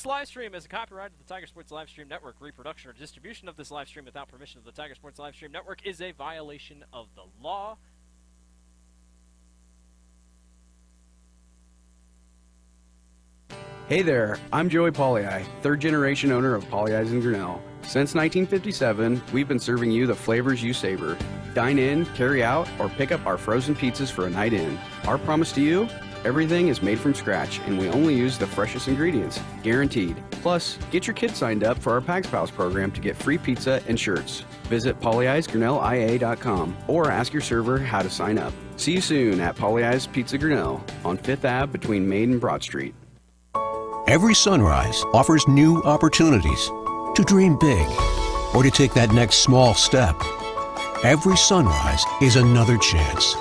This live stream is a copyright of the Tiger Sports Livestream Network. Reproduction or distribution of this live stream without permission of the Tiger Sports Livestream Network is a violation of the law. Hey there, I'm Joey Pollei, third-generation owner of Polley's in Grinnell. Since 1957, we've been serving you the flavors you savor. Dine in, carry out, or pick up our frozen pizzas for a night in. Our promise to you? Everything is made from scratch, and we only use the freshest ingredients, guaranteed. Plus, get your kids signed up for our Pags Pals program to get free pizza and shirts. Visit polleisgrinnellia.com or ask your server how to sign up. See you soon at Polley's Pizza Grinnell on 5th Ave between Main and Broad Street. Every sunrise offers new opportunities to dream big or to take that next small step. Every sunrise is another chance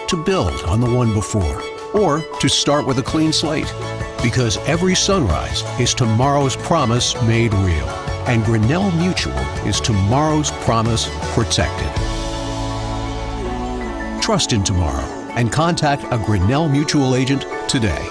to build on the one before or to start with a clean slate, because every sunrise is tomorrow's promise made real, and Grinnell Mutual is tomorrow's promise protected. Trust in tomorrow and contact a Grinnell Mutual agent today.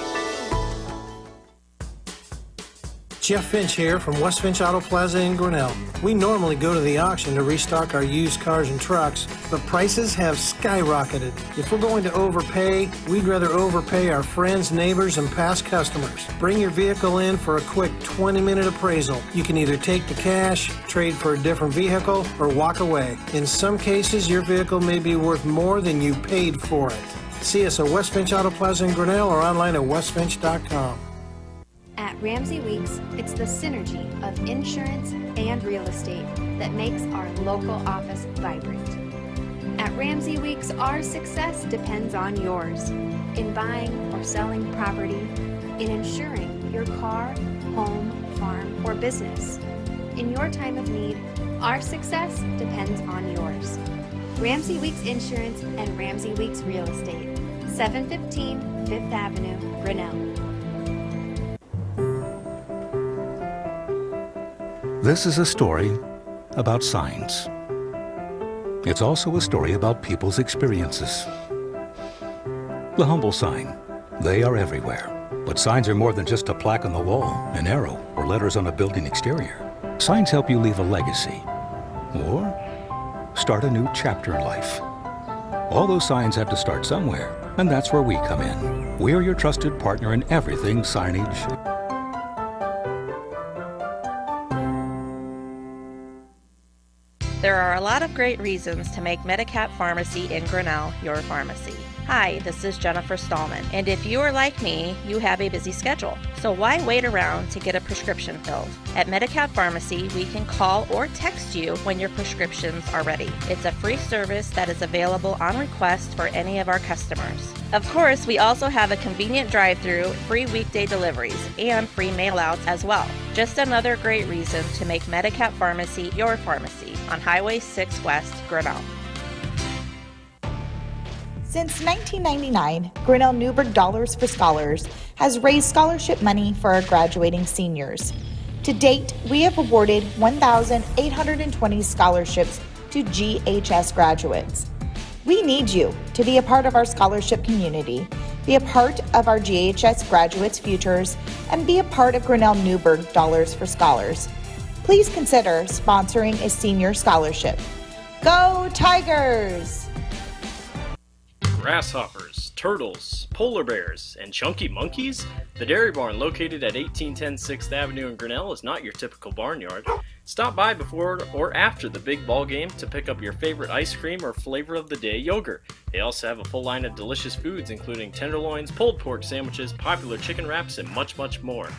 Jeff Finch here from West Finch Auto Plaza in Grinnell. We normally go to the auction to restock our used cars and trucks, but prices have skyrocketed. If we're going to overpay, we'd rather overpay our friends, neighbors, and past customers. Bring your vehicle in for a quick 20-minute appraisal. You can either take the cash, trade for a different vehicle, or walk away. In some cases, your vehicle may be worth more than you paid for it. See us at West Finch Auto Plaza in Grinnell or online at westfinch.com. At Ramsey Weeks, it's the synergy of insurance and real estate that makes our local office vibrant. At Ramsey Weeks, our success depends on yours in buying or selling property, in insuring your car, home, farm, or business. In your time of need, our success depends on yours. Ramsey Weeks Insurance and Ramsey Weeks Real Estate, 715 5th Avenue, Grinnell. This is a story about signs. It's also a story about people's experiences. The humble sign. They are everywhere. But signs are more than just a plaque on the wall, an arrow, or letters on a building exterior. Signs help you leave a legacy or start a new chapter in life. All those signs have to start somewhere, and that's where we come in. We're your trusted partner in everything signage. There are a lot of great reasons to make Medicap Pharmacy in Grinnell your pharmacy. Hi, this is Jennifer Stallman, and if you are like me, you have a busy schedule. So why wait around to get a prescription filled? At Medicap Pharmacy, we can call or text you when your prescriptions are ready. It's a free service that is available on request for any of our customers. Of course, we also have a convenient drive-through, free weekday deliveries, and free mail-outs as well. Just another great reason to make Medicap Pharmacy your pharmacy on Highway 6 West, Grinnell. Since 1999, Grinnell Newburgh Dollars for Scholars has raised scholarship money for our graduating seniors. To date, we have awarded 1,820 scholarships to GHS graduates. We need you to be a part of our scholarship community, be a part of our GHS graduates' futures, and be a part of Grinnell Newburgh Dollars for Scholars. Please consider sponsoring a senior scholarship. Go Tigers! Grasshoppers, turtles, polar bears, and chunky monkeys? The Dairy Barn, located at 1810 6th Avenue in Grinnell, is not your typical barnyard. Stop by before or after the big ball game to pick up your favorite ice cream or flavor of the day yogurt. They also have a full line of delicious foods, including tenderloins, pulled pork sandwiches, popular chicken wraps, and much, much more.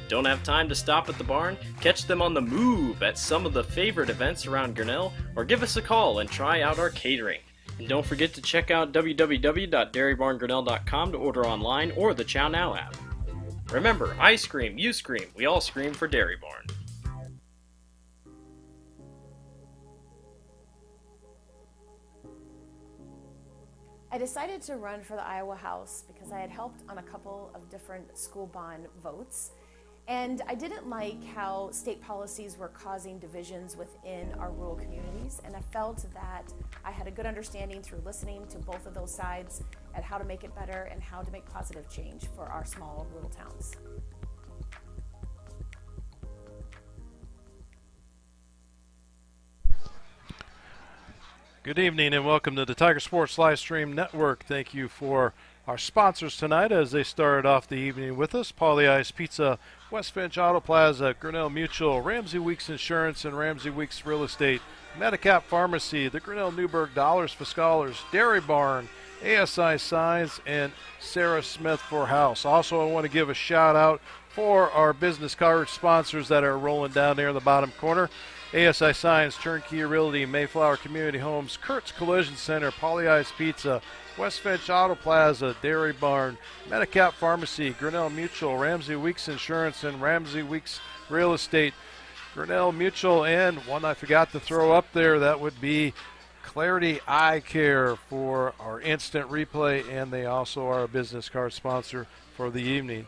Don't have time to stop at the barn? Catch them on the move at some of the favorite events around Grinnell, or give us a call and try out our catering. And don't forget to check out www.dairybarngrinnell.com to order online or the Chow Now app. Remember, I scream, you scream, we all scream for Dairy Barn. I decided to run for the Iowa House because I had helped on a couple of different school bond votes. And I didn't like how state policies were causing divisions within our rural communities, and I felt that I had a good understanding through listening to both of those sides at how to make it better and how to make positive change for our small rural towns. Good evening and welcome to the Tiger Sports Live Stream Network. Thank you for our sponsors tonight as they started off the evening with us. Paulie Ice Pizza, West Finch Auto Plaza, Grinnell Mutual, Ramsey Weeks Insurance and Ramsey Weeks Real Estate, Medicap Pharmacy, the Grinnell Newburgh Dollars for Scholars, Dairy Barn, ASI Signs, and Sarah Smith for House. Also, I want to give a shout out for our business card sponsors that are rolling down there in the bottom corner. ASI Signs, Turnkey Realty, Mayflower Community Homes, Kurt's Collision Center, Paulie Ice Pizza, West Finch Auto Plaza, Dairy Barn, Medicap Pharmacy, Grinnell Mutual, Ramsey Weeks Insurance, and Ramsey Weeks Real Estate. Grinnell Mutual, and one I forgot to throw up there, that would be Clarity Eye Care for our instant replay, and they also are a business card sponsor for the evening.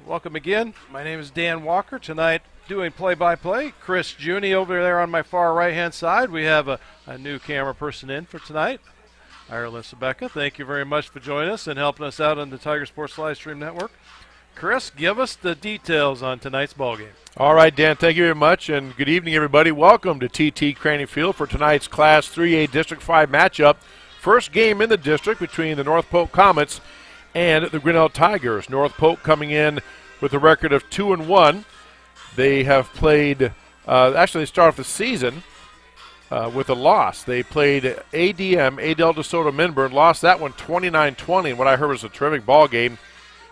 Welcome again. My name is Dan Walker. Tonight, doing play-by-play. Chris Juni over there on my far right-hand side. We have a new camera person in for tonight, Ireland Sebeka. Thank you very much for joining us and helping us out on the Tiger Sports Live Stream Network. Chris, give us the details on tonight's ballgame. All right, Dan, thank you very much, and good evening, everybody. Welcome to TT Craney Field for tonight's Class 3A District 5 matchup. First game in the district between the North Polk Comets and the Grinnell Tigers. North Polk coming in with a record of 2-1. They have played, actually they start off the season with a loss. They played ADM, Adel DeSoto Minburn, lost that one 29-20, and what I heard was a terrific ball game.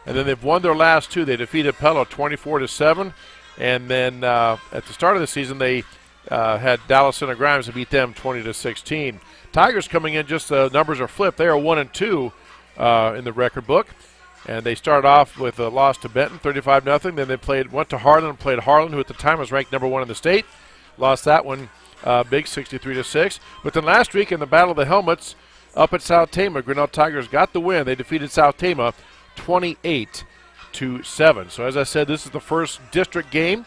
And then they've won their last two. They defeated Pello 24-7, and then at the start of the season they had Dallas Center Grimes and beat them 20-16. Tigers coming in, just the numbers are flipped. They are 1-2 in the record book. And they started off with a loss to Benton, 35-0. Then they went to Harlan and played Harlan, who at the time was ranked number 1 in the state. Lost that one big, 63-6. But then last week in the Battle of the Helmets up at South Tama, Grinnell Tigers got the win. They defeated South Tama 28-7. So as I said, this is the first district game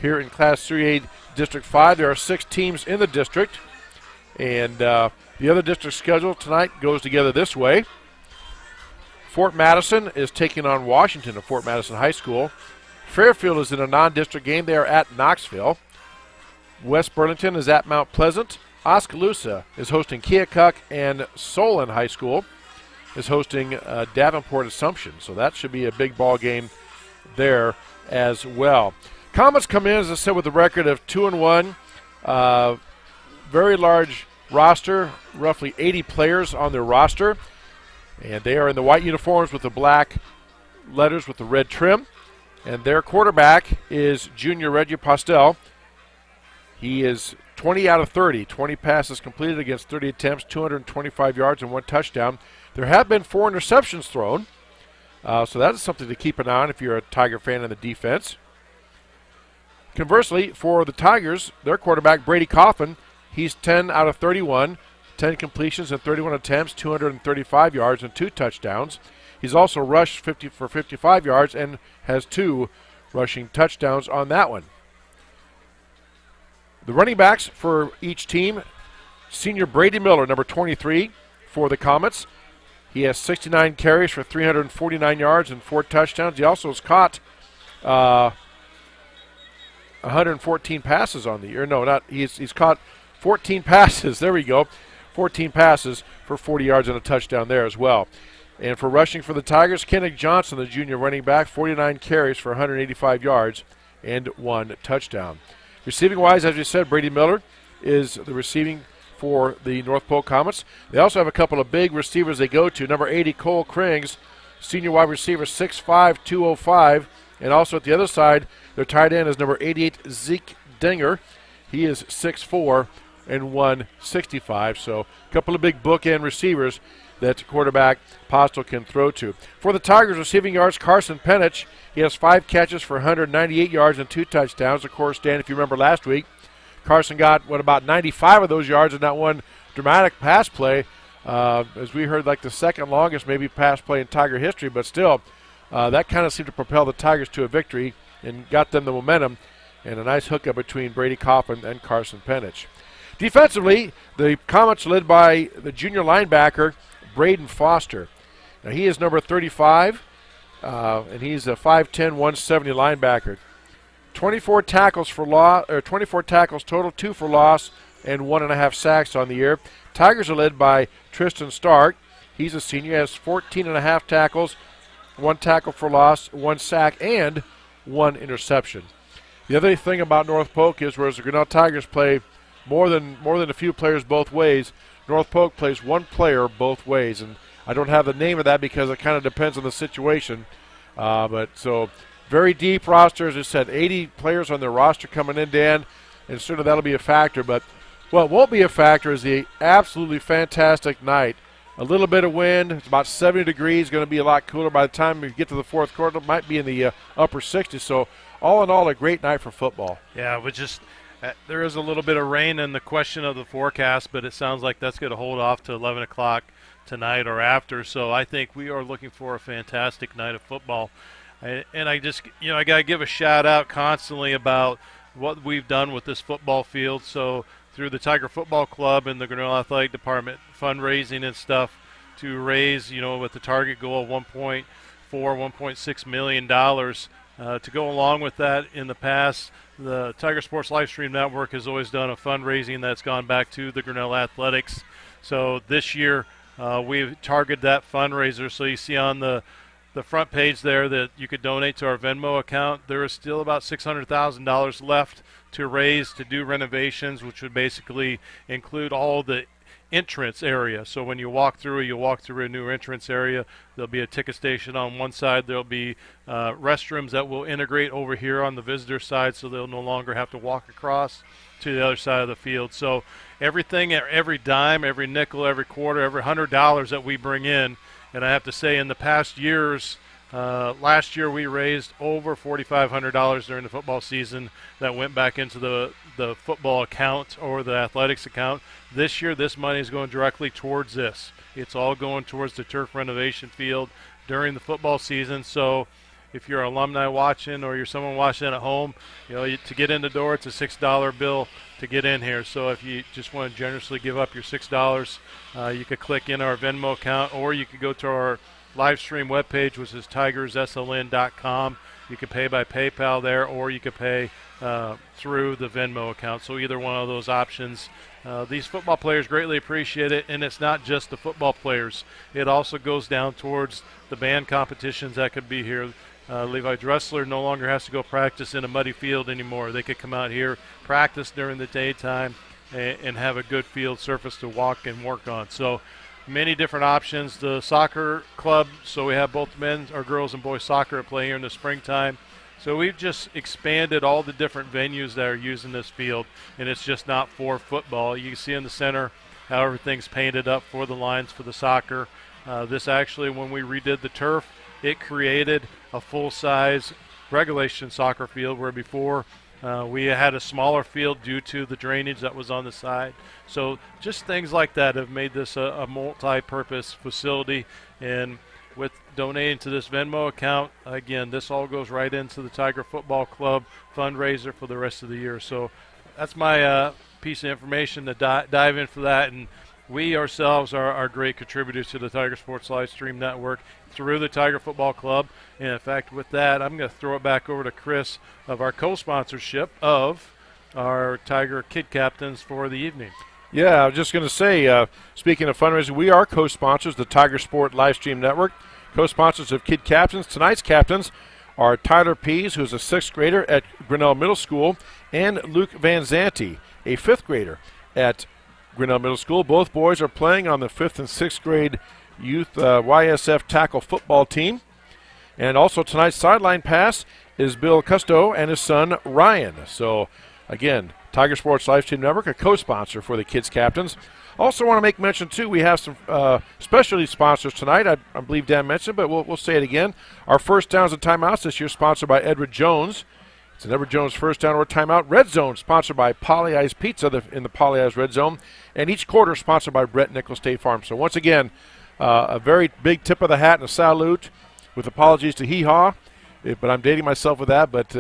here in Class 3A District 5. There are 6 teams in the district. And the other district schedule tonight goes together this way. Fort Madison is taking on Washington at Fort Madison High School. Fairfield is in a non-district game. They are at Knoxville. West Burlington is at Mount Pleasant. Oskaloosa is hosting Keokuk, and Solon High School is hosting Davenport Assumption. So that should be a big ball game there as well. Comets come in, as I said, with a record of 2-1. Very large roster, roughly 80 players on their roster. And they are in the white uniforms with the black letters with the red trim. And their quarterback is junior Reggie Postel. He is 20 out of 30, 20 passes completed against 30 attempts, 225 yards and 1 touchdown. There have been 4 interceptions thrown. So that is something to keep an eye on if you're a Tiger fan in the defense. Conversely, for the Tigers, their quarterback, Brady Coffin, he's 10 out of 31. 10 completions and 31 attempts, 235 yards and 2 touchdowns. He's also rushed 55 yards and has 2 rushing touchdowns on that one. The running backs for each team, senior Brady Miller, number 23 for the Comets. He has 69 carries for 349 yards and 4 touchdowns. He also has caught 114 passes on the year. No, not he's caught 14 passes. There we go. 14 passes for 40 yards and a touchdown there as well. And for rushing for the Tigers, Kenneth Johnson, the junior running back, 49 carries for 185 yards and 1 touchdown. Receiving-wise, as you said, Brady Miller is the receiving for the North Polk Comets. They also have a couple of big receivers they go to. Number 80, Cole Krings, senior wide receiver, 6'5", 205. And also at the other side, their tight end is number 88, Zeke Dinger. He is 6'4", and 165. So a couple of big bookend receivers that quarterback Postel can throw to. For the Tigers, receiving yards, Carson Penich. He has 5 catches for 198 yards and 2 touchdowns. Of course, Dan, if you remember last week, Carson got, about 95 of those yards in that one dramatic pass play. As we heard, like the second longest maybe pass play in Tiger history, but still, that kind of seemed to propel the Tigers to a victory and got them the momentum, and a nice hookup between Brady Coffin and Carson Penich. Defensively, the Comets led by the junior linebacker, Braden Foster. Now, he is number 35, and he's a 5'10", 170 linebacker. 24 tackles total, 2 for loss, and 1.5 sacks on the year. Tigers are led by Tristan Stark. He's a senior, has 14.5 tackles, 1 tackle for loss, 1 sack, and 1 interception. The other thing about North Polk is, whereas the Grinnell Tigers play more than a few players both ways, North Polk plays 1 player both ways, and I don't have the name of that because it kind of depends on the situation. But so very deep roster, as I said, 80 players on their roster coming in, Dan, and certainly that'll be a factor. But what won't be a factor is the absolutely fantastic night. A little bit of wind. It's about 70 degrees. Going to be a lot cooler by the time we get to the fourth quarter. It might be in the upper 60s. So all in all, a great night for football. Yeah, but just there is a little bit of rain in the question of the forecast, but it sounds like that's going to hold off to 11 o'clock tonight or after. So I think we are looking for a fantastic night of football. And I just, I got to give a shout out constantly about what we've done with this football field. So through the Tiger Football Club and the Grinnell Athletic Department fundraising and stuff to raise, with the target goal of $1.6 million. To go along with that, in the past, the Tiger Sports Livestream Network has always done a fundraising that's gone back to the Grinnell Athletics. So this year we've targeted that fundraiser. So you see on the front page there that you could donate to our Venmo account. There is still about $600,000 left to raise to do renovations, which would basically include all the entrance area. So when you walk through a new entrance area. There'll be a ticket station on one side. There'll be restrooms that will integrate over here on the visitor side, so they'll no longer have to walk across to the other side of the field. So everything, every dime, every nickel, every quarter, every $100 that we bring in, and I have to say in the past years, last year we raised over $4,500 during the football season that went back into the football account or the athletics account. This year, this money is going directly towards this. It's all going towards the turf renovation field during the football season. So if you're an alumni watching or you're someone watching at home, to get in the door, it's a $6 bill to get in here. So if you just want to generously give up your $6, you could click in our Venmo account, or you could go to our live stream webpage, which is tigersln.com. You can pay by PayPal there, or you could pay through the Venmo account. So either one of those options. These football players greatly appreciate it, and it's not just the football players. It also goes down towards the band competitions that could be here. Levi Dressler no longer has to go practice in a muddy field anymore. They could come out here, practice during the daytime, and have a good field surface to walk and work on. So many different options. The soccer club, so we have both men's or girls and boys soccer at play here in the springtime. So we've just expanded all the different venues that are using this field, and it's just not for football. You can see in the center how everything's painted up for the lines for the soccer. This actually, when we redid the turf, it created a full-size regulation soccer field, where before we had a smaller field due to the drainage that was on the side. So just things like that have made this a multi-purpose facility. And with donating to this Venmo account, again, this all goes right into the Tiger Football Club fundraiser for the rest of the year. So that's my piece of information to dive in for that. And we ourselves are great contributors to the Tiger Sports Livestream Network through the Tiger Football Club. And in fact, with that, I'm going to throw it back over to Chris of our co-sponsorship of our Tiger Kid Captains for the evening. Yeah, I was just going to say, speaking of fundraising, we are co-sponsors, the Tiger Sport Livestream Network, co-sponsors of Kid Captains. Tonight's captains are Tyler Pease, who's a 6th grader at Grinnell Middle School, and Luke Van Zanti, a 5th grader at Grinnell Middle School. Both boys are playing on the 5th and 6th grade youth YSF tackle football team. And also tonight's sideline pass is Bill Custo and his son Ryan. So again, Tiger Sports Livestream Network, a co-sponsor for the kids captains. Also want to make mention too, we have some specialty sponsors tonight. I believe Dan mentioned, but we'll say it again. Our first downs and timeouts this year sponsored by Edward Jones. It's an Edward Jones first down or timeout. Red Zone sponsored by Polly Pizza in the Polly Red Zone. And each quarter sponsored by Brett Nichols State Farm. So once again, a very big tip of the hat and a salute, with apologies to Hee Haw, but I'm dating myself with that. But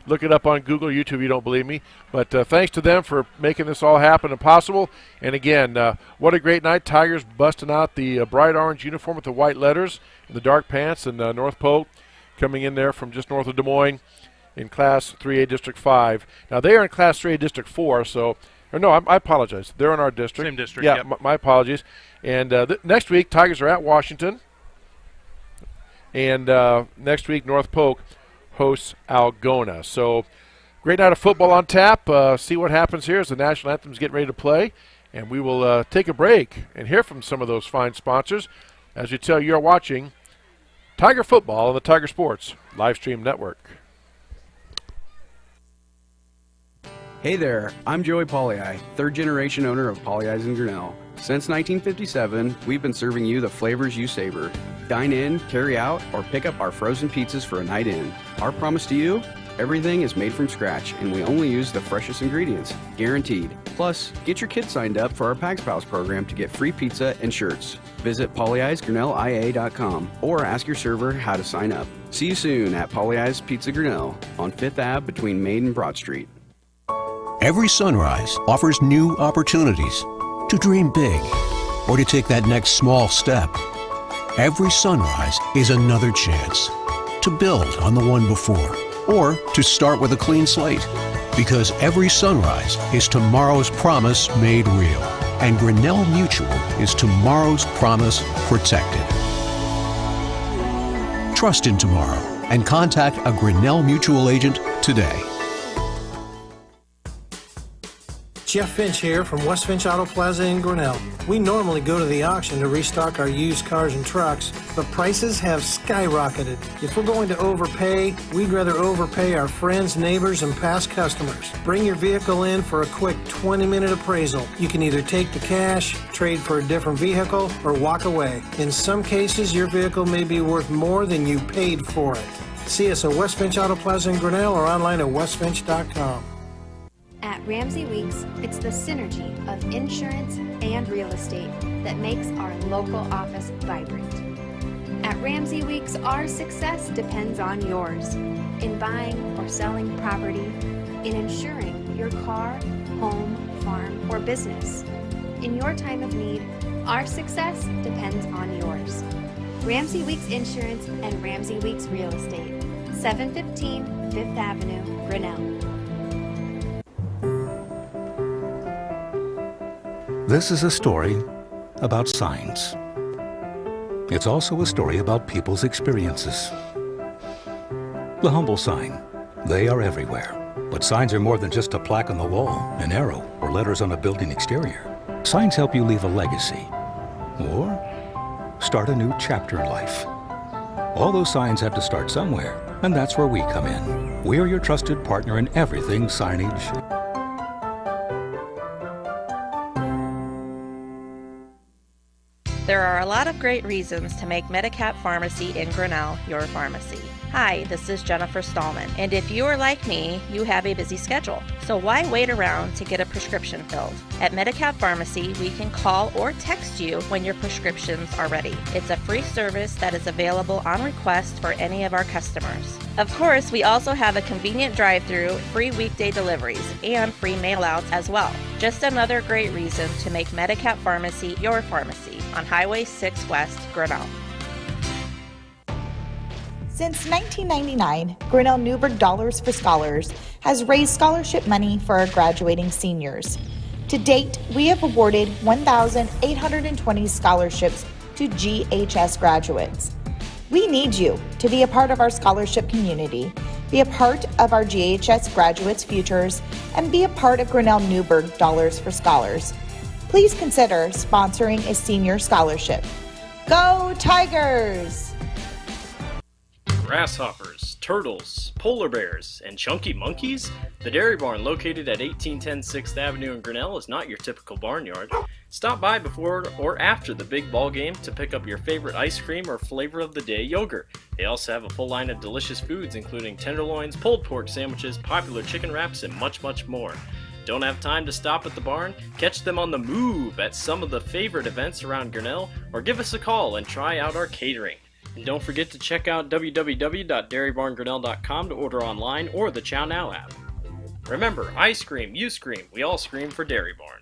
look it up on Google, YouTube, if you don't believe me. But thanks to them for making this all happen and possible. And again, what a great night. Tigers busting out the bright orange uniform with the white letters and the dark pants, and North Polk coming in there from just north of Des Moines in Class 3A District 5. Now they are in Class 3A District 4, so Or no, I apologize. They're in our district. Same district, Yeah, yep. my apologies. And next week, Tigers are at Washington. And next week, North Polk hosts Algona. So great night of football on tap. See what happens here as the national anthem's getting ready to play. And we will take a break and hear from some of those fine sponsors. As we tell you, you're watching Tiger Football on the Tiger Sports Livestream Network. Hey there, I'm Joey Polly, third generation owner of Polly in Grinnell. Since 1957, we've been serving you the flavors you savor. Dine in, carry out, or pick up our frozen pizzas for a night in. Our promise to you? Everything is made from scratch, and we only use the freshest ingredients, guaranteed. Plus, get your kids signed up for our Pags Pals program to get free pizza and shirts. Visit pollyeysgrinnellia.com or ask your server how to sign up. See you soon at Polly's Pizza Grinnell on 5th Ave between Main and Broad Street. Every sunrise offers new opportunities to dream big or to take that next small step. Every sunrise is another chance to build on the one before or to start with a clean slate. Because every sunrise is tomorrow's promise made real. And Grinnell Mutual is tomorrow's promise protected. Trust in tomorrow and contact a Grinnell Mutual agent today. Jeff Finch here from West Finch Auto Plaza in Grinnell. We normally go to the auction to restock our used cars and trucks, but prices have skyrocketed. If we're going to overpay, we'd rather overpay our friends, neighbors, and past customers. Bring your vehicle in for a quick 20-minute appraisal. You can either take the cash, trade for a different vehicle, or walk away. In some cases, your vehicle may be worth more than you paid for it. See us at West Finch Auto Plaza in Grinnell or online at westfinch.com. At Ramsey Weeks, it's the synergy of insurance and real estate that makes our local office vibrant. At Ramsey Weeks, our success depends on yours in buying or selling property, in insuring your car, home, farm, or business. In your time of need, our success depends on yours. Ramsey Weeks Insurance and Ramsey Weeks Real Estate, 715 5th Avenue, Grinnell. This is a story about signs. It's also a story about people's experiences. The humble sign. They are everywhere. But signs are more than just a plaque on the wall, an arrow, or letters on a building exterior. Signs help you leave a legacy or start a new chapter in life. All those signs have to start somewhere, and that's where we come in. We're your trusted partner in everything signage. There are a lot of great reasons to make Medicap Pharmacy in Grinnell your pharmacy. Hi, this is Jennifer Stallman, and if you are like me, you have a busy schedule. So why wait around to get a prescription filled? At Medicap Pharmacy, we can call or text you when your prescriptions are ready. It's a free service that is available on request for any of our customers. Of course, we also have a convenient drive-through, free weekday deliveries, and free mail-outs as well. Just another great reason to make Medicap Pharmacy your pharmacy on Highway 6 West, Grinnell. Since 1999, Grinnell Newburgh Dollars for Scholars has raised scholarship money for our graduating seniors. To date, we have awarded 1,820 scholarships to GHS graduates. We need you to be a part of our scholarship community, be a part of our GHS graduates' futures, and be a part of Grinnell Newburgh Dollars for Scholars. Please consider sponsoring a senior scholarship. Go Tigers! Grasshoppers, turtles, polar bears, and chunky monkeys? The Dairy Barn located at 1810 6th Avenue in Grinnell is not your typical barnyard. Stop by before or after the big ball game to pick up your favorite ice cream or flavor of the day yogurt. They also have a full line of delicious foods including tenderloins, pulled pork sandwiches, popular chicken wraps, and much, much more. Don't have time to stop at the barn? Catch them on the move at some of the favorite events around Grinnell, or give us a call and try out our catering. And don't forget to check out www.dairybarngrinnell.com to order online or the Chow Now app. Remember, I scream, you scream, we all scream for Dairy Barn.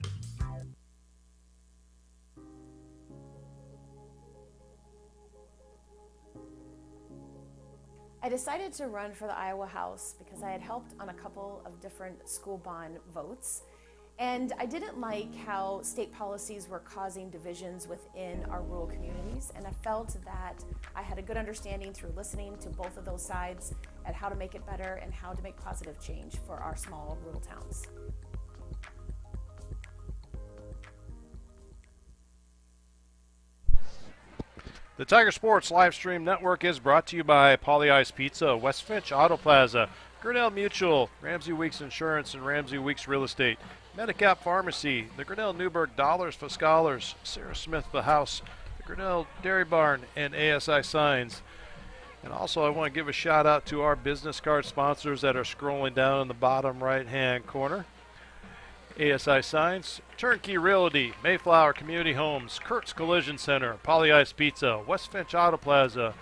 I decided to run for the Iowa House because I had helped on a couple of different school bond votes. And I didn't like how state policies were causing divisions within our rural communities, and I felt that I had a good understanding through listening to both of those sides at how to make it better and how to make positive change for our small rural towns. The Tiger Sports live stream network is brought to you by Polly Ice Pizza, West Finch Auto Plaza, Grinnell Mutual, Ramsey Weeks Insurance and Ramsey Weeks Real Estate, Medicap Pharmacy, the Grinnell Newburgh Dollars for Scholars, Sarah Smith the House, the Grinnell Dairy Barn, and ASI Signs. And also I want to give a shout out to our business card sponsors that are scrolling down in the bottom right hand corner. ASI Signs, Turnkey Realty, Mayflower Community Homes, Kurt's Collision Center, Polly Ice Pizza, West Finch Auto Plaza,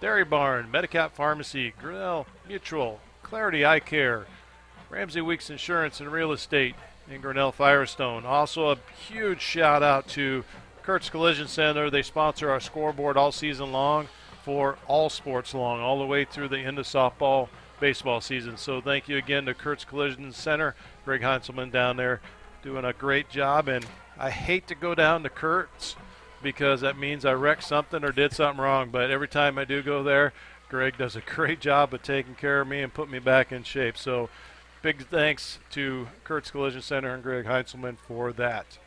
Dairy Barn, Medicap Pharmacy, Grinnell Mutual, Clarity Eye Care, Ramsey Weeks Insurance and Real Estate, and Grinnell Firestone. Also a huge shout out to Kurt's Collision Center. They sponsor our scoreboard all season long for all sports long, all the way through the end of softball, baseball season. So thank you again to Kurt's Collision Center. Greg Heinzelman down there doing a great job, and I hate to go down to Kurt's because that means I wrecked something or did something wrong, but every time I do go there, Greg does a great job of taking care of me and putting me back in shape. So big thanks to Kurt's Collision Center and Greg Heinzelman for that.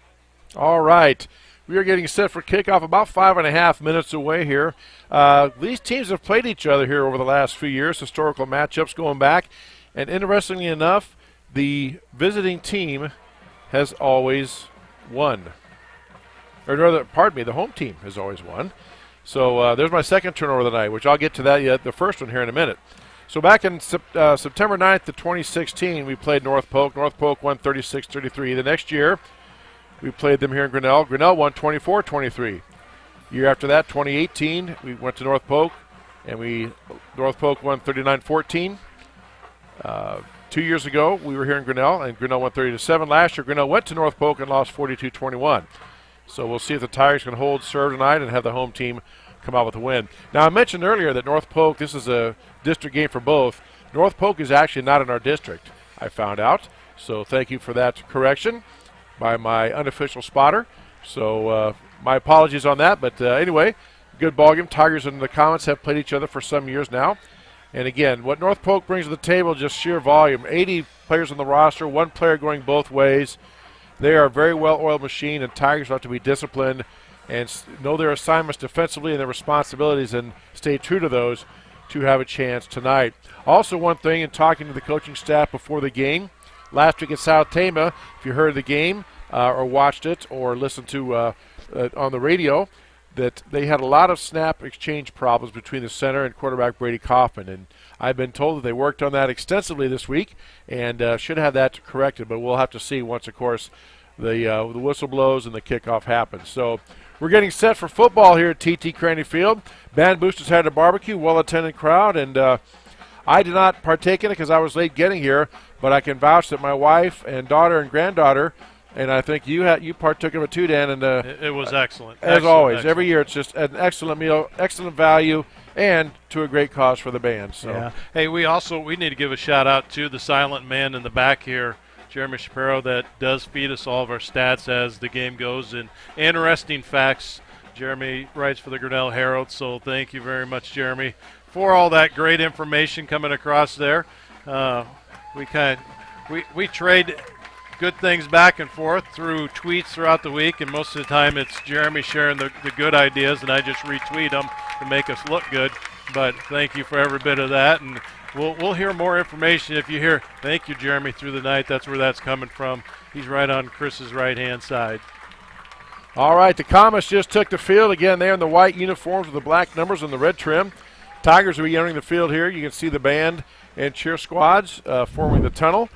All right. We are getting set for kickoff, about 5.5 minutes away here. These teams have played each other here over the last few years, historical matchups going back. And interestingly enough, the visiting team has always won. Or rather, pardon me, the home team has always won. So there's my second turnover of the night, which I'll get to that yet, the first one here in a minute. So back in September 9th of 2016, we played North Polk. North Polk won 36-33. The next year, we played them here in Grinnell. Grinnell won 24-23. Year after that, 2018, we went to North Polk, and North Polk won 39-14. 2 years ago, we were here in Grinnell, and Grinnell won 30-7. Last year, Grinnell went to North Polk and lost 42-21. So we'll see if the Tigers can hold serve tonight and have the home team come out with a win. Now, I mentioned earlier that North Polk, this is a district game for both. North Polk is actually not in our district, I found out. So thank you for that correction by my unofficial spotter. So my apologies on that. But anyway, good ball game. Tigers and the Comets have played each other for some years now. And again, what North Polk brings to the table, just sheer volume. 80 players on the roster, one player going both ways. They are a very well-oiled machine, and Tigers have to be disciplined and know their assignments defensively and their responsibilities and stay true to those to have a chance tonight. Also, one thing in talking to the coaching staff before the game, last week at South Tama, if you heard the game or watched it or listened to on the radio, that they had a lot of snap exchange problems between the center and quarterback Brady Kaufman. And I've been told that they worked on that extensively this week and should have that corrected. But we'll have to see once, of course, the whistle blows and the kickoff happens. So we're getting set for football here at TT Craney Field. Band Boosters had a barbecue, well-attended crowd. And I did not partake in it because I was late getting here. But I can vouch that my wife and daughter and granddaughter, and I think you partook of it too, Dan. And it was excellent. As always, every year it's just an excellent meal, excellent value, and to a great cause for the band. So, yeah. Hey, we need to give a shout out to the silent man in the back here, Jeremy Shapiro, that does feed us all of our stats as the game goes and interesting facts. Jeremy writes for the Grinnell Herald, so thank you very much, Jeremy, for all that great information coming across there. We trade good things back and forth through tweets throughout the week, and most of the time it's Jeremy sharing the good ideas, and I just retweet them to make us look good. But thank you for every bit of that, and we'll hear more information if you hear thank you, Jeremy, through the night. That's where that's coming from. He's right on Chris's right-hand side. All right, the Comets just took the field. Again, they're in the white uniforms with the black numbers and the red trim. Tigers will be entering the field here. You can see the band and cheer squads forming the tunnel,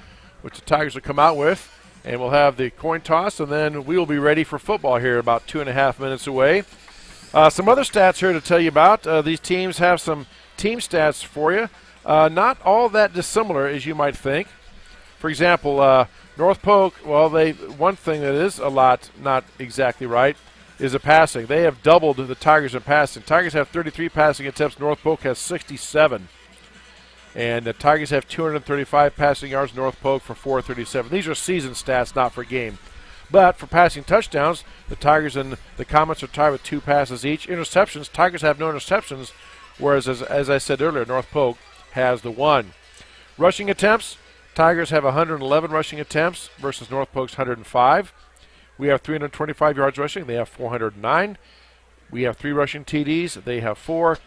which the Tigers will come out with. And we'll have the coin toss, and then we will be ready for football here about 2.5 minutes away. Some other stats here to tell you about. These teams have some team stats for you. Not all that dissimilar as you might think. For example, North Polk, one thing that is a lot not exactly right is the passing. They have doubled the Tigers in passing. Tigers have 33 passing attempts. North Polk has 67. And the Tigers have 235 passing yards, North Polk for 437. These are season stats, not for game. But for passing touchdowns, the Tigers and the Comets are tied with 2 passes each. Interceptions, Tigers have no interceptions, whereas, as I said earlier, North Polk has the 1. Rushing attempts, Tigers have 111 rushing attempts versus North Polk's 105. We have 325 yards rushing. They have 409. We have 3 rushing TDs. They have 4.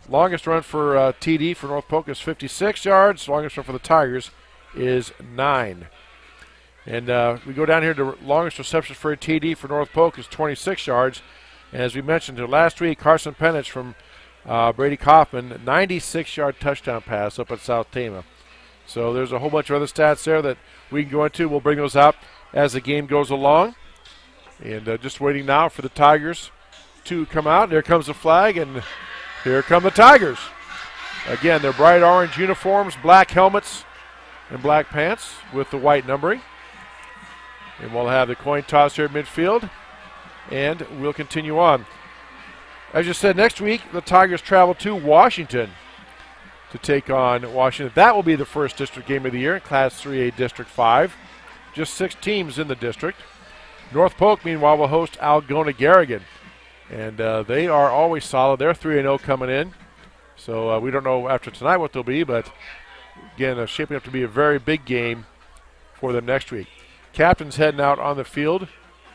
Longest run for TD for North Polk is 56 yards. Longest run for the Tigers is 9. And we go down here to longest reception for a TD for North Polk is 26 yards. And as we mentioned last week, Carson Penich from Brady Kaufman, 96-yard touchdown pass up at South Tama. So there's a whole bunch of other stats there that we can go into. We'll bring those up as the game goes along. And just waiting now for the Tigers to come out. There comes the flag, and here come the Tigers. Again, they're bright orange uniforms, black helmets, and black pants with the white numbering. And we'll have the coin toss here at midfield, and we'll continue on. As you said, next week the Tigers travel to Washington to take on Washington. That will be the first district game of the year in Class 3A District 5. Just 6 teams in the district. North Polk, meanwhile, will host Algona-Garrigan. And they are always solid. They're 3-0 coming in. So we don't know after tonight what they'll be, but again, shaping up to be a very big game for them next week. Captain's heading out on the field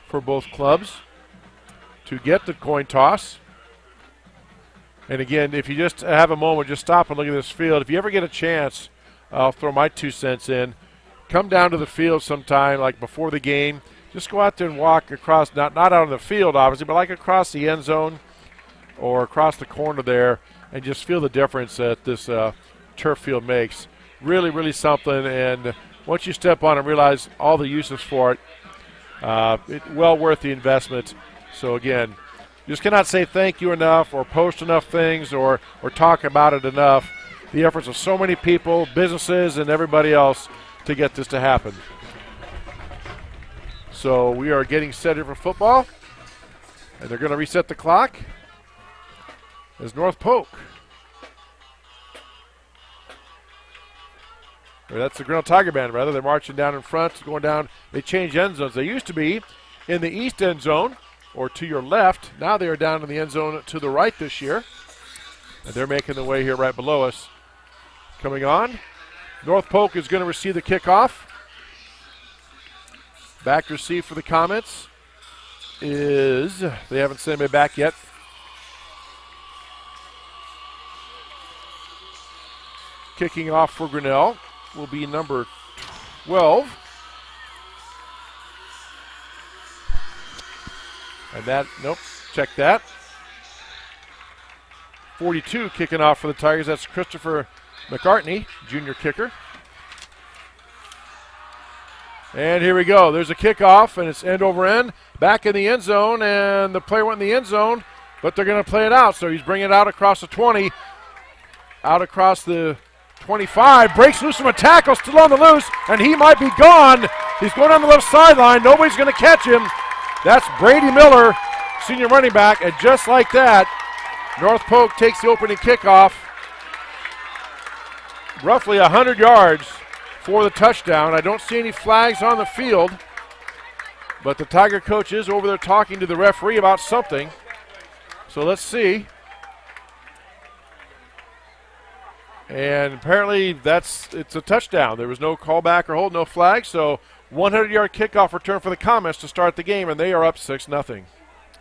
for both clubs to get the coin toss. And again, if you just have a moment, just stop and look at this field. If you ever get a chance, I'll throw my 2 cents in. Come down to the field sometime, like before the game. Just go out there and walk across, not out on the field, obviously, but like across the end zone or across the corner there, and just feel the difference that this turf field makes. Really, really something. And once you step on it and realize all the uses for it, well worth the investment. So again, just cannot say thank you enough or post enough things or talk about it enough. The efforts of so many people, businesses, and everybody else to get this to happen. So we are getting set here for football, and they're going to reset the clock as North Polk. Or that's the Grinnell Tiger Band, rather. They're marching down in front, going down. They changed end zones. They used to be in the east end zone or to your left. Now they are down in the end zone to the right this year. And they're making their way here right below us. Coming on, North Polk is going to receive the kickoff. Back to receive for the Comets is, they haven't sent anybody back yet. Kicking off for Grinnell will be number 12. And that, nope, check that. 42 kicking off for the Tigers. That's Christopher McCartney, junior kicker. And here we go. There's a kickoff, and it's end over end. Back in the end zone, and the player went in the end zone, but they're going to play it out. So he's bringing it out across the 20, out across the 25. Breaks loose from a tackle, still on the loose, and he might be gone. He's going on the left sideline. Nobody's going to catch him. That's Brady Miller, senior running back, and just like that, North Polk takes the opening kickoff. Roughly 100 yards for the touchdown. I don't see any flags on the field, but the Tiger coach is over there talking to the referee about something. So let's see. And apparently it's a touchdown. There was no callback or hold, no flag. So 100-yard kickoff return for the Comets to start the game, and they are up 6-0.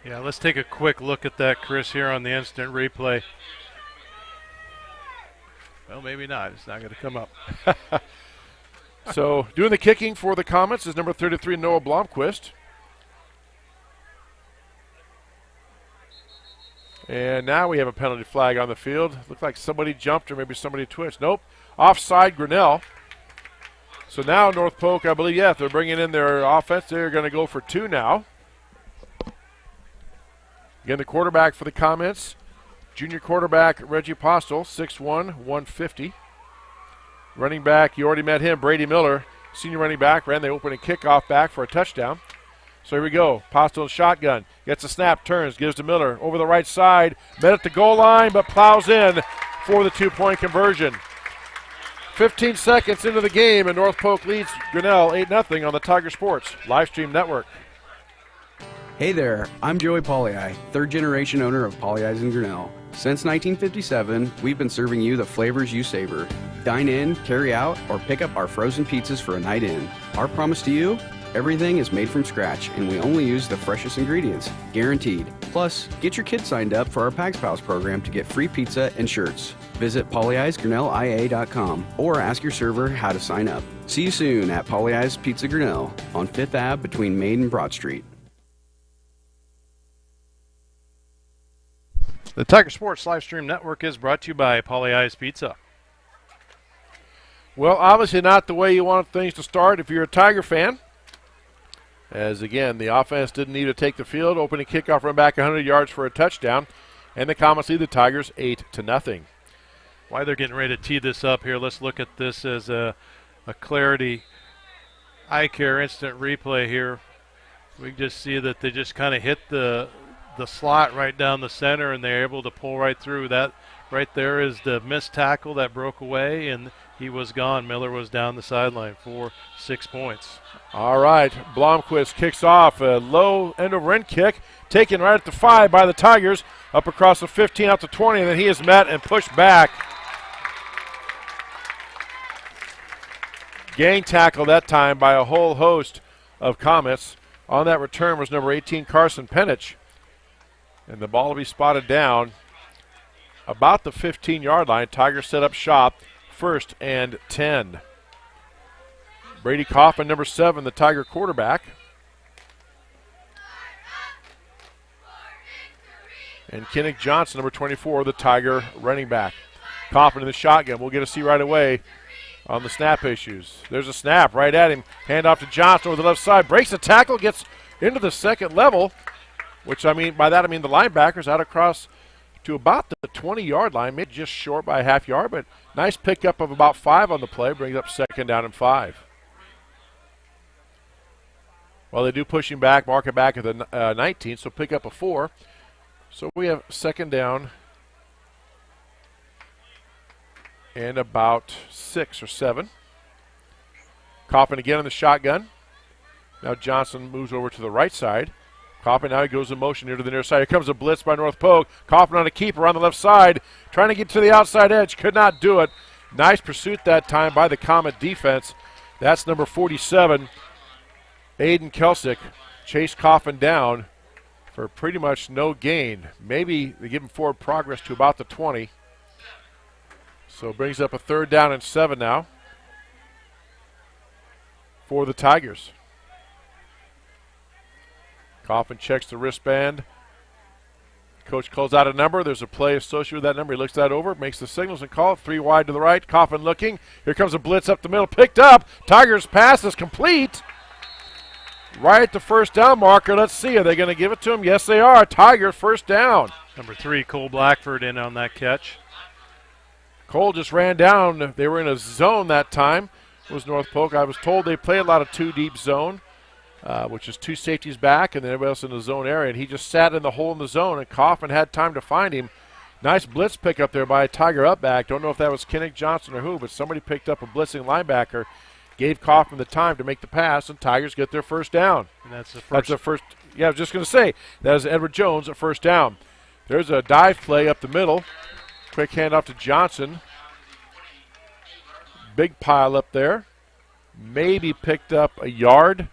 Yeah, let's take a quick look at that, Chris, here on the instant replay. Well, maybe not. It's not going to come up. So doing the kicking for the Comets is number 33, Noah Blomquist. And now we have a penalty flag on the field. Looked like somebody jumped or maybe somebody twitched. Nope. Offside, Grinnell. So now North Polk, I believe, yeah, if they're bringing in their offense, they're going to go for 2 now. Again, the quarterback for the Comets, junior quarterback Reggie Postel, 6'1", 150. Running back, you already met him, Brady Miller, senior running back, ran the opening kickoff back for a touchdown. So here we go. Postel in shotgun. Gets a snap, turns, gives to Miller over the right side. Met at the goal line, but plows in for the 2-point conversion. 15 seconds into the game, and North Polk leads Grinnell 8-0 on the Tiger Sports Livestream Network. Hey there, I'm Joey Pollei, third generation owner of Polley's in Grinnell. Since 1957, we've been serving you the flavors you savor. Dine in, carry out, or pick up our frozen pizzas for a night in. Our promise to you? Everything is made from scratch, and we only use the freshest ingredients, guaranteed. Plus, get your kids signed up for our Pags Pals program to get free pizza and shirts. Visit polleisgrinnellia.com or ask your server how to sign up. See you soon at Polly's Pizza Grinnell on 5th Ave between Main and Broad Street. The Tiger Sports Livestream Network is brought to you by Polly's Pizza. Well, obviously not the way you want things to start if you're a Tiger fan. As, again, the offense didn't need to take the field. Opening kickoff, run back 100 yards for a touchdown. And the Comets lead the Tigers 8-0. While they're getting ready to tee this up here, let's look at this as a Clarity Eye Care instant replay here. We can just see that they just kind of hit the slot right down the center, and they're able to pull right through. That right there is the missed tackle that broke away, and he was gone. Miller was down the sideline for 6 points. All right, Blomquist kicks off a low end over end kick, taken right at the 5 by the Tigers, up across the 15 out to 20, and then he is met and pushed back. Gang tackle that time by a whole host of Comets. On that return was number 18, Carson Penich, and the ball will be spotted down about the 15-yard line. Tigers set up shop, 1st and 10. Brady Coffin, number 7, the Tiger quarterback. And Kinnick Johnson, number 24, the Tiger running back. Coffin in the shotgun. We'll get to see right away on the snap issues. There's a snap right at him. Hand off to Johnson over the left side. Breaks the tackle, gets into the second level, which by that I mean the linebackers out across to about the 20-yard line, maybe just short by a half yard, but nice pickup of about 5 on the play, brings up 2nd down and 5. Well, they do push him back, mark it back at the 19, so pick up a 4. So we have 2nd down and about 6 or 7. Coffin again in the shotgun. Now Johnson moves over to the right side. Coffin now he goes in motion here to the near side. Here comes a blitz by North Polk. Coffin on a keeper on the left side, trying to get to the outside edge. Could not do it. Nice pursuit that time by the Comet defense. That's number 47, Aiden Kelsick. Chased Coffin down for pretty much no gain. Maybe they give him forward progress to about the 20. So it brings up a 3rd down and 7 now for the Tigers. Coffin checks the wristband. Coach calls out a number. There's a play associated with that number. He looks that over, makes the signals and call it. 3 wide to the right. Coffin looking. Here comes a blitz up the middle. Picked up. Tigers pass is complete. Right at the 1st down marker. Let's see. Are they going to give it to him? Yes, they are. Tigers 1st down. Number 3, Cole Blackford in on that catch. Cole just ran down. They were in a zone that time. It was North Polk. I was told they play a lot of 2-deep zone, which is 2 safeties back and then everybody else in the zone area. And he just sat in the hole in the zone, and Coffin had time to find him. Nice blitz pick up there by a Tiger up back. Don't know if that was Kinnick Johnson or who, but somebody picked up a blitzing linebacker, gave Coffin the time to make the pass, and Tigers get their 1st down. And that's the first. Yeah, I was just going to say, that is Edward Jones at 1st down. There's a dive play up the middle. Quick handoff to Johnson. Big pile up there. Maybe picked up a yard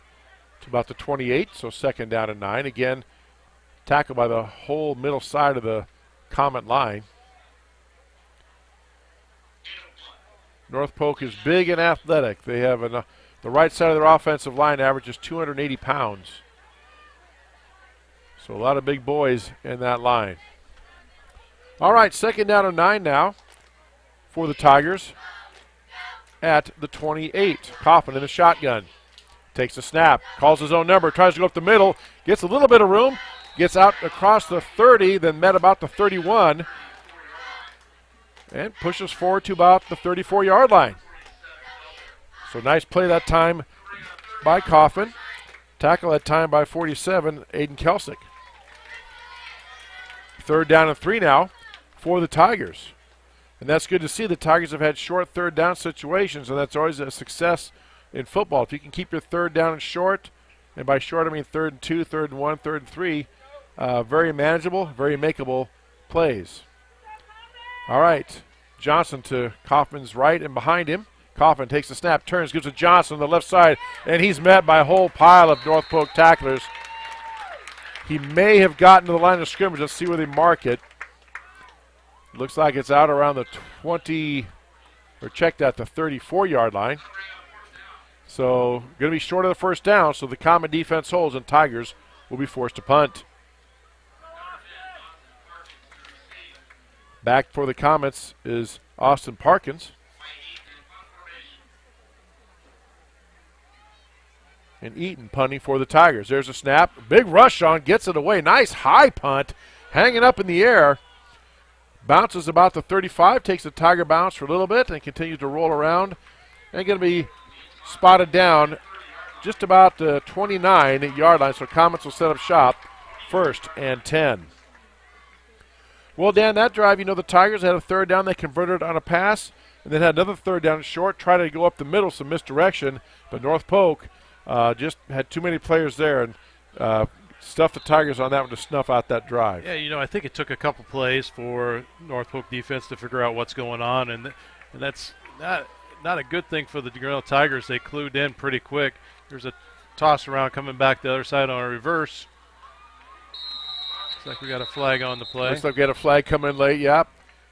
to about the 28, so 2nd down and 9. Again, tackled by the whole middle side of the Comet line. North Polk is big and athletic. They have the right side of their offensive line averages 280 pounds. So a lot of big boys in that line. All right, 2nd down and 9 now for the Tigers at the 28. Coffin in the shotgun. Takes the snap, calls his own number, tries to go up the middle, gets a little bit of room, gets out across the 30, then met about the 31, and pushes forward to about the 34-yard line. So nice play that time by Coffin. Tackle that time by 47, Aiden Kelsick. 3rd down and 3 now for the Tigers. And that's good to see. The Tigers have had short third down situations, and that's always a success in football. If you can keep your third down and short, and by short I mean 3rd and 2, 3rd and 1, 3rd and 3, very manageable, very makeable plays. All right, Johnson to Kaufman's right and behind him. Kaufman takes the snap, turns, gives it to Johnson on the left side, and he's met by a whole pile of North Polk tacklers. He may have gotten to the line of scrimmage. Let's see where they mark it. Looks like it's out around the 20, or checked at the 34-yard line. So going to be short of the first down, so the common defense holds, and Tigers will be forced to punt. Back for the Comets is Austin Parkins. And Eaton punting for the Tigers. There's a snap. Big rush on, gets it away. Nice high punt, hanging up in the air. Bounces about the 35, takes the Tiger bounce for a little bit, and continues to roll around. And going to be spotted down just about the 29-yard line, so Comets will set up shop, 1st and 10. Well, Dan, that drive, the Tigers had a third down. They converted on a pass, and then had another third down and short, tried to go up the middle, some misdirection, but North Polk just had too many players there and stuffed the Tigers on that one to snuff out that drive. Yeah, I think it took a couple plays for North Polk defense to figure out what's going on, and that's not a good thing for the Grinnell Tigers. They clued in pretty quick. There's a toss around coming back the other side on a reverse. Looks like we got a flag on the play. Looks like we got a flag coming late, yep.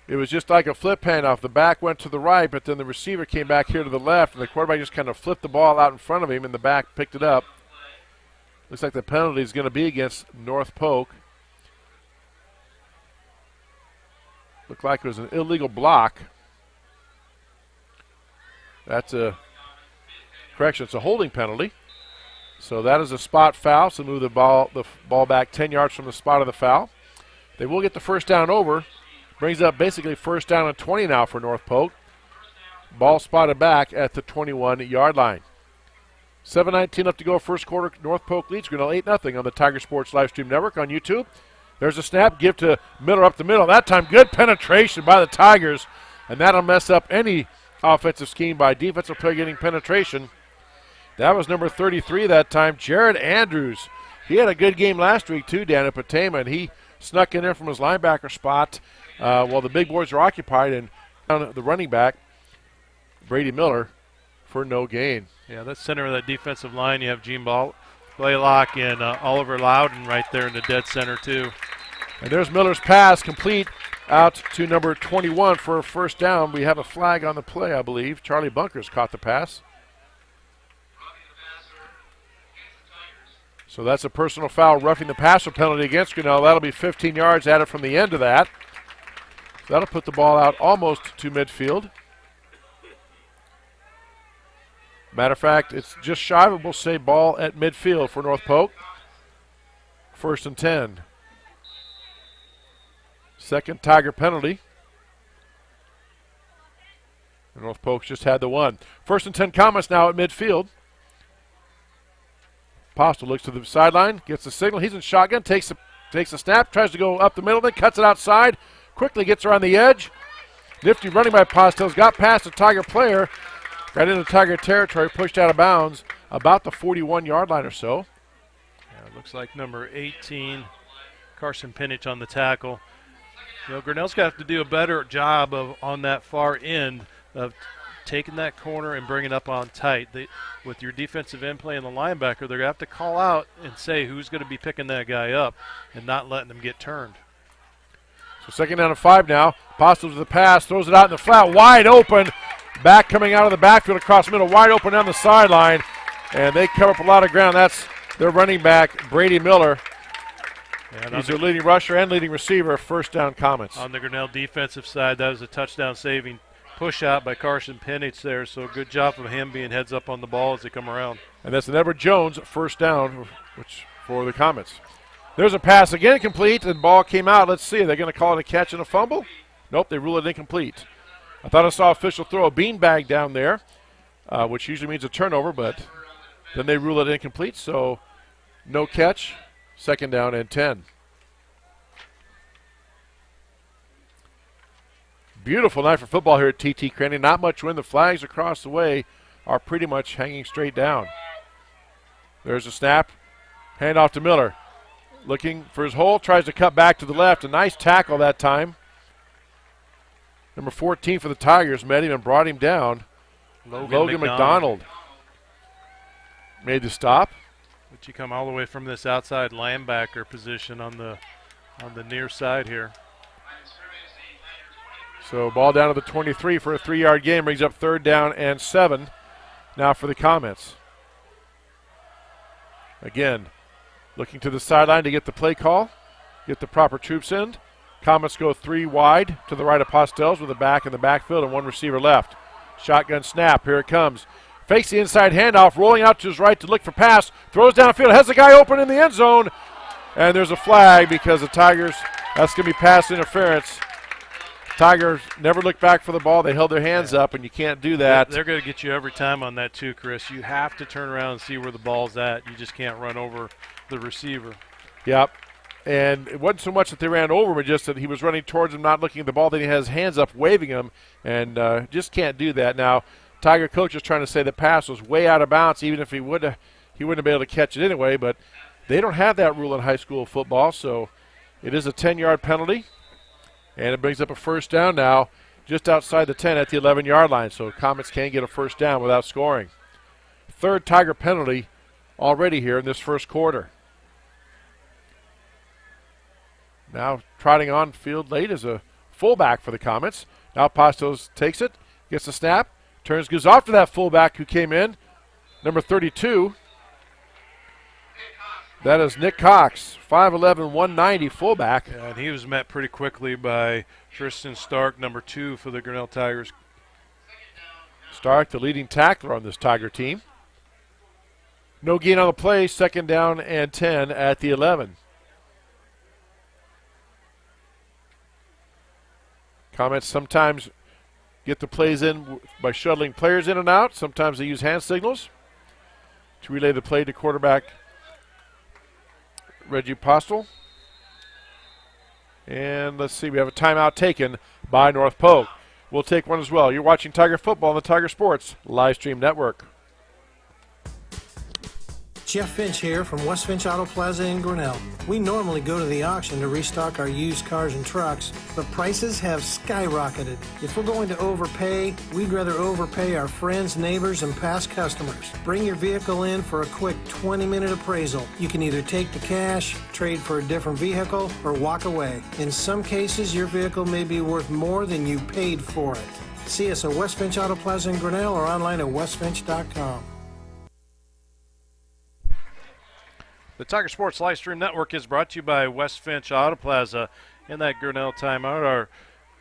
It was just like a flip handoff. The back went to the right, but then the receiver came back here to the left, and the quarterback just kind of flipped the ball out in front of him, and the back picked it up. Looks like the penalty is going to be against North Polk. Looked like it was an illegal block. That's a correction. It's a holding penalty. So that is a spot foul. So move the ball back 10 yards from the spot of the foul. They will get the first down over. Brings up basically first down and 20 now for North Polk. Ball spotted back at the 21-yard line. 7:19 left to go, first quarter. North Polk leads Grinnell 8-0 on the Tiger Sports Livestream Network on YouTube. There's a snap, give to Miller up the middle. That time good penetration by the Tigers, and that'll mess up any offensive scheme by defensive player getting penetration. That was number 33 that time, Jared Andrews. He had a good game last week too, Dan, at Patema, and he snuck in there from his linebacker spot while the big boys were occupied, and down the running back, Brady Miller, for no gain. Yeah, that's center of that defensive line. You have Gene Blaylock and Oliver Loudon right there in the dead center too. And there's Miller's pass complete out to number 21 for a first down. We have a flag on the play, I believe. Charlie Bunkers caught the pass. So that's a personal foul, roughing the passer penalty against Grinnell. That'll be 15 yards added from the end of that. So that'll put the ball out almost to midfield. Matter of fact, it's just shy of, we'll say, ball at midfield for North Polk. 1st and 10. Second Tiger penalty. And North Polk's just had the one. 1st and 10 Comets now at midfield. Postel looks to the sideline, gets the signal. He's in shotgun, takes the snap, tries to go up the middle, then cuts it outside. Quickly gets around the edge. Nifty running by Postel's got past the Tiger player. Got into Tiger territory, pushed out of bounds about the 41-yard line or so. Yeah, it looks like number 18, Carson Penich on the tackle. Grinnell's got to do a better job on that far end of taking that corner and bringing it up on tight. With your defensive end play and the linebacker, they're going to have to call out and say who's going to be picking that guy up and not letting them get turned. So 2nd down and 5 now. Postel to the pass, throws it out in the flat, wide open. Back coming out of the backfield across the middle, wide open down the sideline, and they cover up a lot of ground. That's their running back, Brady Miller. He's their leading rusher and leading receiver. First down Comets. On the Grinnell defensive side, that was a touchdown-saving push out by Carson Penich there, so good job of him being heads up on the ball as they come around. And that's an Edward Jones first down, which for the Comets. There's a pass again complete, and ball came out. Let's see, are they going to call it a catch and a fumble? Nope, they rule it incomplete. I thought I saw official throw a beanbag down there, which usually means a turnover, but then they rule it incomplete, so no catch, 2nd down and 10. Beautiful night for football here at TT Cranny. Not much wind. The flags across the way are pretty much hanging straight down. There's a snap. Hand off to Miller. Looking for his hole. Tries to cut back to the left. A nice tackle that time. Number 14 for the Tigers met him and brought him down. Logan McDonald made the stop. But you come all the way from this outside linebacker position on the near side here. So ball down to the 23 for a 3-yard gain. Brings up 3rd down and 7. Now for the Comets. Again, looking to the sideline to get the play call, get the proper troops in. Comets go 3 wide to the right of Postels with a back in the backfield and 1 receiver left. Shotgun snap. Here it comes. Fakes the inside handoff, rolling out to his right to look for pass. Throws downfield, has the guy open in the end zone. And there's a flag because the Tigers, that's going to be pass interference. Tigers never looked back for the ball. They held their hands up, and you can't do that. They're going to get you every time on that too, Chris. You have to turn around and see where the ball's at. You just can't run over the receiver. Yep. And it wasn't so much that they ran over him, but just that he was running towards him, not looking at the ball. Then he has his hands up, waving him, and just can't do that. Now, Tiger coach is trying to say the pass was way out of bounds, even if he wouldn't have been able to catch it anyway. But they don't have that rule in high school football, so it is a 10-yard penalty. And it brings up a 1st down now just outside the 10 at the 11-yard line. So Comets can get a 1st down without scoring. 3rd Tiger penalty already here in this first quarter. Now trotting on field late is a fullback for the Comets. Now Pastos takes it, gets the snap, goes off to that fullback who came in, number 32. That is Nick Cox, 5'11", 190 fullback. Yeah, and he was met pretty quickly by Tristan Stark, number 2 for the Grinnell Tigers. Stark, the leading tackler on this Tiger team. No gain on the play, 2nd down and 10 at the 11. Comets sometimes get the plays in by shuttling players in and out. Sometimes they use hand signals to relay the play to quarterback Reggie Postel. And let's see, we have a timeout taken by North Polk. We'll take one as well. You're watching Tiger Football on the Tiger Sports Live Stream Network. Jeff Finch here from West Finch Auto Plaza in Grinnell. We normally go to the auction to restock our used cars and trucks, but prices have skyrocketed. If we're going to overpay, we'd rather overpay our friends, neighbors, and past customers. Bring your vehicle in for a quick 20-minute appraisal. You can either take the cash, trade for a different vehicle, or walk away. In some cases, your vehicle may be worth more than you paid for it. See us at West Finch Auto Plaza in Grinnell or online at westfinch.com. The Tiger Sports Live Stream Network is brought to you by West Finch Auto Plaza. In that Grinnell timeout,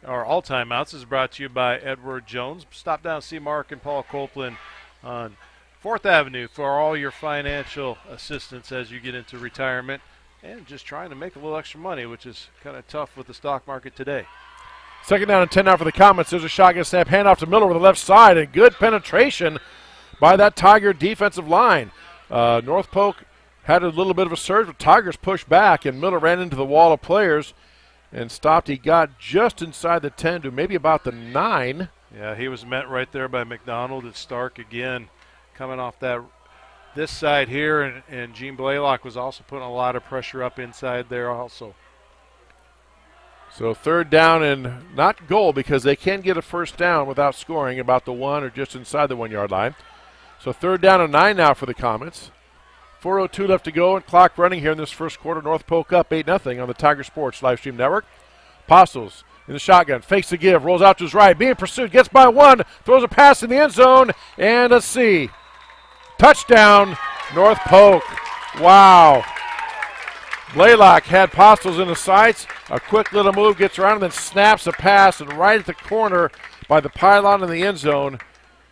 our all timeouts is brought to you by Edward Jones. Stop down and see Mark and Paul Copeland on 4th Avenue for all your financial assistance as you get into retirement and just trying to make a little extra money, which is kind of tough with the stock market today. 2nd down and 10 now for the Comets. There's a shotgun snap, handoff to Miller with the left side, and good penetration by that Tiger defensive line. North Polk had a little bit of a surge, but Tigers pushed back, and Miller ran into the wall of players and stopped. He got just inside the 10 to maybe about the 9. Yeah, he was met right there by McDonald and Stark again, coming off this side here, and Gene Blaylock was also putting a lot of pressure up inside there also. So 3rd down and not goal because they can get a 1st down without scoring about the 1 or just inside the 1-yard line. So 3rd down and 9 now for the Comets. 4:02 left to go and clock running here in this first quarter. North Polk up 8-0 on the Tiger Sports Live Stream Network. Postles in the shotgun, fakes the give, rolls out to his right, being pursued, gets by 1, throws a pass in the end zone, and a C. Touchdown, North Polk. Wow. Blaylock had Postles in the sights. A quick little move, gets around, and then snaps a pass, and right at the corner by the pylon in the end zone.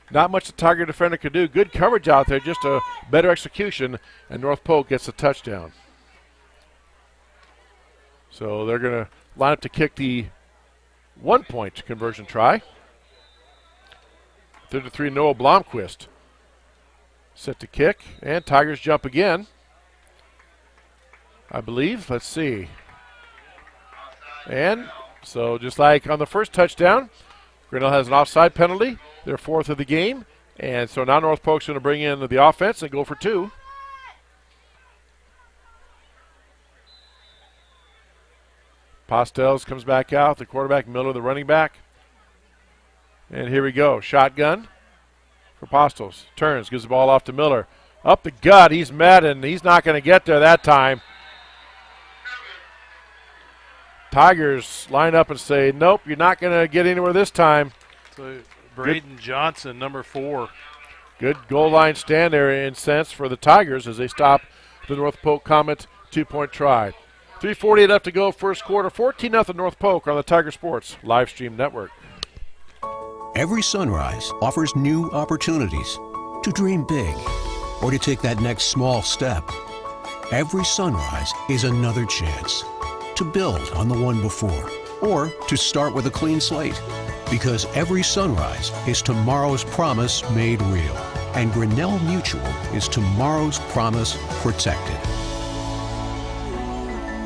Not much the Tiger defender could do. Good coverage out there, just a better execution, and North Polk gets a touchdown. So they're going to line up to kick the 1-point conversion try. 33 Noah Blomquist set to kick, and Tigers jump again, I believe. Let's see. And So just like on the first touchdown, Grinnell has an offside penalty, their fourth of the game. And so now North Polk's going to bring in the offense and go for 2. Postels comes back out, the quarterback, Miller, the running back. And here we go, shotgun for Postels. Turns, gives the ball off to Miller. Up the gut, he's met, and he's not going to get there that time. Tigers line up and say, nope, you're not going to get anywhere this time. So Braden Johnson, number 4. Good goal line stand there in sense for the Tigers as they stop the North Polk Comet 2-point try. 3:48 left to go, first quarter. 14-0 North Polk on the Tiger Sports live stream network. Every sunrise offers new opportunities to dream big or to take that next small step. Every sunrise is another chance to build on the one before or to start with a clean slate. Because every sunrise is tomorrow's promise made real. And Grinnell Mutual is tomorrow's promise protected.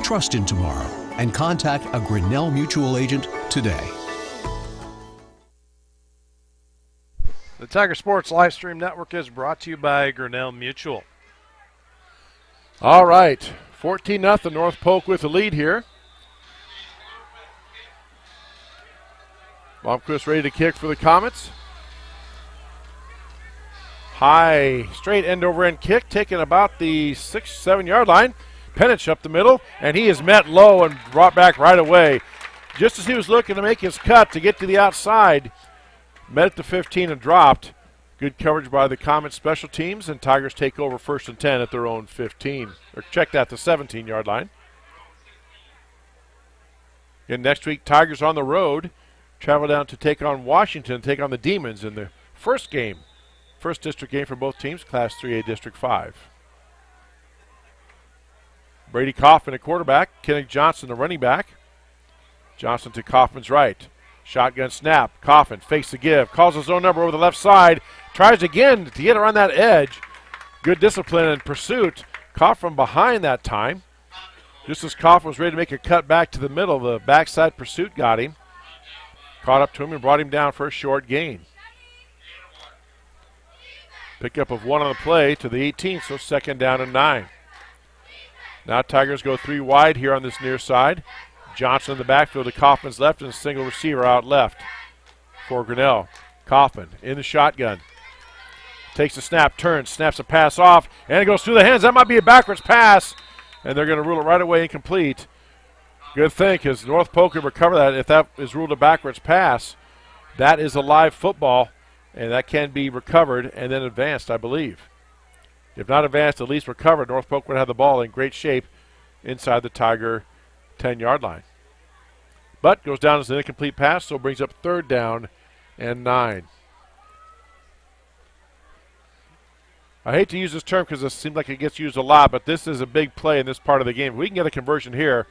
Trust in tomorrow and contact a Grinnell Mutual agent today. The Tiger Sports live stream network is brought to you by Grinnell Mutual. All right, 14-0 North Polk with the lead here. Blomquist ready to kick for the Comets. High, straight end-over-end kick, taking about the 6-7 yard line. Penich up the middle, and he is met low and brought back right away. Just as he was looking to make his cut to get to the outside, met at the 15 and dropped. Good coverage by the Comets special teams, and Tigers take over 1st and 10 at their own 15. Or check that, the 17-yard line. And next week, Tigers on the road. Travel down to take on Washington, take on the Demons in the first game. First district game for both teams, Class 3A District 5. Brady Kaufman, a quarterback. Kenneth Johnson, the running back. Johnson to Kaufman's right. Shotgun snap. Kaufman fakes the give. Calls his own number over the left side. Tries again to get around that edge. Good discipline and pursuit. Caught from behind that time. Just as Kaufman was ready to make a cut back to the middle, the backside pursuit got him. Caught up to him and brought him down for a short gain. Pickup of 1 on the play to the 18, so 2nd down and 9. Now Tigers go 3 wide here on this near side. Johnson in the backfield to Kaufman's left and a single receiver out left for Grinnell. Kaufman in the shotgun. Takes the snap, turns, snaps a pass off, and it goes through the hands. That might be a backwards pass, and they're going to rule it right away incomplete. Good thing, because North Polk can recover that. If that is ruled a backwards pass, that is a live football, and that can be recovered and then advanced, I believe. If not advanced, at least recovered. North Polk would have the ball in great shape inside the Tiger 10-yard line. But goes down as an incomplete pass, so brings up 3rd down and 9. I hate to use this term because it seems like it gets used a lot, but this is a big play in this part of the game. If we can get a conversion here,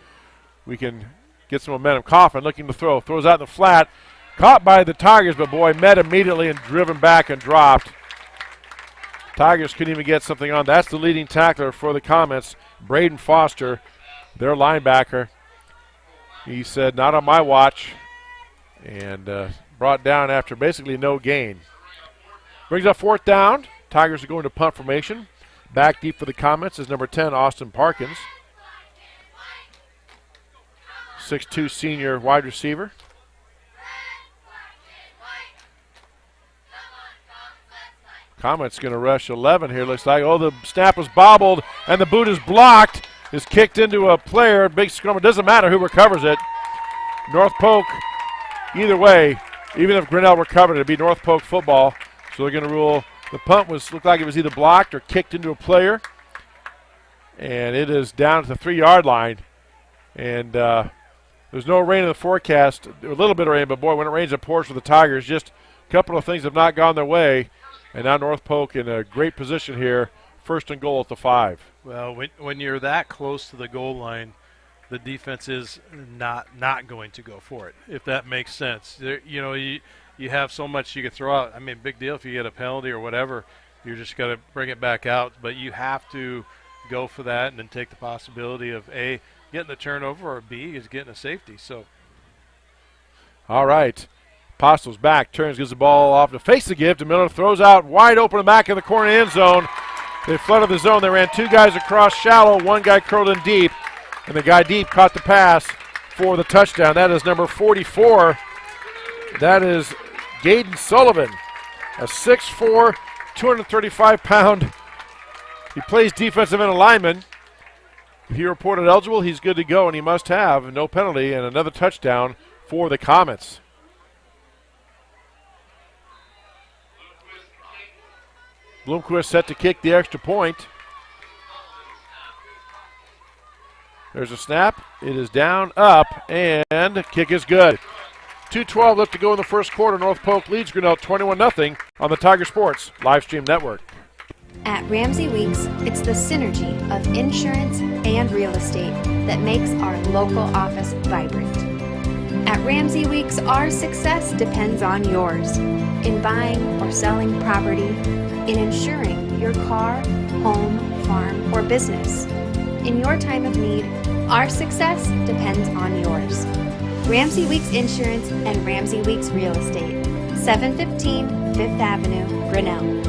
we can get some momentum. Kaufman looking to throw. Throws out in the flat. Caught by the Tigers, but boy, met immediately and driven back and dropped. Tigers couldn't even get something on. That's the leading tackler for the Comets, Braden Foster, their linebacker. He said, not on my watch, and brought down after basically no gain. Brings up 4th down. Tigers are going to punt formation. Back deep for the Comets is number 10, Austin Parkins. 6'2" senior wide receiver. Comets going to rush 11 here, looks like. Oh, the snap was bobbled, and the boot is blocked. Is kicked into a player. Big scrum. It doesn't matter who recovers it. North Polk, either way, even if Grinnell recovered it, it'd be North Polk football. So they're going to rule the punt looked like it was either blocked or kicked into a player. And it is down to the 3-yard line. And there's no rain in the forecast. A little bit of rain, but boy, when it rains, it pours for the Tigers. Just a couple of things have not gone their way. And now North Polk in a great position here. 1st and goal at the 5. Well, when you're that close to the goal line, the defense is not going to go for it, if that makes sense. You have so much you could throw out. I mean, big deal if you get a penalty or whatever. You're just got to bring it back out. But you have to go for that and then take the possibility of A, getting the turnover, or B, is getting a safety. So All right. Apostle's back, turns, gives the ball off to face the gift, and Miller throws out wide open the back of the corner end zone. They flooded the zone. They ran two guys across shallow, one guy curled in deep, and the guy deep caught the pass for the touchdown. That is number 44. That is Gaden Sullivan, a 6'4", 235-pound. He plays defensive end lineman. He reported eligible. He's good to go, and he must have no penalty and another touchdown for the Comets. Bloomquist set to kick the extra point. There's a snap. It is down, up, and kick is good. 2:12 left to go in the first quarter. North Polk leads Grinnell 21-0 on the Tiger Sports live stream network. At Ramsey Weeks, it's the synergy of insurance and real estate that makes our local office vibrant. At Ramsey Weeks, our success depends on yours in buying or selling property, in insuring your car, home, farm, or business. In your time of need, our success depends on yours. Ramsey Weeks Insurance and Ramsey Weeks Real Estate, 715 Fifth Avenue, Grinnell.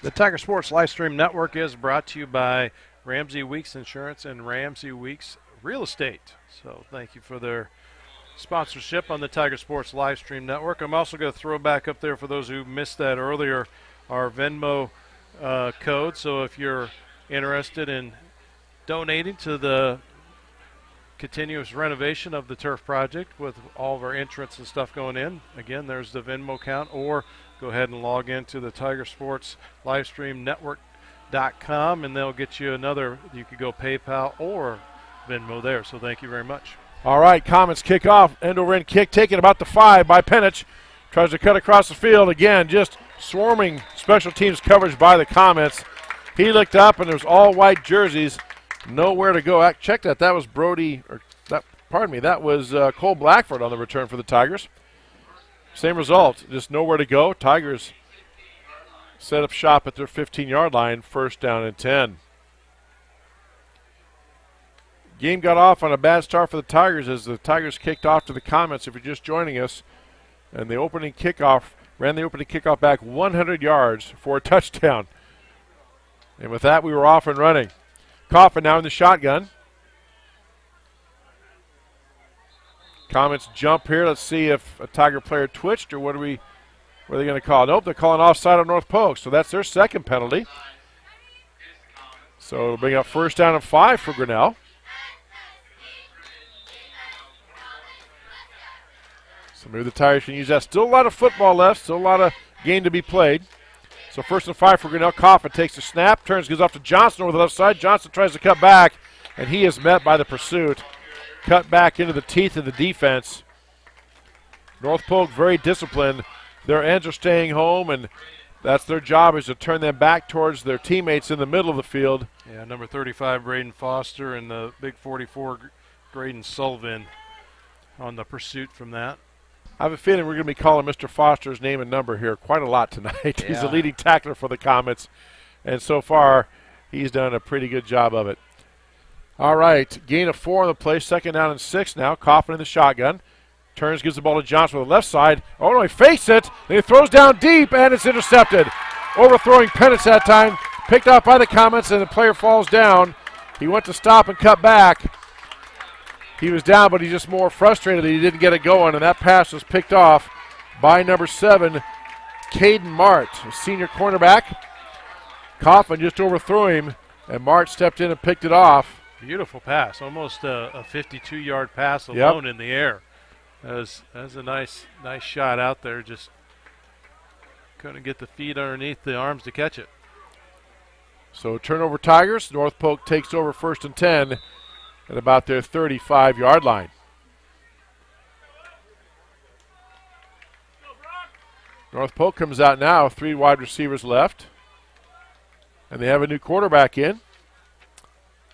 The Tiger Sports live stream network is brought to you by Ramsey Weeks Insurance and Ramsey Weeks Real Estate. So thank you for their sponsorship on the Tiger Sports live stream network. I'm also going to throw back up there for those who missed that earlier, our Venmo code. So if you're interested in donating to the continuous renovation of the turf project with all of our entrance and stuff going in, again, there's the Venmo account, or go ahead and log into the Tiger Sports Livestream Network.com, and they'll get you another. You could go PayPal or Venmo there. So thank you very much. All right, Comets kick off. End over end kick taken about the 5 by Penich. Tries to cut across the field. Again, just swarming special teams coverage by the Comets. He looked up, and there's all white jerseys. Nowhere to go. Check that. That was that was Cole Blackford on the return for the Tigers. Same result, just nowhere to go. Tigers set up shop at their 15-yard line, first down and 10. Game got off on a bad start for the Tigers as the Tigers kicked off to the Comets, if you're just joining us. And the opening kickoff, ran the opening kickoff back 100 yards for a touchdown. And with that, we were off and running. Coffin now in the shotgun. Comets jump here. Let's see if a Tiger player twitched, or what are they going to call? Nope, they're calling offside on North Polk, so that's their second penalty. So it'll bring up first down and 5 for Grinnell. So maybe the Tigers can use that. Still a lot of football left, still a lot of game to be played. So first and 5 for Grinnell. Coffin takes the snap, turns, goes off to Johnson over the left side. Johnson tries to cut back, and he is met by the pursuit. Cut back into the teeth of the defense. North Polk very disciplined. Their ends are staying home, and that's their job, is to turn them back towards their teammates in the middle of the field. Yeah, number 35, Braden Foster, and the big 44, Graydon Sullivan on the pursuit from that. I have a feeling we're going to be calling Mr. Foster's name and number here quite a lot tonight. Yeah. He's the leading tackler for the Comets, and so far he's done a pretty good job of it. All right, gain of 4 on the play, second down and 6 now. Coffin in the shotgun. Turns, gives the ball to Johnson with the left side. Oh, no, he fakes it, and he throws down deep, and it's intercepted. Overthrowing Penich that time, picked off by the Comets, and the player falls down. He went to stop and cut back. He was down, but he's just more frustrated that he didn't get it going, and that pass was picked off by number 7, Caden Mart, a senior cornerback. Coffin just overthrew him, and Mart stepped in and picked it off. Beautiful pass, almost a 52-yard pass alone in the air. That was a nice shot out there. Just couldn't get the feet underneath the arms to catch it. So turnover Tigers. North Polk takes over first and 10 at about their 35-yard line. North Polk comes out now, 3 wide receivers left. And they have a new quarterback in.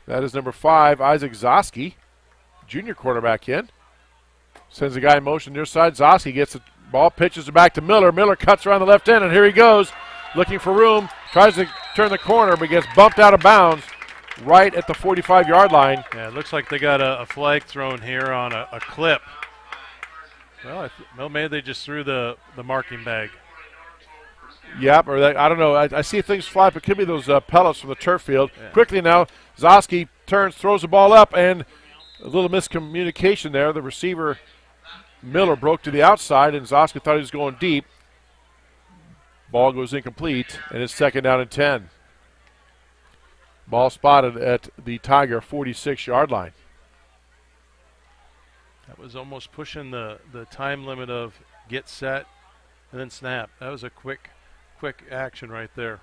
That is number 5, Isaac Zoski, junior quarterback in. Sends a guy in motion near side. Zoski gets the ball, pitches it back to Miller. Miller cuts around the left end, and here he goes, looking for room. Tries to turn the corner, but gets bumped out of bounds. right at the 45-yard line. Yeah, it looks like they got a flag thrown here on a clip. Well, maybe they just threw the marking bag. Yep, or I don't know. I see things fly, but it could be those pellets from the turf field. Yeah. Quickly now, Zoski turns, throws the ball up, and a little miscommunication there. The receiver, Miller, broke to the outside, and Zoski thought he was going deep. Ball goes incomplete, and it's 2nd down and 10. Ball spotted at the Tiger 46-yard line. That was almost pushing the time limit of get set and then snap. That was a quick action right there.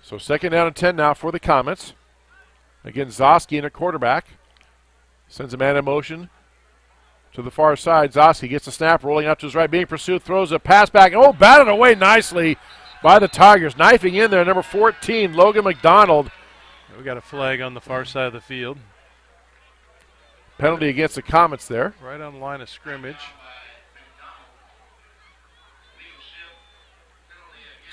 So 2nd down and 10 now for the Comets. Again, Zoski in a quarterback. Sends a man in motion to the far side. Zoski gets the snap, rolling out to his right, being pursued, throws a pass back. Oh, batted away nicely by the Tigers. Knifing in there, number 14, Logan McDonald. We got a flag on the far side of the field. Penalty against the Comets there. Right on the line of scrimmage.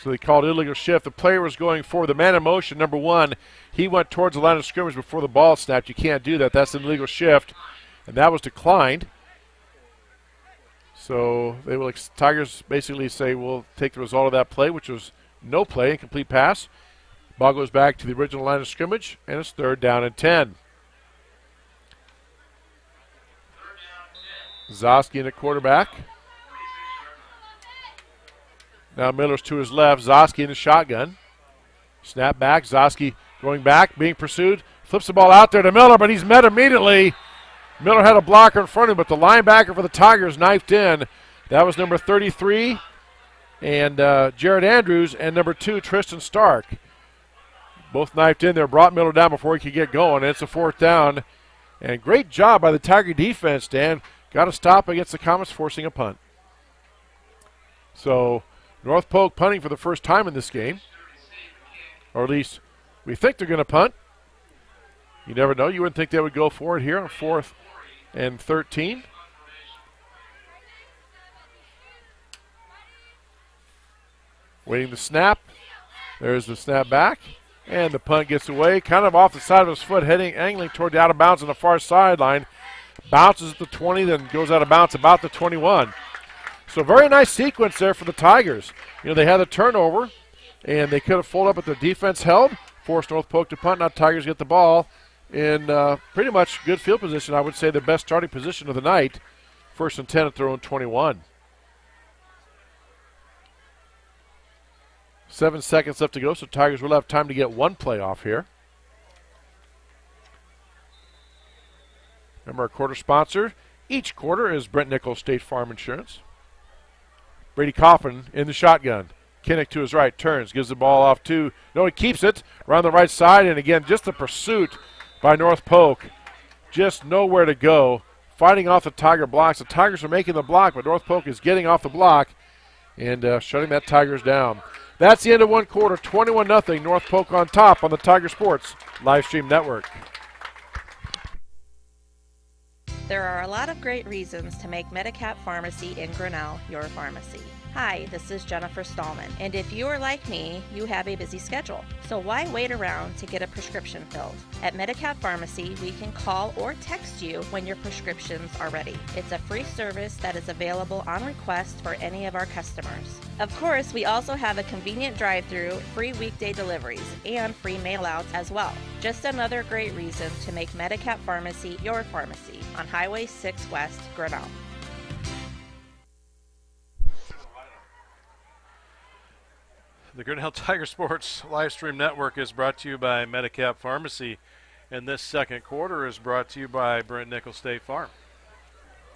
So they called illegal shift. The player was going for the man in motion, number 1. He went towards the line of scrimmage before the ball snapped. You can't do that. That's an illegal shift. And that was declined. So they will, Tigers basically say we'll take the result of that play, which was no play, incomplete pass. Ball goes back to the original line of scrimmage, and it's 3rd down and 10. Zoski in a quarterback. Now Miller's to his left. Zoski in the shotgun. Snap back. Zoski going back, being pursued. Flips the ball out there to Miller, but he's met immediately. Miller had a blocker in front of him, but the linebacker for the Tigers knifed in. That was number 33, and Jared Andrews, and number 2, Tristan Stark. Both knifed in there, brought Miller down before he could get going. It's a 4th down. And great job by the Tiger defense, Dan. Got a stop against the Comets, forcing a punt. So North Polk punting for the first time in this game. Or at least we think they're going to punt. You never know. You wouldn't think they would go for it here on 4th and 13. Waiting the snap. There's the snap back. And the punt gets away. Kind of off the side of his foot, angling toward the out of bounds on the far sideline. Bounces at the 20, then goes out of bounds about the 21. So very nice sequence there for the Tigers. You know, they had a turnover, and they could have folded up, but the defense held, forced North Polk to punt. Now Tigers get the ball in pretty much good field position. I would say the best starting position of the night. 1st and 10 at their own 21. 7 seconds left to go, so Tigers will have time to get one play off here. Remember our quarter sponsor. Each quarter is Brent Nichols State Farm Insurance. Brady Coffin in the shotgun. Kinnick to his right, turns, gives the ball off to, no, he keeps it around the right side, and again, just the pursuit by North Polk. Just nowhere to go. Fighting off the Tiger blocks. The Tigers are making the block, but North Polk is getting off the block and shutting that Tigers down. That's the end of one quarter, 21-0, North Polk on top on the Tiger Sports live stream network. There are a lot of great reasons to make Medicap Pharmacy in Grinnell your pharmacy. Hi, this is Jennifer Stallman, and if you are like me, you have a busy schedule. So why wait around to get a prescription filled? At Medicap Pharmacy, we can call or text you when your prescriptions are ready. It's a free service that is available on request for any of our customers. Of course, we also have a convenient drive-through, free weekday deliveries, and free mail-outs as well. Just another great reason to make Medicap Pharmacy your pharmacy on Highway 6 West, Grinnell. The Grinnell Tiger Sports live stream network is brought to you by Medicap Pharmacy, and this second quarter is brought to you by Brent Nichols State Farm.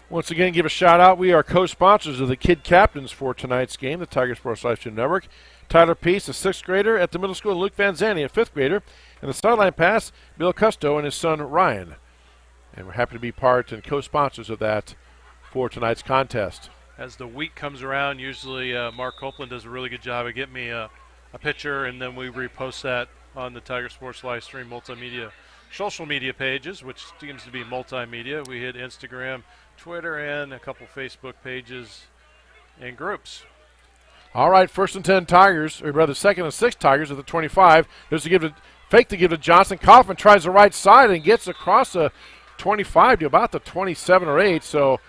Once again, give a shout out. We are co-sponsors of the Kid Captains for tonight's game, the Tiger Sports live stream network. Tyler Peace, a 6th grader at the middle school, and Luke Van Zanny, a 5th grader. And the sideline pass, Bill Custo and his son Ryan. And we're happy to be part and co-sponsors of that for tonight's contest. As the week comes around, usually Mark Copeland does a really good job of getting me a picture, and then we repost that on the Tiger Sports live stream multimedia social media pages, which seems to be multimedia. We hit Instagram, Twitter, and a couple Facebook pages and groups. All right, 1st and 10 Tigers, or rather 2nd and 6 Tigers at the 25. There's to give it Fake to give to Johnson. Kaufman tries the right side and gets across the 25 to about the 27 or 8. So,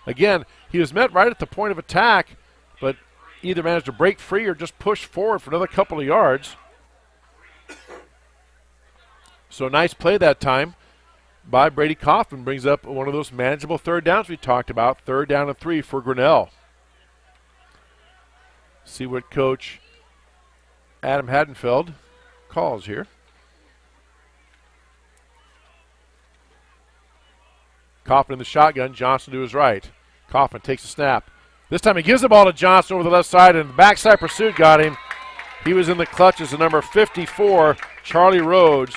again, he was met right at the point of attack, but either managed to break free or just push forward for another couple of yards. So, nice play that time by Brady Kaufman. Brings up one of those manageable third downs we talked about. 3rd down and 3 for Grinnell. See what Coach Adam Hadenfeld calls here. Kaufman in the shotgun. Johnson to his right. Kaufman takes a snap. This time he gives the ball to Johnson over the left side, and the backside pursuit got him. He was in the clutches of number 54, Charlie Rhodes.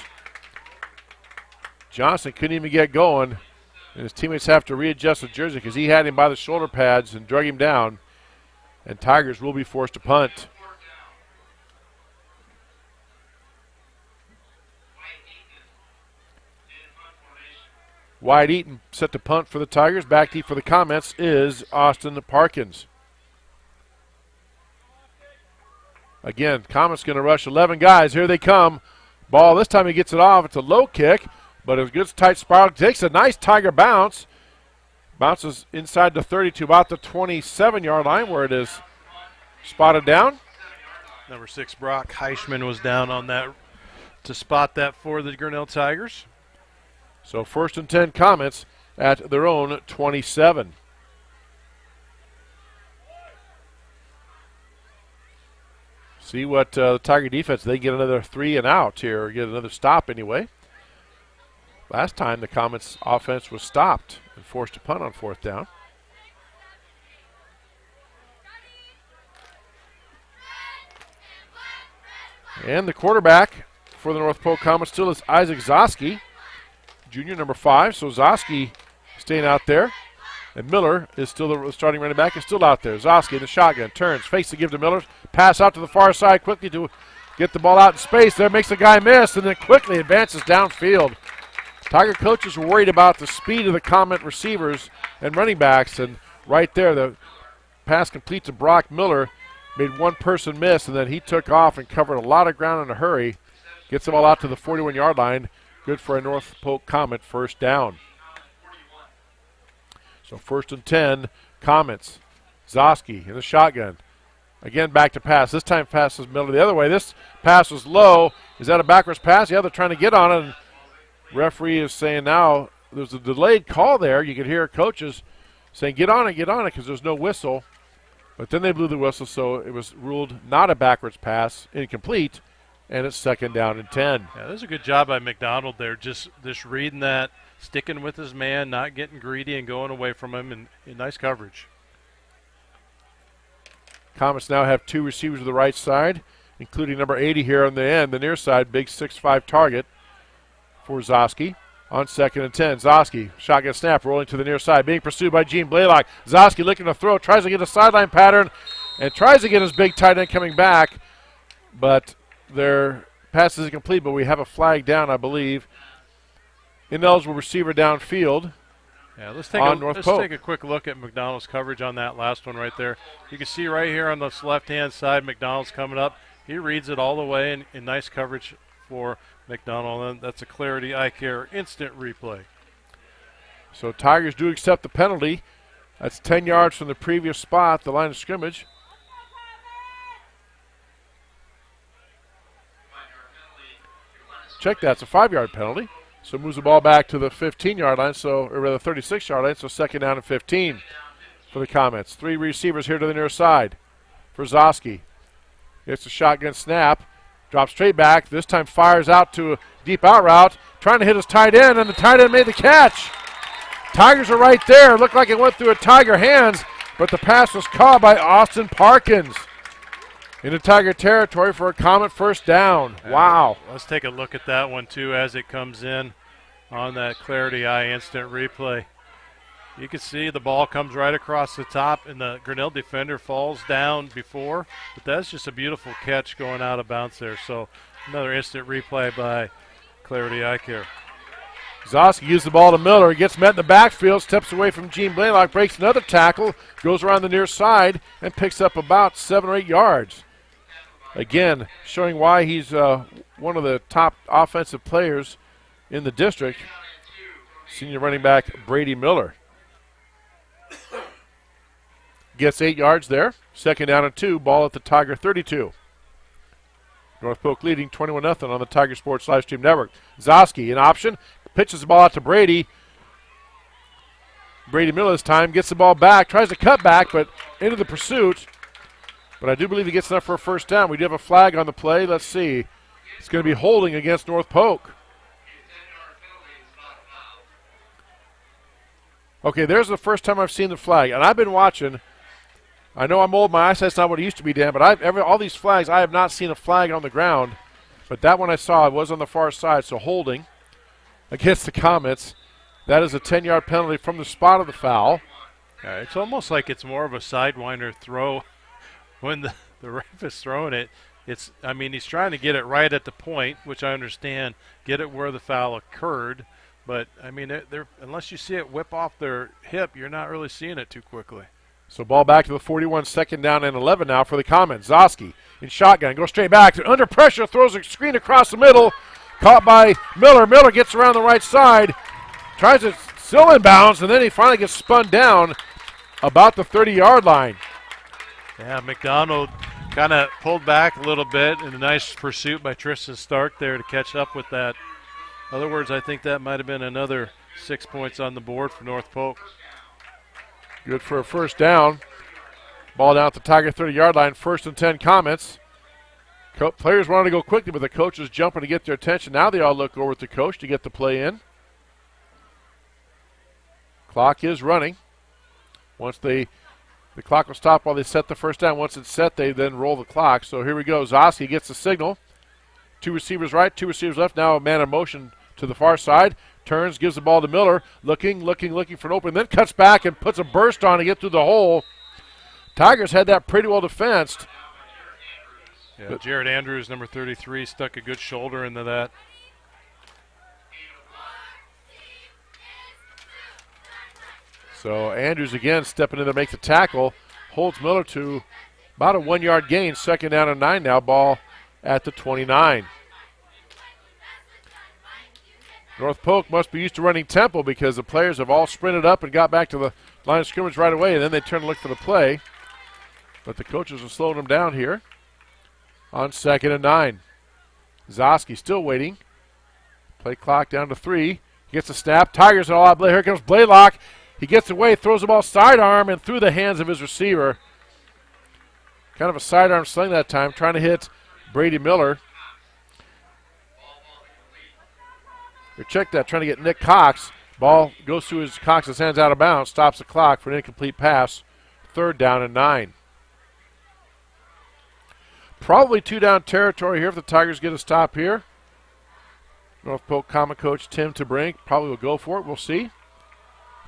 Johnson couldn't even get going, and his teammates have to readjust the jersey because he had him by the shoulder pads and drug him down, and Tigers will be forced to punt. Wyatt Eaton set to punt for the Tigers. Back deep for the Comets is Austin Parkins. Again, Comets going to rush 11 guys. Here they come. Ball, this time he gets it off. It's a low kick, but a good tight spiral. Takes a nice Tiger bounce. Bounces inside the 30 to about the 27-yard line where it is spotted down. Number 6, Brock Heischman was down on that to spot that for the Grinnell Tigers. So 1st and 10 Comets at their own 27. See what the Tiger defense, they get another 3 and out here, or get another stop anyway. Last time the Comets offense was stopped and forced to punt on 4th down. And the quarterback for the North Polk Comets still is Isaac Zosky, junior, number 5. So Zosky staying out there. And Miller is still the starting running back, is still out there. Zosky in the shotgun, turns, fakes to give to Miller. Pass out to the far side quickly to get the ball out in space. There makes the guy miss, and then quickly advances downfield. Tiger coaches were worried about the speed of the Comet receivers and running backs, and right there the pass complete to Brock Miller. Made one person miss, and then he took off and covered a lot of ground in a hurry. Gets the ball out to the 41-yard line. Good for a North Polk Comet 1st down. So 1st and 10, Comets. Zosky in the shotgun. Again, back to pass. This time passes Miller the other way. This pass was low. Is that a backwards pass? Yeah, they're trying to get on it. And referee is saying now there's a delayed call there. You could hear coaches saying, get on it, because there's no whistle. But then they blew the whistle, so it was ruled not a backwards pass, incomplete, and it's 2nd down and 10. Yeah, that's a good job by McDonald there, just reading that, sticking with his man, not getting greedy and going away from him, and nice coverage. Comets now have 2 receivers to the right side, including number 80 here on the end, the near side, big 6'5" target for Zosky. On 2nd and 10, Zosky, shotgun snap, rolling to the near side, being pursued by Gene Blaylock. Zosky looking to throw, tries to get a sideline pattern, and tries to get his big tight end coming back, but their pass is incomplete, but we have a flag down, I believe. Ineligible receiver downfield. Yeah, let's take a quick look at McDonald's coverage on that last one right there. You can see right here on this left-hand side, McDonald's coming up. He reads it all the way, and nice coverage for McDonald, and that's a Clarity Eye Care instant replay. So Tigers do accept the penalty. That's 10 yards from the previous spot, the line of scrimmage. Check that, it's a 5-yard penalty. So moves the ball back to the 15-yard line, or rather 36-yard line, so 2nd down and 15 for the Comets. 3 receivers here to the near side for Zosky. It's a shotgun snap. Drops straight back. This time fires out to a deep out route. Trying to hit his tight end, and the tight end made the catch. Tigers are right there. Looked like it went through a Tiger hands, but the pass was caught by Austin Parkins into Tiger territory for a Comet 1st down. Wow. Let's take a look at that one, too, as it comes in on that Clarity Eye instant replay. You can see the ball comes right across the top, and the Grinnell defender falls down before. But that's just a beautiful catch going out of bounds there. So another instant replay by Clarity Eye Care. Zosky gives the ball to Miller. He gets met in the backfield, steps away from Gene Blaylock, breaks another tackle, goes around the near side, and picks up about 7 or 8 yards. Again, showing why he's one of the top offensive players in the district, senior running back Brady Miller. Gets 8 yards there. 2nd down and 2. Ball at the Tiger 32. North Polk leading 21-0 on the Tiger Sports Livestream Network. Zoski in option. Pitches the ball out to Brady. Brady Miller this time gets the ball back. Tries to cut back, but into the pursuit. But I do believe he gets enough for a first down. We do have a flag on the play. Let's see. It's going to be holding against North Polk. Okay, there's the first time I've seen the flag. And I've been watching. I know I'm old. My eyesight's not what it used to be, Dan, but all these flags, I have not seen a flag on the ground. But that one I saw, it was on the far side, so holding against the Comets. That is a 10-yard penalty from the spot of the foul. Yeah, it's almost like it's more of a sidewinder throw when the ref is throwing it. He's trying to get it right at the point, which I understand, get it where the foul occurred. But, they're unless you see it whip off their hip, you're not really seeing it too quickly. So ball back to the 41, 2nd down and 11 now for the Comets. Zoski in shotgun, goes straight back. Under pressure, throws a screen across the middle. Caught by Miller. Miller gets around the right side. Tries to still inbounds, and then he finally gets spun down about the 30-yard line. Yeah, McDonald kind of pulled back a little bit in a nice pursuit by Tristan Stark there to catch up with that. In other words, I think that might have been another 6 points on the board for North Polk. Good for a first down. Ball down at the Tiger 30-yard line. 1st and 10 Comets. Players wanted to go quickly, but the coach is jumping to get their attention. Now they all look over at the coach to get the play in. Clock is running. Once the clock will stop while they set the first down. Once it's set, they then roll the clock. So here we go. Zoski gets the signal. 2 receivers right, 2 receivers left. Now a man in motion to the far side. Turns, gives the ball to Miller. Looking for an opening. Then cuts back and puts a burst on to get through the hole. Tigers had that pretty well defensed. Yeah, Jared Andrews, number 33, stuck a good shoulder into that. So Andrews again stepping in to make the tackle. Holds Miller to about a 1-yard gain. 2nd down and 9 now. Ball at the 29. North Polk must be used to running tempo because the players have all sprinted up and got back to the line of scrimmage right away, and then they turn to look for the play. But the coaches are slowing them down here on 2nd and 9. Zoski still waiting. Play clock down to 3. He gets a snap. Tigers are all out. Here comes Blaylock. He gets away, throws the ball sidearm and through the hands of his receiver. Kind of a sidearm sling that time, trying to hit Brady Miller. Check that, trying to get Nick Cox. Ball goes through Cox's hands out of bounds, stops the clock for an incomplete pass. 3rd down and 9. Probably 2-down territory here if the Tigers get a stop here. North Polk Common coach Tim Tabrink probably will go for it. We'll see.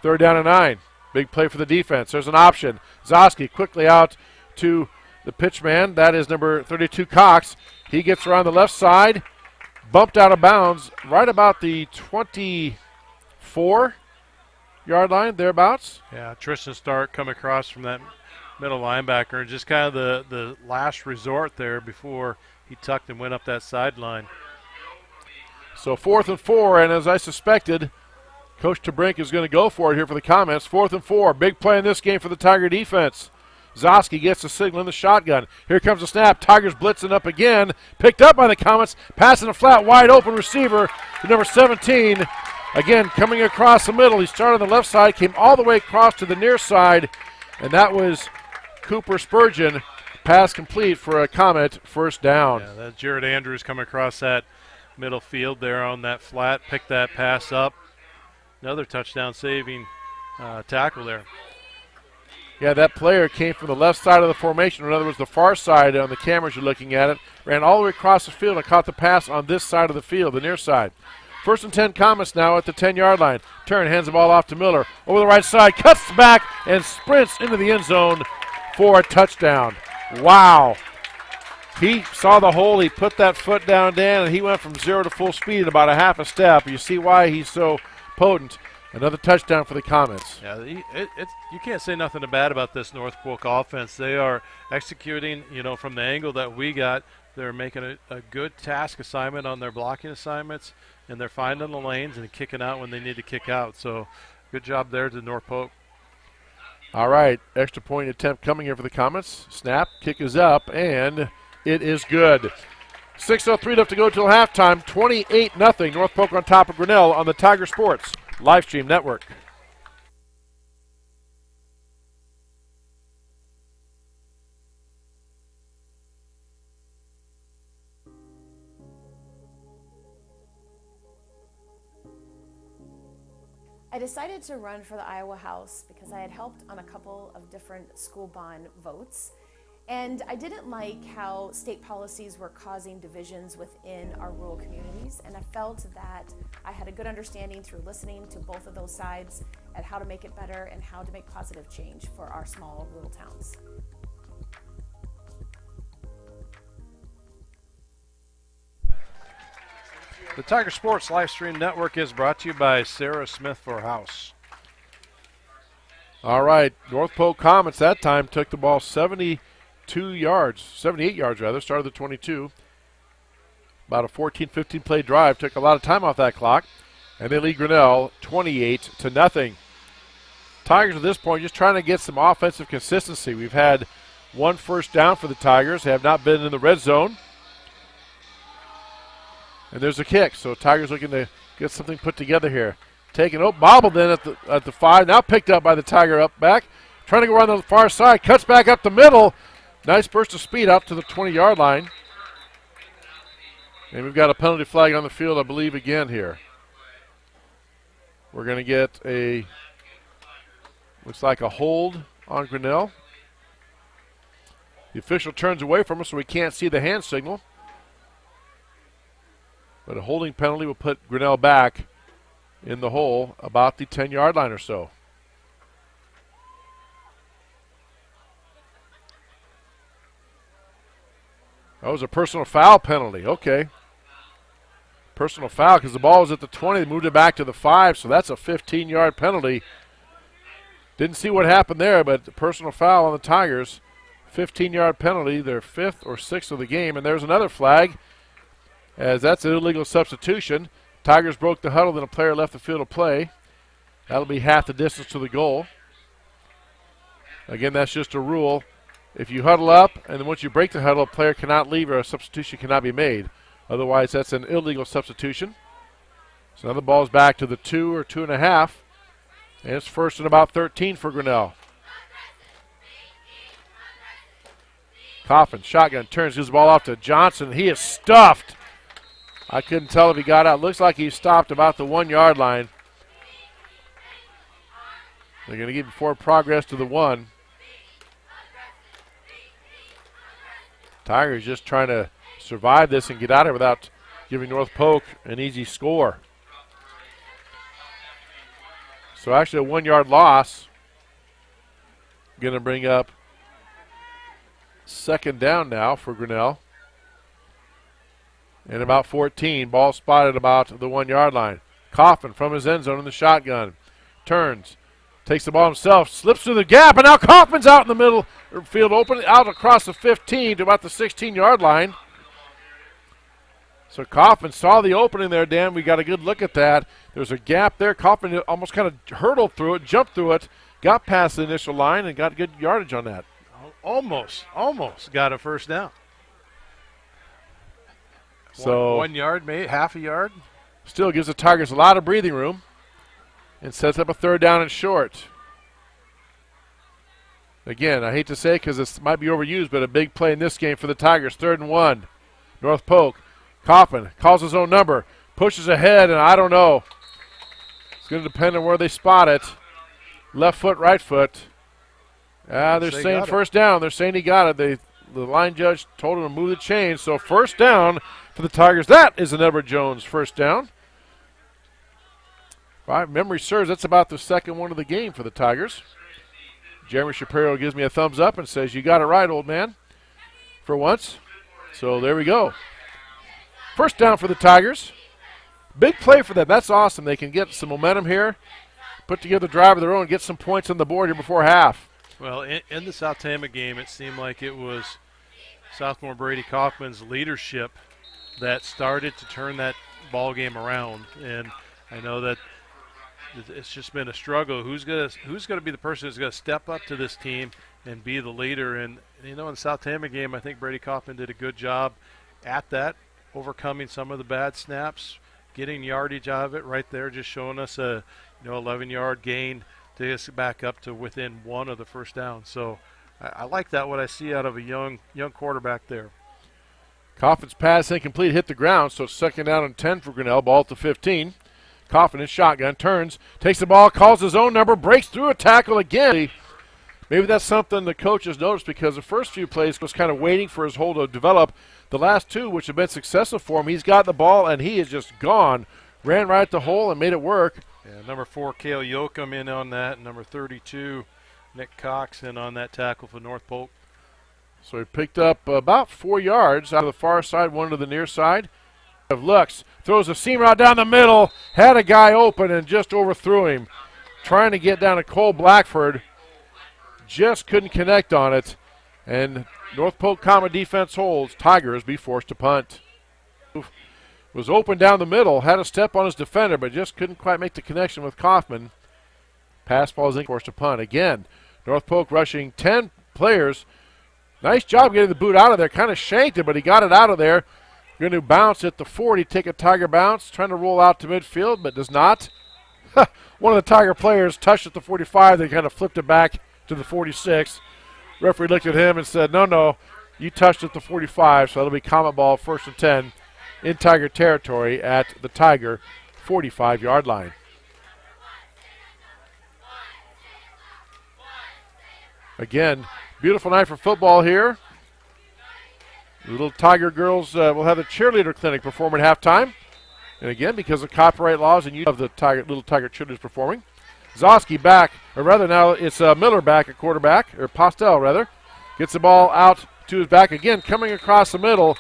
3rd down and 9. Big play for the defense. There's an option. Zoski quickly out to the pitch man. That is number 32, Cox. He gets around the left side. Bumped out of bounds right about the 24-yard line, thereabouts. Yeah, Tristan Stark come across from that middle linebacker, and just kind of the last resort there before he tucked and went up that sideline. So 4th and 4, and as I suspected, Coach Tabrink is going to go for it here for the Comets. 4th and 4, big play in this game for the Tiger defense. Zoski gets the signal in the shotgun. Here comes the snap. Tigers blitzing up again. Picked up by the Comets. Passing a flat, wide open receiver to number 17. Again, coming across the middle. He started on the left side, came all the way across to the near side, and that was Cooper Spurgeon. Pass complete for a Comet first down. Yeah, that's Jared Andrews coming across that middle field there on that flat. Picked that pass up. Another touchdown saving tackle there. Yeah, that player came from the left side of the formation. In other words, the far side on the cameras you're looking at it. Ran all the way across the field and caught the pass on this side of the field, the near side. 1st and 10 Comets now at the 10-yard line. Turn, hands the ball off to Miller. Over the right side, cuts back and sprints into the end zone for a touchdown. Wow. He saw the hole. He put that foot down, Dan, and he went from 0 to full speed in about a half a step. You see why he's so potent. Another touchdown for the Comets. Yeah, you can't say nothing bad about this North Polk offense. They are executing, from the angle that we got. They're making a good task assignment on their blocking assignments, and they're finding the lanes and kicking out when they need to kick out. So good job there to North Polk. All right, extra point attempt coming here for the Comets. Snap, kick is up, and it is good. 6:03 left to go till halftime. 28-0. North Polk on top of Grinnell on the Tiger Sports Livestream Network. I decided to run for the Iowa House because I had helped on a couple of different school bond votes. And I didn't like how state policies were causing divisions within our rural communities. And I felt that I had a good understanding through listening to both of those sides at how to make it better and how to make positive change for our small rural towns. The Tiger Sports Livestream Network is brought to you by Sarah Smith for House. All right, North Polk Comets that time took the ball 78 yards rather, started the 22. About a 14-15 play drive, took a lot of time off that clock, and they lead Grinnell 28-0. Tigers at this point just trying to get some offensive consistency. We've had one first down for the Tigers. They have not been in the red zone. And there's a kick, so Tigers looking to get something put together here. Bobbled in at the 5, now picked up by the Tiger up back. Trying to go around the far side, cuts back up the middle. Nice burst of speed out to the 20-yard line. And we've got a penalty flag on the field, I believe, again here. We're going to get looks like a hold on Grinnell. The official turns away from us so we can't see the hand signal. But a holding penalty will put Grinnell back in the hole about the 10-yard line or so. That was a personal foul penalty. Okay. Personal foul because the ball was at the 20. They moved it back to the 5, so that's a 15-yard penalty. Didn't see what happened there, but the personal foul on the Tigers. 15-yard penalty, their 5th or 6th of the game. And there's another flag, as that's an illegal substitution. Tigers broke the huddle, then a player left the field of play. That'll be half the distance to the goal. Again, that's just a rule. If you huddle up, and then once you break the huddle, a player cannot leave or a substitution cannot be made. Otherwise, that's an illegal substitution. So now the ball's back to the 2 or 2.5. And it's first and about 13 for Grinnell. Coffin, shotgun, turns his ball off to Johnson. He is stuffed. I couldn't tell if he got out. Looks like he stopped about the 1-yard line. They're going to give him forward progress to the 1. Tigers just trying to survive this and get out of it without giving North Polk an easy score. So actually a 1-yard loss. Going to bring up second down now for Grinnell. And about 14. Ball spotted about the 1-yard line. Coffin from his end zone in the shotgun. Turns. Takes the ball himself. Slips through the gap. And now Coffin's out in the middle. Field open. Out across the 15 to about the 16-yard line. So Coffin saw the opening there, Dan. We got a good look at that. There's a gap there. Coffin almost kind of hurdled through it, jumped through it, got past the initial line, and got good yardage on that. Almost got a first down. So 1 yard, maybe half a yard. Still gives the Tigers a lot of breathing room and sets up a third down and short. Again, I hate to say it because this might be overused, but a big play in this game for the Tigers. 3rd and 1. North Polk. Coffin calls his own number, pushes ahead, and I don't know. It's going to depend on where they spot it. Left foot, right foot. They're saying first down. They're saying he got it. The line judge told him to move the chains. So first down for the Tigers. That is an Edward Jones first down. If memory serves, that's about the second one of the game for the Tigers. Jeremy Shapiro gives me a thumbs up and says, "You got it right, old man," for once. So there we go. First down for the Tigers. Big play for them. That's awesome. They can get some momentum here. put together a drive of their own and get some points on the board here before half. Well, in the South Tama game, it seemed like it was sophomore Brady Kaufman's leadership that started to turn that ball game around. And I know that it's just been a struggle. Who's gonna be the person who's gonna step up to this team and be the leader? And in the South Tama game, I think Brady Kaufman did a good job at that, overcoming some of the bad snaps, getting yardage out of it right there, just showing us a 11-yard gain to get back up to within one of the first down. So I like that, what I see out of a young quarterback there. Kaufman's pass incomplete, hit the ground, so it's second down and 10 for Grinnell, ball at the 15. Kaufman in shotgun, turns, takes the ball, calls his own number, breaks through a tackle again. Maybe that's something the coach has noticed, because the first few plays was kind of waiting for his hold to develop. The last two, which have been successful for him, he's got the ball and he is just gone. Ran right at the hole and made it work. Yeah, number 4, Cale Yoakum in on that. Number 32, Nick Cox in on that tackle for North Polk. So he picked up about 4 yards out of the far side, one to the near side. Of Lux throws a seam route down the middle, had a guy open and just overthrew him. Trying to get down to Cole Blackford, just couldn't connect on it. And North Polk Common defense holds. Tigers be forced to punt. Was open down the middle, had a step on his defender, but just couldn't quite make the connection with Kaufman. Pass ball is forced to punt. Again, North Polk rushing 10 players. Nice job getting the boot out of there. Kind of shanked it, but he got it out of there. Going to bounce at the 40, take a Tiger bounce, trying to roll out to midfield, but does not. One of the Tiger players touched at the 45, they kind of flipped it back to the 46. Referee looked at him and said, no, you touched at the 45, so that'll be Comet ball, first and 10 in Tiger territory at the Tiger 45-yard line. Again, beautiful night for football here. The little Tiger girls will have a cheerleader clinic perform at halftime. And again, because of copyright laws and use of the little Tiger cheerleaders performing. Zosky back, or rather now it's Miller back at quarterback, or Postel rather. Gets the ball out to his back again, coming across the middle.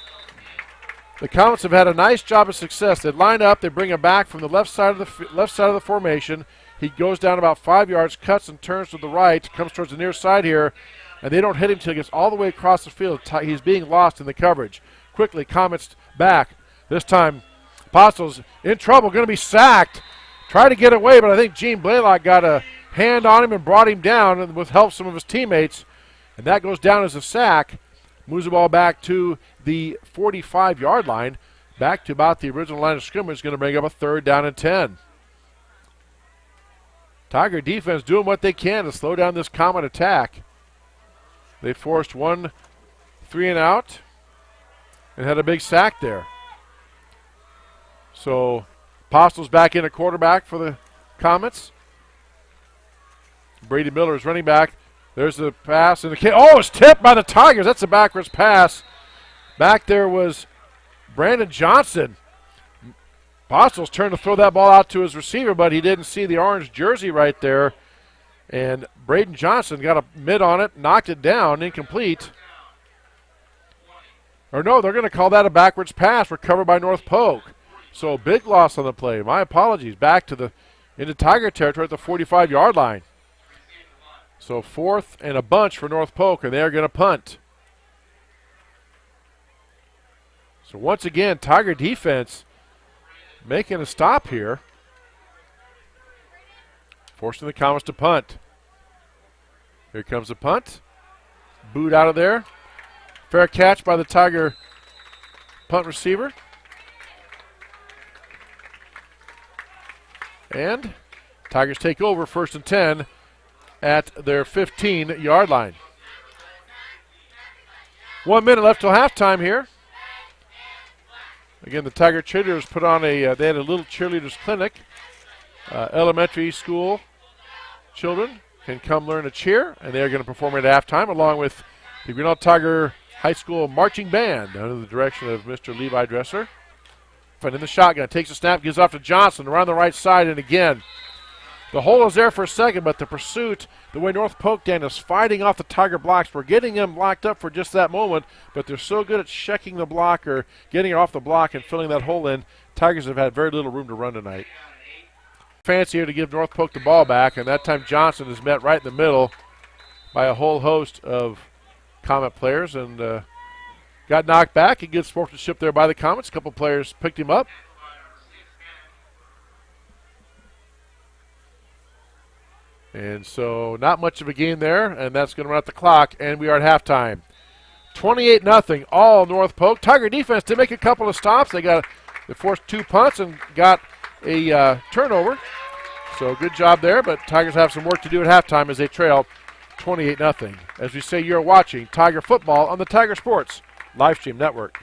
The Comets have had a nice job of success. They line up, they bring him back from the left side of the formation. He goes down about 5 yards, cuts and turns to the right, comes towards the near side here, and they don't hit him until he gets all the way across the field. He's being lost in the coverage. Quickly, Comets back. This time, Apostles in trouble, going to be sacked. Tried to get away, but I think Gene Blaylock got a hand on him and brought him down with help some of his teammates. And that goes down as a sack. Moves the ball back to the 45-yard line. Back to about the original line of scrimmage. Going to bring up a third down and 10. Tiger defense doing what they can to slow down this Comet attack. They forced 1 3-and-out and had a big sack there. So Apostles back in a quarterback for the Comets. Brady Miller is running back. There's the pass. And it's tipped by the Tigers. That's a backwards pass. Back there was Brandon Johnson. Apostles turned to throw that ball out to his receiver, but he didn't see the orange jersey right there. And Braden Johnson got a mid on it, knocked it down, incomplete. Or no, they're going to call that a backwards pass, recovered by North Polk. So big loss on the play. My apologies. Back to into Tiger territory at the 45-yard line. So 4th and a bunch for North Polk, and they're going to punt. So once again, Tiger defense making a stop here. Forcing the Comets to punt. Here comes the punt. Boot out of there. Fair catch by the Tiger punt receiver. And Tigers take over, first and 10 at their 15-yard line. 1 minute left till halftime here. Again, the Tiger cheerleaders put on they had a little cheerleaders clinic. Elementary school children can come learn to cheer, and they're going to perform at halftime along with the Grinnell Tiger High School Marching Band under the direction of Mr. Levi Dresser. And in the shotgun, takes a snap, gives off to Johnson around the right side, and again, the hole is there for a second, but the pursuit, the way North Polk Dan is fighting off the Tiger blocks, we're getting them locked up for just that moment, but they're so good at checking the blocker, getting it off the block and filling that hole in. Tigers have had very little room to run tonight. fancier to give North Polk the ball back, and that time Johnson is met right in the middle by a whole host of Comet players and got knocked back. He gets sportsmanship there by the Comets. A couple players picked him up. And so not much of a gain there, and that's going to run out the clock, and we are at halftime. 28-0, all North Polk. Tiger defense did make a couple of stops. They forced 2 punts and got a turnover. So good job there, but Tigers have some work to do at halftime as they trail 28-0. As we say, you're watching Tiger football on the Tiger Sports Livestream Network.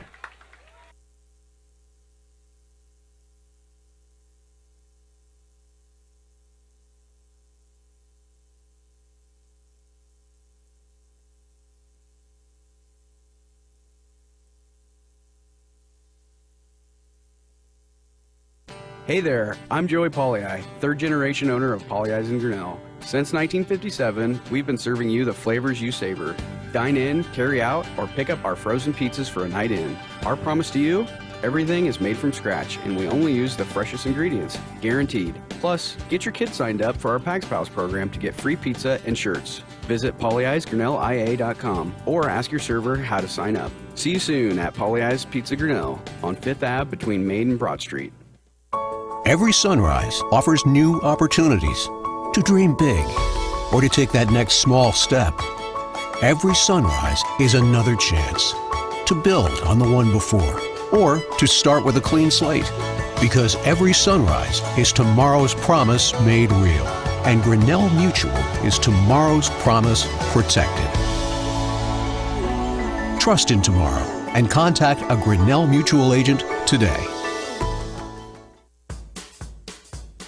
Hey there, I'm Joey Polly, third generation owner of Polly in Grinnell. Since 1957, we've been serving you the flavors you savor. Dine in, carry out, or pick up our frozen pizzas for a night in. Our promise to you? Everything is made from scratch, and we only use the freshest ingredients, guaranteed. Plus, get your kids signed up for our Pags Pals program to get free pizza and shirts. Visit pollyeysgrinnellia.com or ask your server how to sign up. See you soon at Polly's Pizza Grinnell on 5th Ave between Main and Broad Street. Every sunrise offers new opportunities to dream big or to take that next small step. Every sunrise is another chance to build on the one before or to start with a clean slate, because every sunrise is tomorrow's promise made real, and Grinnell Mutual is tomorrow's promise protected. Trust in tomorrow and contact a Grinnell Mutual agent today.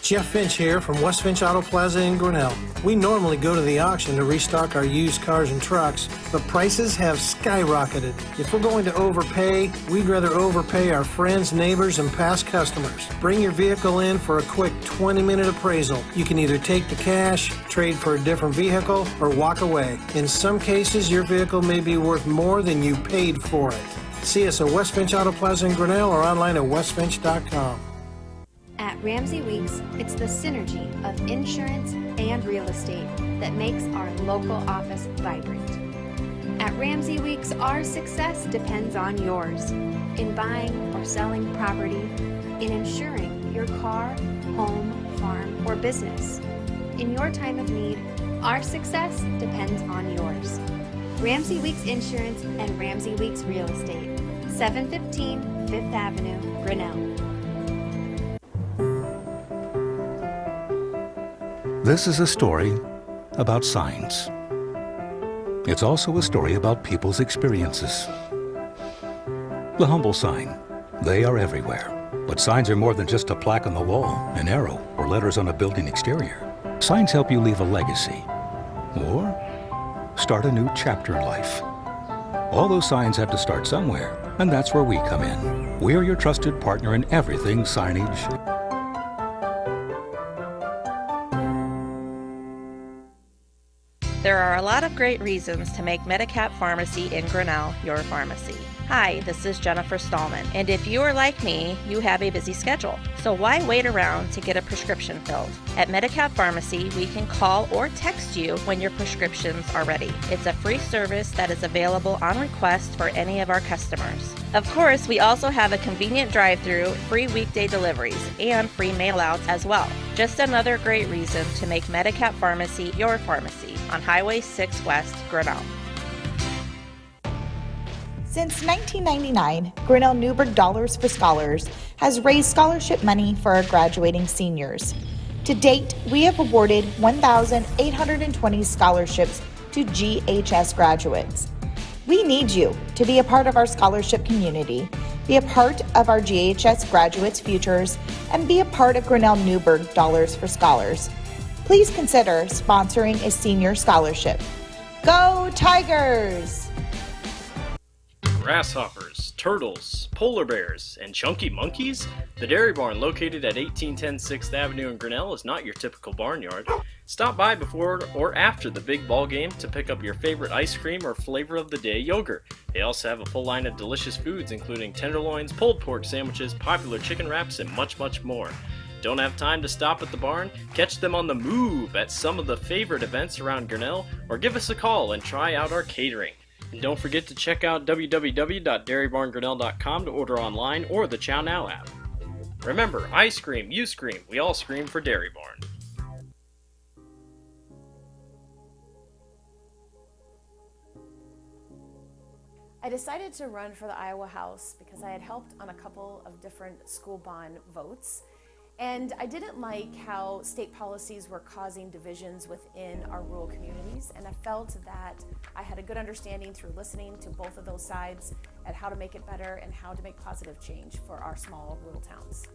Jeff Finch here from West Finch Auto Plaza in Grinnell. We normally go to the auction to restock our used cars and trucks, but prices have skyrocketed. If we're going to overpay, we'd rather overpay our friends, neighbors, and past customers. Bring your vehicle in for a quick 20-minute appraisal. You can either take the cash, trade for a different vehicle, or walk away. In some cases, your vehicle may be worth more than you paid for it. See us at West Finch Auto Plaza in Grinnell or online at westfinch.com. At Ramsey Weeks, it's the synergy of insurance and real estate that makes our local office vibrant. At Ramsey Weeks, our success depends on yours in buying or selling property, in insuring your car, home, farm, or business. In your time of need, our success depends on yours. Ramsey Weeks Insurance and Ramsey Weeks Real Estate, 715 5th Avenue, Grinnell. This is a story about signs. It's also a story about people's experiences. The humble sign. They are everywhere. But signs are more than just a plaque on the wall, an arrow, or letters on a building exterior. Signs help you leave a legacy or start a new chapter in life. All those signs have to start somewhere, and that's where we come in. We're your trusted partner in everything signage. There are a lot of great reasons to make Medicap Pharmacy in Grinnell your pharmacy. Hi, this is Jennifer Stallman, and if you are like me, you have a busy schedule. So why wait around to get a prescription filled? At Medicap Pharmacy, we can call or text you when your prescriptions are ready. It's a free service that is available on request for any of our customers. Of course, we also have a convenient drive-through, free weekday deliveries, and free mail-outs as well. Just another great reason to make Medicap Pharmacy your pharmacy on Highway 6 West, Grinnell. Since 1999, Grinnell Newburgh Dollars for Scholars has raised scholarship money for our graduating seniors. To date, we have awarded 1,820 scholarships to GHS graduates. We need you to be a part of our scholarship community, be a part of our GHS graduates' futures, and be a part of Grinnell Newburgh Dollars for Scholars. Please consider sponsoring a senior scholarship. Go Tigers! Grasshoppers, turtles, polar bears, and chunky monkeys? The Dairy Barn, located at 1810 6th Avenue in Grinnell, is not your typical barnyard. Stop by before or after the big ball game to pick up your favorite ice cream or flavor of the day yogurt. They also have a full line of delicious foods, including tenderloins, pulled pork sandwiches, popular chicken wraps, and much, much more. Don't have time to stop at the barn? Catch them on the move at some of the favorite events around Grinnell, or give us a call and try out our catering. And don't forget to check out www.dairybarngrinnell.com to order online or the Chow Now app. Remember, I scream, you scream, we all scream for Dairy Barn. I decided to run for the Iowa House because I had helped on a couple of different school bond votes. And I didn't like how state policies were causing divisions within our rural communities. And I felt that I had a good understanding through listening to both of those sides at how to make it better and how to make positive change for our small rural towns.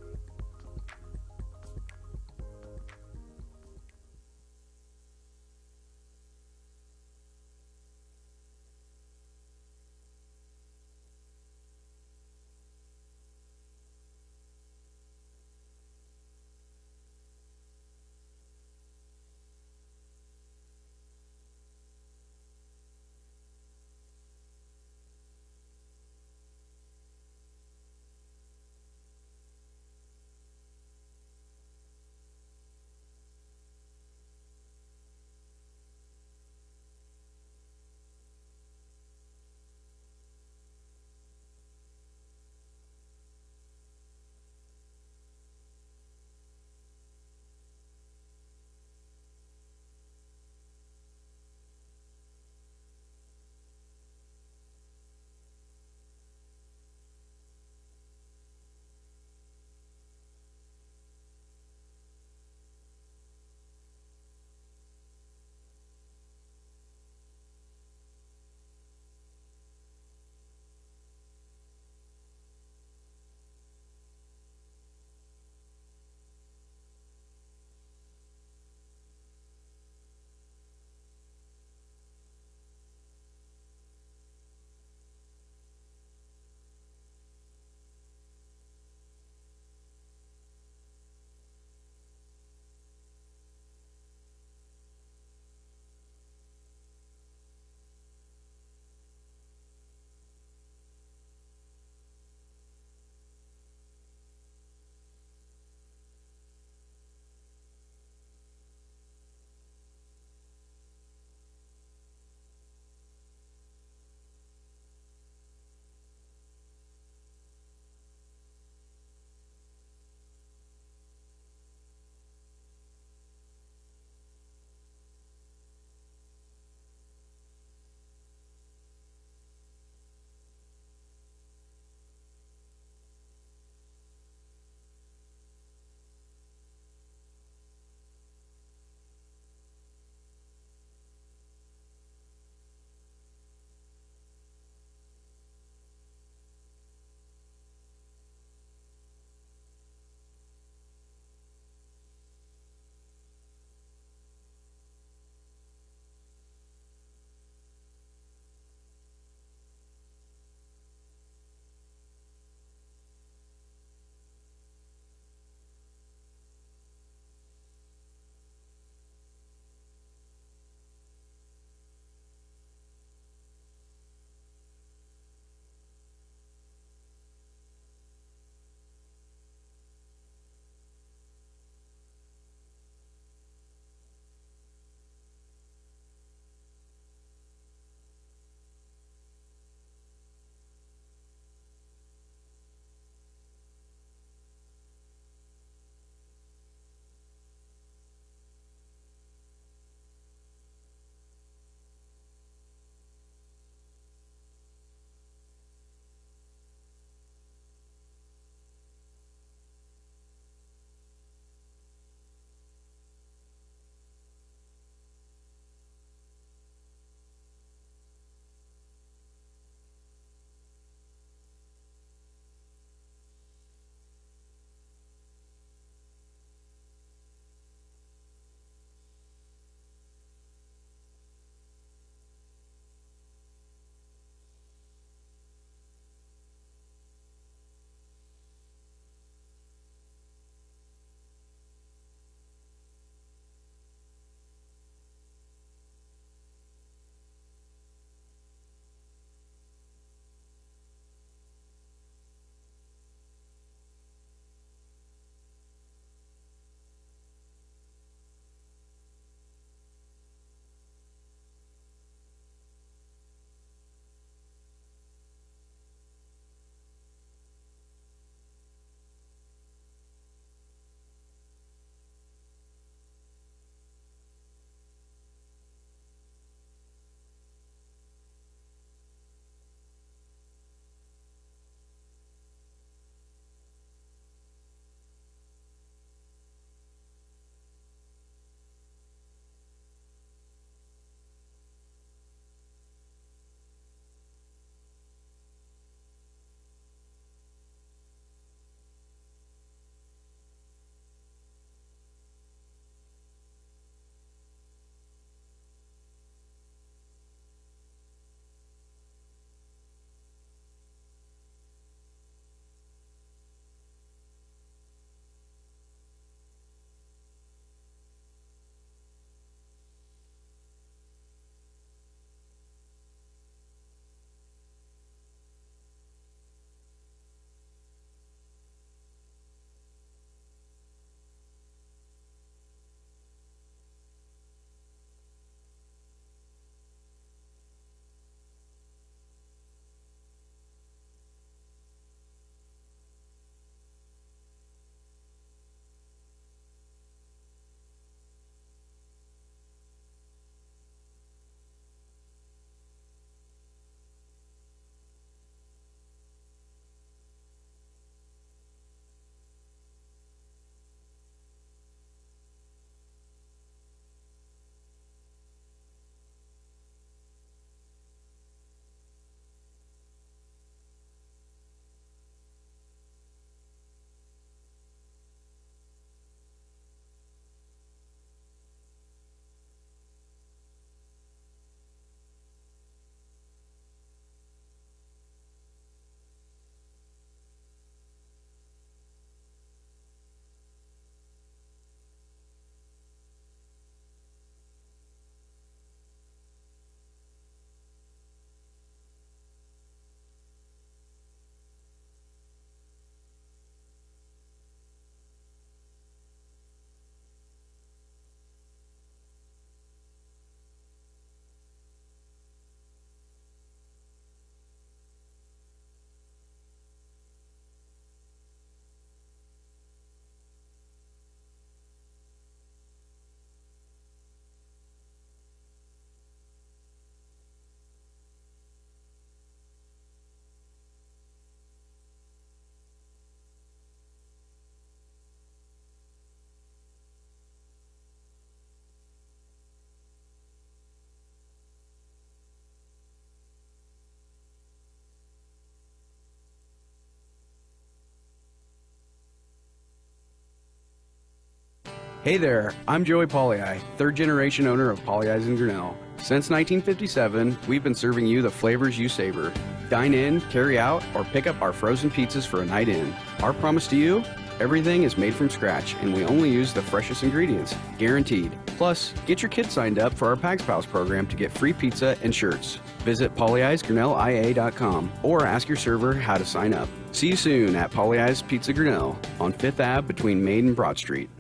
Hey there, I'm Joey Pollei, third generation owner of Polley's in Grinnell. Since 1957, we've been serving you the flavors you savor. Dine in, carry out, or pick up our frozen pizzas for a night in. Our promise to you? Everything is made from scratch, and we only use the freshest ingredients, guaranteed. Plus, get your kids signed up for our Pags Pals program to get free pizza and shirts. Visit polleisgrinnellia.com or ask your server how to sign up. See you soon at Polley's Pizza Grinnell on 5th Ave between Main and Broad Street.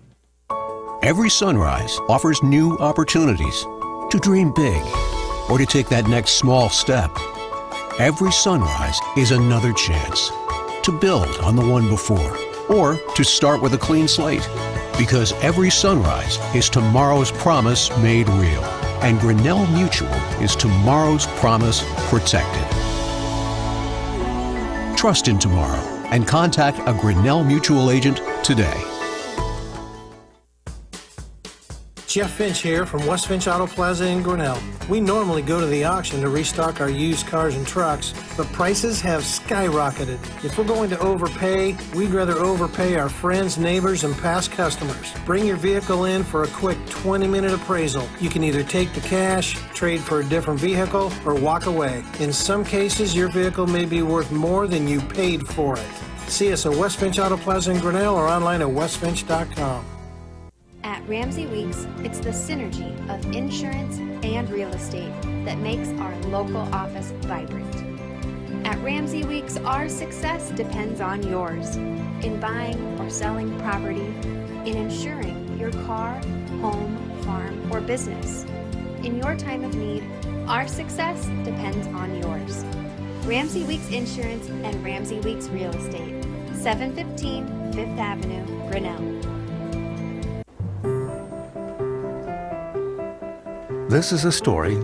Every sunrise offers new opportunities to dream big or to take that next small step. Every sunrise is another chance to build on the one before or to start with a clean slate. Because every sunrise is tomorrow's promise made real. And Grinnell Mutual is tomorrow's promise protected. Trust in tomorrow and contact a Grinnell Mutual agent today. Jeff Finch here from West Finch Auto Plaza in Grinnell. We normally go to the auction to restock our used cars and trucks, but prices have skyrocketed. If we're going to overpay, we'd rather overpay our friends, neighbors, and past customers. Bring your vehicle in for a quick 20-minute appraisal. You can either take the cash, trade for a different vehicle, or walk away. In some cases, your vehicle may be worth more than you paid for it. See us at West Finch Auto Plaza in Grinnell or online at westfinch.com. At Ramsey Weeks, it's the synergy of insurance and real estate that makes our local office vibrant. At Ramsey Weeks, our success depends on yours in buying or selling property, in insuring your car, home, farm, or business. In your time of need, our success depends on yours. Ramsey Weeks Insurance and Ramsey Weeks Real Estate, 715 5th Avenue, Grinnell. This is a story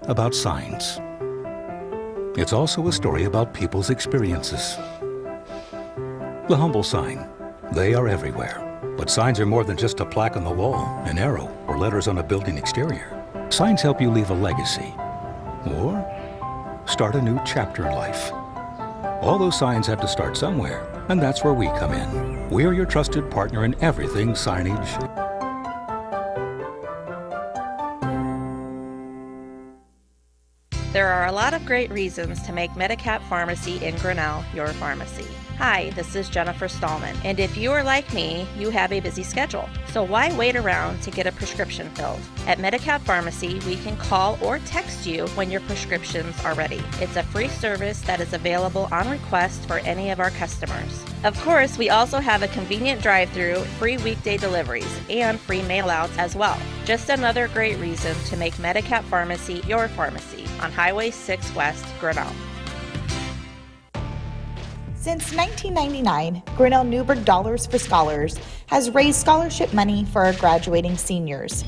about signs. It's also a story about people's experiences. The humble sign. They are everywhere. But signs are more than just a plaque on the wall, an arrow, or letters on a building exterior. Signs help you leave a legacy or start a new chapter in life. All those signs have to start somewhere, and that's where we come in. We're your trusted partner in everything signage. There are a lot of great reasons to make Medicap Pharmacy in Grinnell your pharmacy. Hi, this is Jennifer Stallman, and if you are like me, you have a busy schedule. So why wait around to get a prescription filled? At Medicap Pharmacy, we can call or text you when your prescriptions are ready. It's a free service that is available on request for any of our customers. Of course, we also have a convenient drive-through, free weekday deliveries, and free mail-outs as well. Just another great reason to make Medicap Pharmacy your pharmacy on Highway 6 West, Grinnell. Since 1999, Grinnell Newburgh Dollars for Scholars has raised scholarship money for our graduating seniors.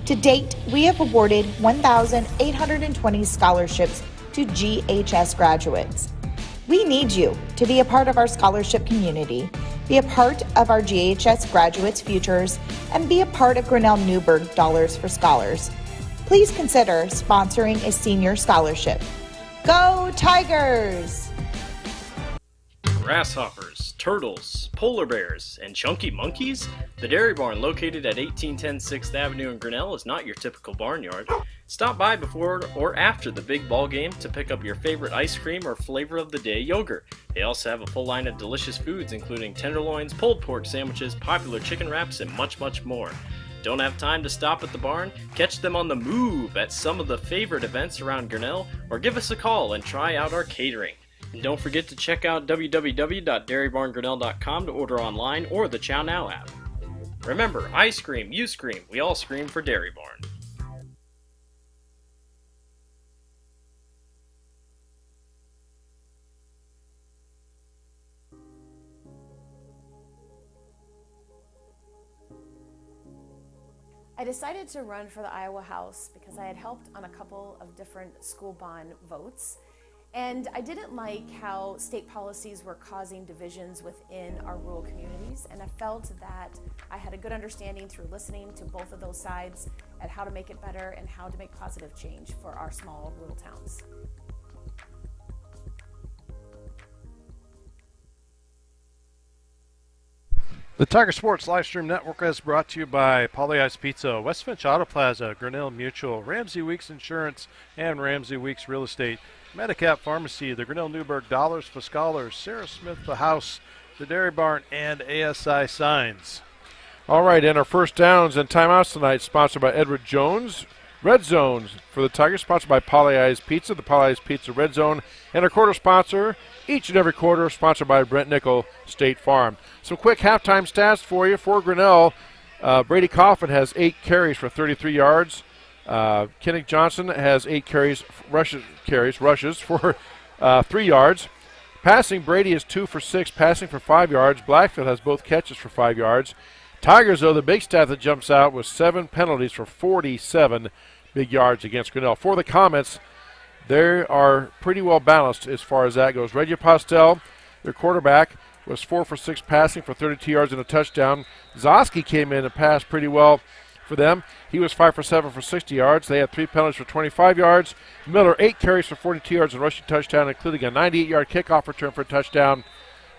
To date, we have awarded 1,820 scholarships to GHS graduates. We need you to be a part of our scholarship community, be a part of our GHS graduates' futures, and be a part of Grinnell Newburgh Dollars for Scholars. Please consider sponsoring a senior scholarship. Go Tigers! Grasshoppers, turtles, polar bears, and chunky monkeys? The Dairy Barn, located at 1810 6th Avenue in Grinnell, is not your typical barnyard. Stop by before or after the big ball game to pick up your favorite ice cream or flavor of the day yogurt. They also have a full line of delicious foods, including tenderloins, pulled pork sandwiches, popular chicken wraps, and much, much more. Don't have time to stop at the barn? Catch them on the move at some of the favorite events around Grinnell, or give us a call and try out our catering. And don't forget to check out www.dairybarngrinnell.com to order online or the Chow Now app. Remember, I scream, you scream, we all scream for Dairy Barn. I decided to run for the Iowa House because I had helped on a couple of different school bond votes. And I didn't like how state policies were causing divisions within our rural communities, and I felt that I had a good understanding through listening to both of those sides at how to make it better and how to make positive change for our small rural towns. The Tiger Sports Livestream Network is brought to you by Polly Ice Pizza, West Finch Auto Plaza, Grinnell Mutual, Ramsey Weeks Insurance, and Ramsey Weeks Real Estate, Medicap Pharmacy, the Grinnell Newburgh Dollars for Scholars, Sarah Smith The House, the Dairy Barn, and ASI Signs. All right, and our first downs and timeouts tonight sponsored by Edward Jones. Red Zones for the Tigers, sponsored by Polly Ice Pizza, the Polly Ice Pizza Red Zone, and our quarter sponsor, each and every quarter, sponsored by Brent Nickel State Farm. Some quick halftime stats for you. For Grinnell, Brady Coffin has 8 carries for 33 yards. Kennick Johnson has 8 carries, rushes for 3 yards. Passing, Brady is 2 for 6, passing for 5 yards. Blackfield has both catches for 5 yards. Tigers, though, the big stat that jumps out was 7 penalties for 47 big yards against Grinnell. For the Comets, they are pretty well balanced as far as that goes. Reggie Postel, their quarterback, was 4 for 6 passing for 32 yards and a touchdown. Zosky came in and passed pretty well for them. He was 5 for 7 for 60 yards. They had 3 penalties for 25 yards. Miller, 8 carries for 42 yards and rushing touchdown, including a 98-yard kickoff return for a touchdown.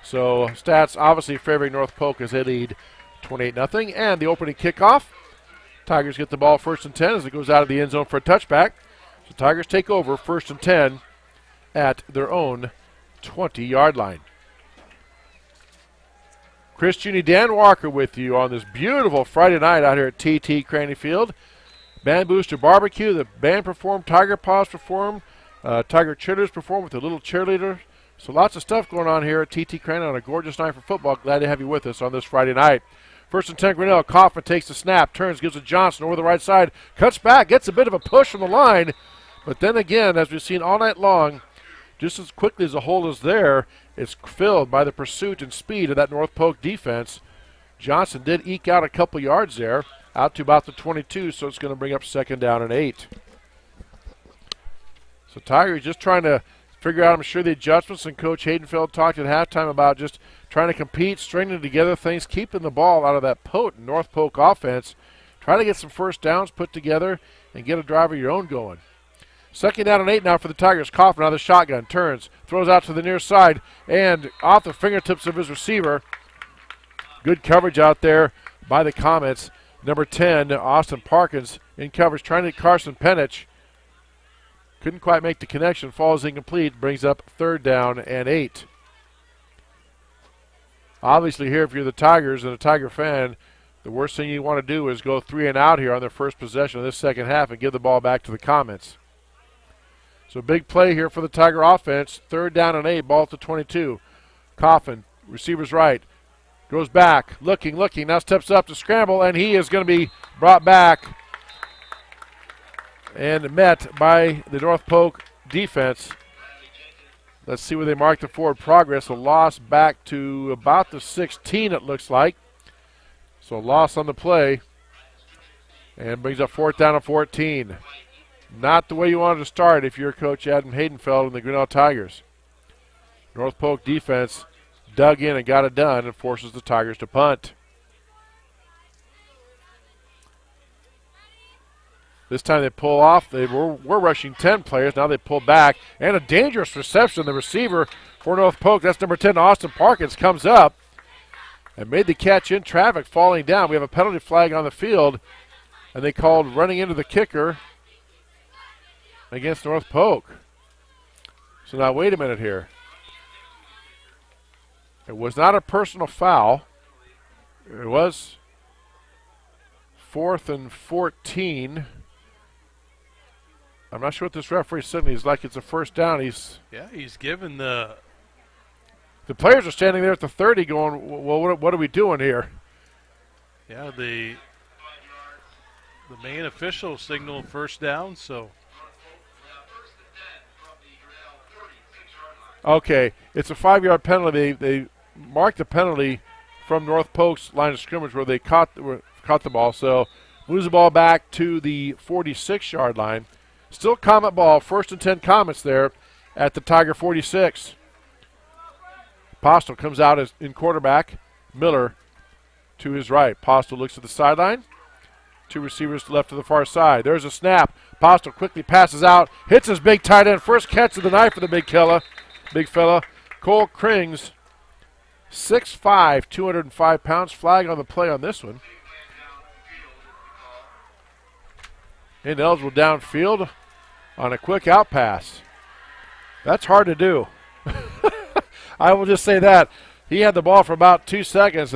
So stats obviously favoring North Polk as they lead 28-0. And the opening kickoff, Tigers get the ball 1st and 10 as it goes out of the end zone for a touchback. So Tigers take over 1st and 10 at their own 20-yard line. Chris Juni, Dan Walker with you on this beautiful Friday night out here at TT Cranny Field. Band Booster Barbecue, the band performed, Tiger Paws performed, Tiger Cheerleaders performed with a little cheerleader. So lots of stuff going on here at TT Cranny on a gorgeous night for football. Glad to have you with us on this Friday night. 1st and 10, Grinnell. Kaufman takes the snap, turns, gives it Johnson over the right side, cuts back, gets a bit of a push from the line. But then again, as we've seen all night long, just as quickly as the hole is there, it's filled by the pursuit and speed of that North Polk defense. Johnson did eke out a couple yards there, out to about the 22, so it's going to bring up 2nd down and 8. So Tigers just trying to figure out, I'm sure, the adjustments, and Coach Haydenfeld talked at halftime about just trying to compete, stringing together things, keeping the ball out of that potent North Polk offense, try to get some first downs put together and get a drive of your own going. 2nd down and 8 now for the Tigers. Kaufman out of the shotgun, turns, throws out to the near side, and off the fingertips of his receiver. Good coverage out there by the Comets. Number 10, Austin Parkins, in coverage, trying to get Carson Penich. Couldn't quite make the connection, falls incomplete, brings up 3rd down and 8. Obviously here, if you're the Tigers and a Tiger fan, the worst thing you want to do is go 3 and out here on their first possession of this second half and give the ball back to the Comets. So big play here for the Tiger offense. 3rd down and 8, ball at the 22. Coffin, receivers right, goes back, looking, now steps up to scramble, and he is going to be brought back and met by the North Polk defense. Let's see where they mark the forward progress. A loss back to about the 16, it looks like. So a loss on the play and brings up 4th down and 14. Not the way you wanted to start if you're Coach Adam Haydenfeld and the Grinnell Tigers. North Polk defense dug in and got it done and forces the Tigers to punt. This time they pull off. They were rushing 10 players. Now they pull back. And a dangerous reception. The receiver for North Polk, that's number 10, Austin Parkins, comes up and made the catch in traffic, falling down. We have a penalty flag on the field, and they called running into the kicker against North Polk. So now wait a minute here. It was not a personal foul. It was 4th and 14. I'm not sure what this referee said. He's like it's a 1st down. He's given the players are standing there at the 30 going, well, what are we doing here? Yeah, the main official signaled 1st down, so. Okay, it's a 5-yard penalty. They marked the penalty from North Polk's line of scrimmage where they caught the ball. So moves the ball back to the 46-yard line. Still Comet ball, 1st and 10 Comets there at the Tiger 46. Postel comes out as in quarterback. Miller to his right. Postel looks at the sideline. 2 receivers left to the far side. There's a snap. Postel quickly passes out, hits his big tight end. First catch of the night for the big fella. Cole Krings 6'5", 205 pounds. Flag on the play on this one. Ineligible downfield on a quick out pass. That's hard to do. I will just say that. He had the ball for about 2 seconds,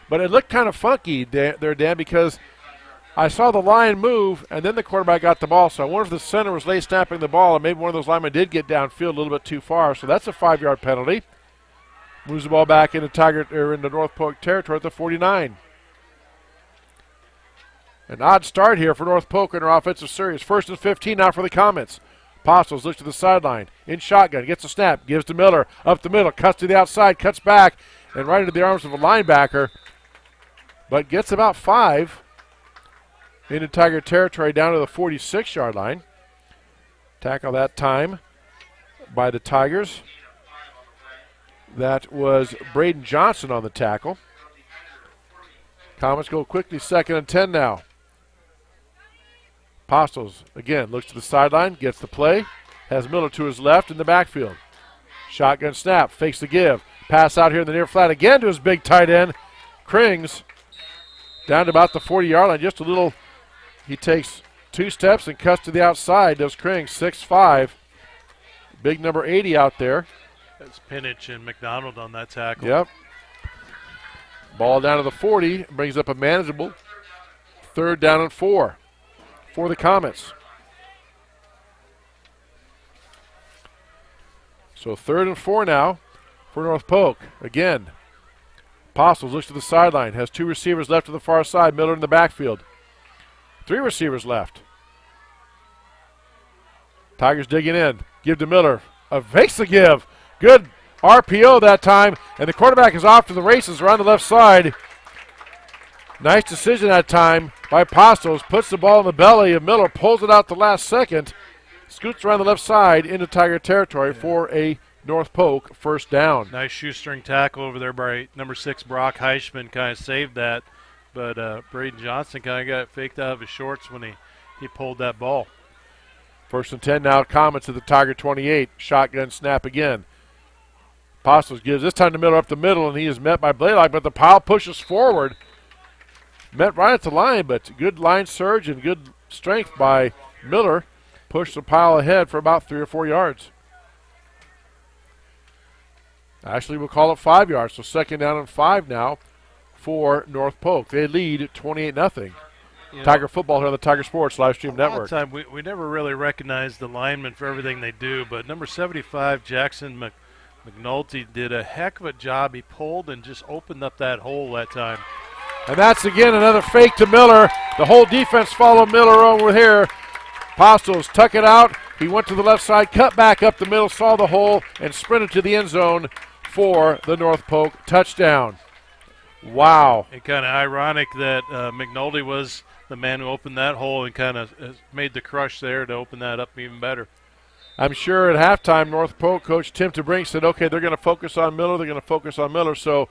but it looked kind of funky there, Dan, because I saw the line move, and then the quarterback got the ball. So I wonder if the center was late snapping the ball, and maybe one of those linemen did get downfield a little bit too far. So that's a 5-yard penalty. Moves the ball back into North Polk territory at the 49. An odd start here for North Polk in their offensive series. 1st and 15 now for the Comets. Apostles looks to the sideline. In shotgun, gets a snap, gives to Miller. Up the middle, cuts to the outside, cuts back, and right into the arms of a linebacker. But gets about 5 into Tiger territory down to the 46-yard line. Tackle that time by the Tigers. That was Braden Johnson on the tackle. Comets go quickly, 2nd and 10 now. Apostles, again, looks to the sideline, gets the play, has Miller to his left in the backfield. Shotgun snap, fakes the give. Pass out here in the near flat again to his big tight end, Krings, down to about the 40-yard line. Just a little, he takes 2 steps and cuts to the outside, does Krings, 6'5". Big number 80 out there. That's Penich and McDonald on that tackle. Yep. Ball down to the 40, brings up a manageable 3rd down and 4 for the Comets. So 3rd and 4 now for North Polk. Again, Apostles looks to the sideline, has 2 receivers left to the far side, Miller in the backfield. 3 receivers left. Tigers digging in, give to Miller, fakes the give. Good RPO that time, and the quarterback is off to the races around the left side. Nice decision that time by Apostles. Puts the ball in the belly of Miller, pulls it out the last second, scoots around the left side into Tiger territory for a North Polk 1st down. Nice shoestring tackle over there by number 6, Brock Heischman. Kind of saved that, but Braden Johnson kind of got faked out of his shorts when he pulled that ball. 1st and 10 now, Comets at the Tiger 28. Shotgun snap again. Apostles gives this time to Miller up the middle, and he is met by Blaylock, but the pile pushes forward. Met right at the line, but good line surge and good strength by Miller. Pushed the pile ahead for about 3 or 4 yards. Actually, we'll call it 5 yards, so 2nd down and 5 now for North Polk. They lead 28-0. Tiger football here on the Tiger Sports live stream network. Time we never really recognize the linemen for everything they do, but number 75, Jackson McNulty, did a heck of a job. He pulled and just opened up that hole that time. And that's again another fake to Miller. The whole defense followed Miller over here. Apostles tuck it out. He went to the left side, cut back up the middle, saw the hole, and sprinted to the end zone for the North Polk touchdown. Wow. And kind of ironic that McNulty was the man who opened that hole and kind of made the crush there to open that up even better. I'm sure at halftime, North Polk coach Tim DeBrink said, okay, they're going to focus on Miller. So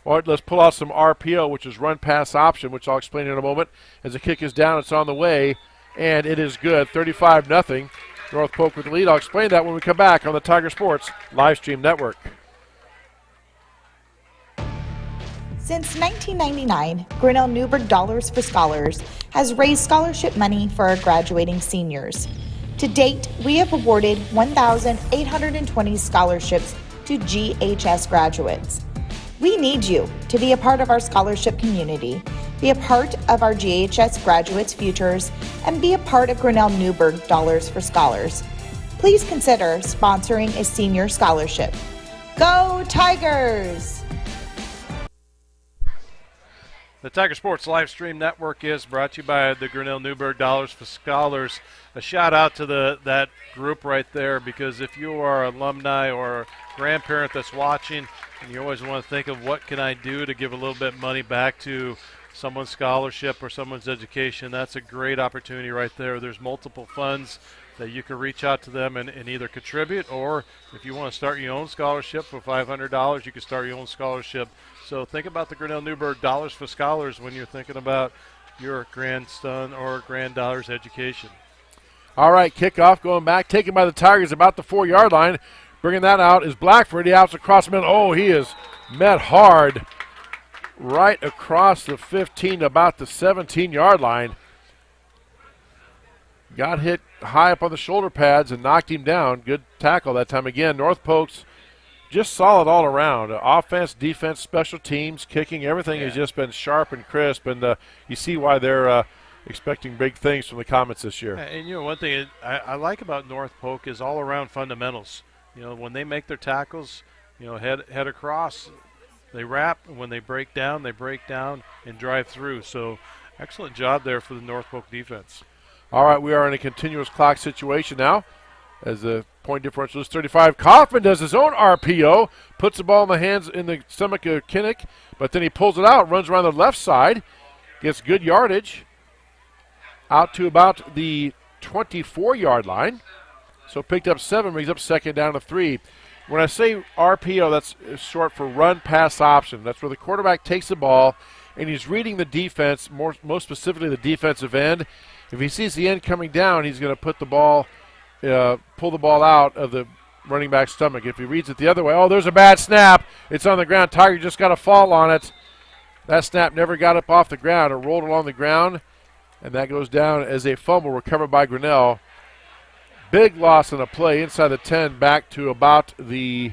all right, let's pull out some RPO, which is run pass option, which I'll explain in a moment. As the kick is down, it's on the way, and it is good. 35-0. North Polk with the lead. I'll explain that when we come back on the Tiger Sports live stream network. Since 1999, Grinnell Newberg Dollars for Scholars has raised scholarship money for our graduating seniors. To date, we have awarded 1,820 scholarships to GHS graduates. We need you to be a part of our scholarship community, be a part of our GHS graduates' futures, and be a part of Grinnell Newberg Dollars for Scholars. Please consider sponsoring a senior scholarship. Go Tigers! The Tiger Sports live stream network is brought to you by the Grinnell Newberg Dollars for Scholars. A shout out to that group right there, because if you are an alumni or a grandparent that's watching and you always want to think of what can I do to give a little bit of money back to someone's scholarship or someone's education, that's a great opportunity right there. There's multiple funds that you can reach out to them and either contribute, or if you want to start your own scholarship for $500, you can start your own scholarship. So think about the Grinnell Newberg Dollars for Scholars when you're thinking about your grandson or granddaughter's education. All right, kickoff going back, taken by the Tigers about the 4-yard line. Bringing that out is Blackford. He outs across the middle. Oh, he is met hard right across the 15, about the 17-yard line. Got hit high up on the shoulder pads and knocked him down. Good tackle that time. Again, North Polk's just solid all around. Offense, defense, special teams, kicking, everything has just been sharp and crisp. And you see why they're expecting big things from the Comets this year. And, one thing I like about North Polk is all-around fundamentals. When they make their tackles, head across, they wrap. When they break down and drive through. So excellent job there for the North Polk defense. All right, we are in a continuous clock situation now as the point differential is 35. Kaufman does his own RPO, puts the ball in the hands, in the stomach of Penich, but then he pulls it out, runs around the left side, gets good yardage out to about the 24-yard line. So picked up 7, brings up second down to 3. When I say RPO, that's short for run pass option. That's where the quarterback takes the ball and he's reading the defense, most specifically the defensive end. If he sees the end coming down, he's going to put the ball, pull the ball out of the running back's stomach. If he reads it the other way, oh, there's a bad snap. It's on the ground. Tiger just got a fall on it. That snap never got up off the ground. It rolled along the ground, and that goes down as a fumble recovered by Grinnell. Big loss on a play inside the 10 back to about the,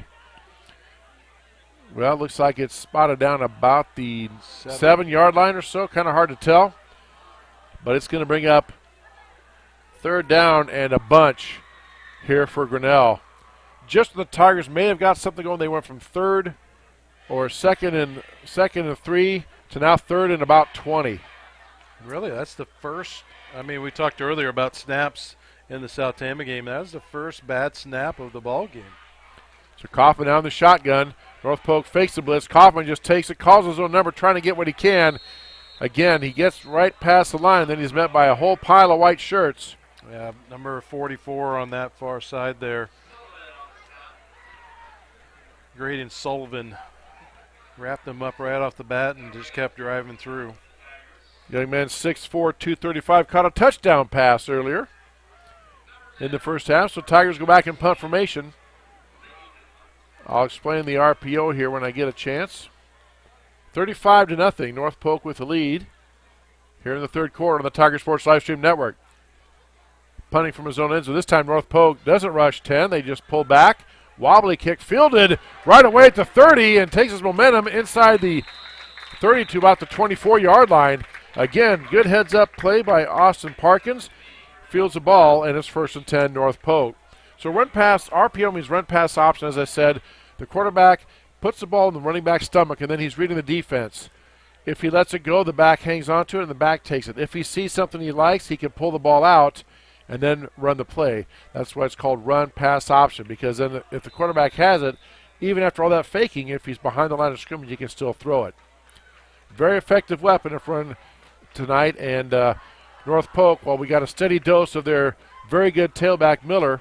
well, it looks like it's spotted down about the 7-yard line or so. Kind of hard to tell. But it's going to bring up third down and a bunch here for Grinnell. Just the Tigers may have got something going. They went from third or second and 3 to now third and about 20. Really, that's the first. I mean, we talked earlier about snaps in the South Tama game. That was the first bad snap of the ball game. So Kaufman down the shotgun. North Polk fakes the blitz. Kaufman just takes it, calls his own number, trying to get what he can. Again, he gets right past the line, then he's met by a whole pile of white shirts. Yeah, number 44 on that far side there. Graydon Sullivan wrapped him up right off the bat and just kept driving through. Young man, 6'4", 235, caught a touchdown pass earlier in the first half, so Tigers go back in punt formation. I'll explain the RPO here when I get a chance. 35-0, North Polk with the lead here in the third quarter on the Tiger Sports Livestream Network. Punting from his own end, so this time North Polk doesn't rush 10. They just pull back. Wobbly kick fielded right away at the 30 and takes his momentum inside the 30 to about the 24-yard line. Again, good heads-up play by Austin Parkins. Fields the ball, and it's 1st and 10, North Polk. So run pass, RPO means run pass option, as I said. The quarterback puts the ball in the running back's stomach, and then he's reading the defense. If he lets it go, the back hangs onto it, and the back takes it. If he sees something he likes, he can pull the ball out and then run the play. That's why it's called run pass option, because then if the quarterback has it, even after all that faking, if he's behind the line of scrimmage, he can still throw it. Very effective weapon if run tonight, and North Polk, well, we got a steady dose of their very good tailback, Miller.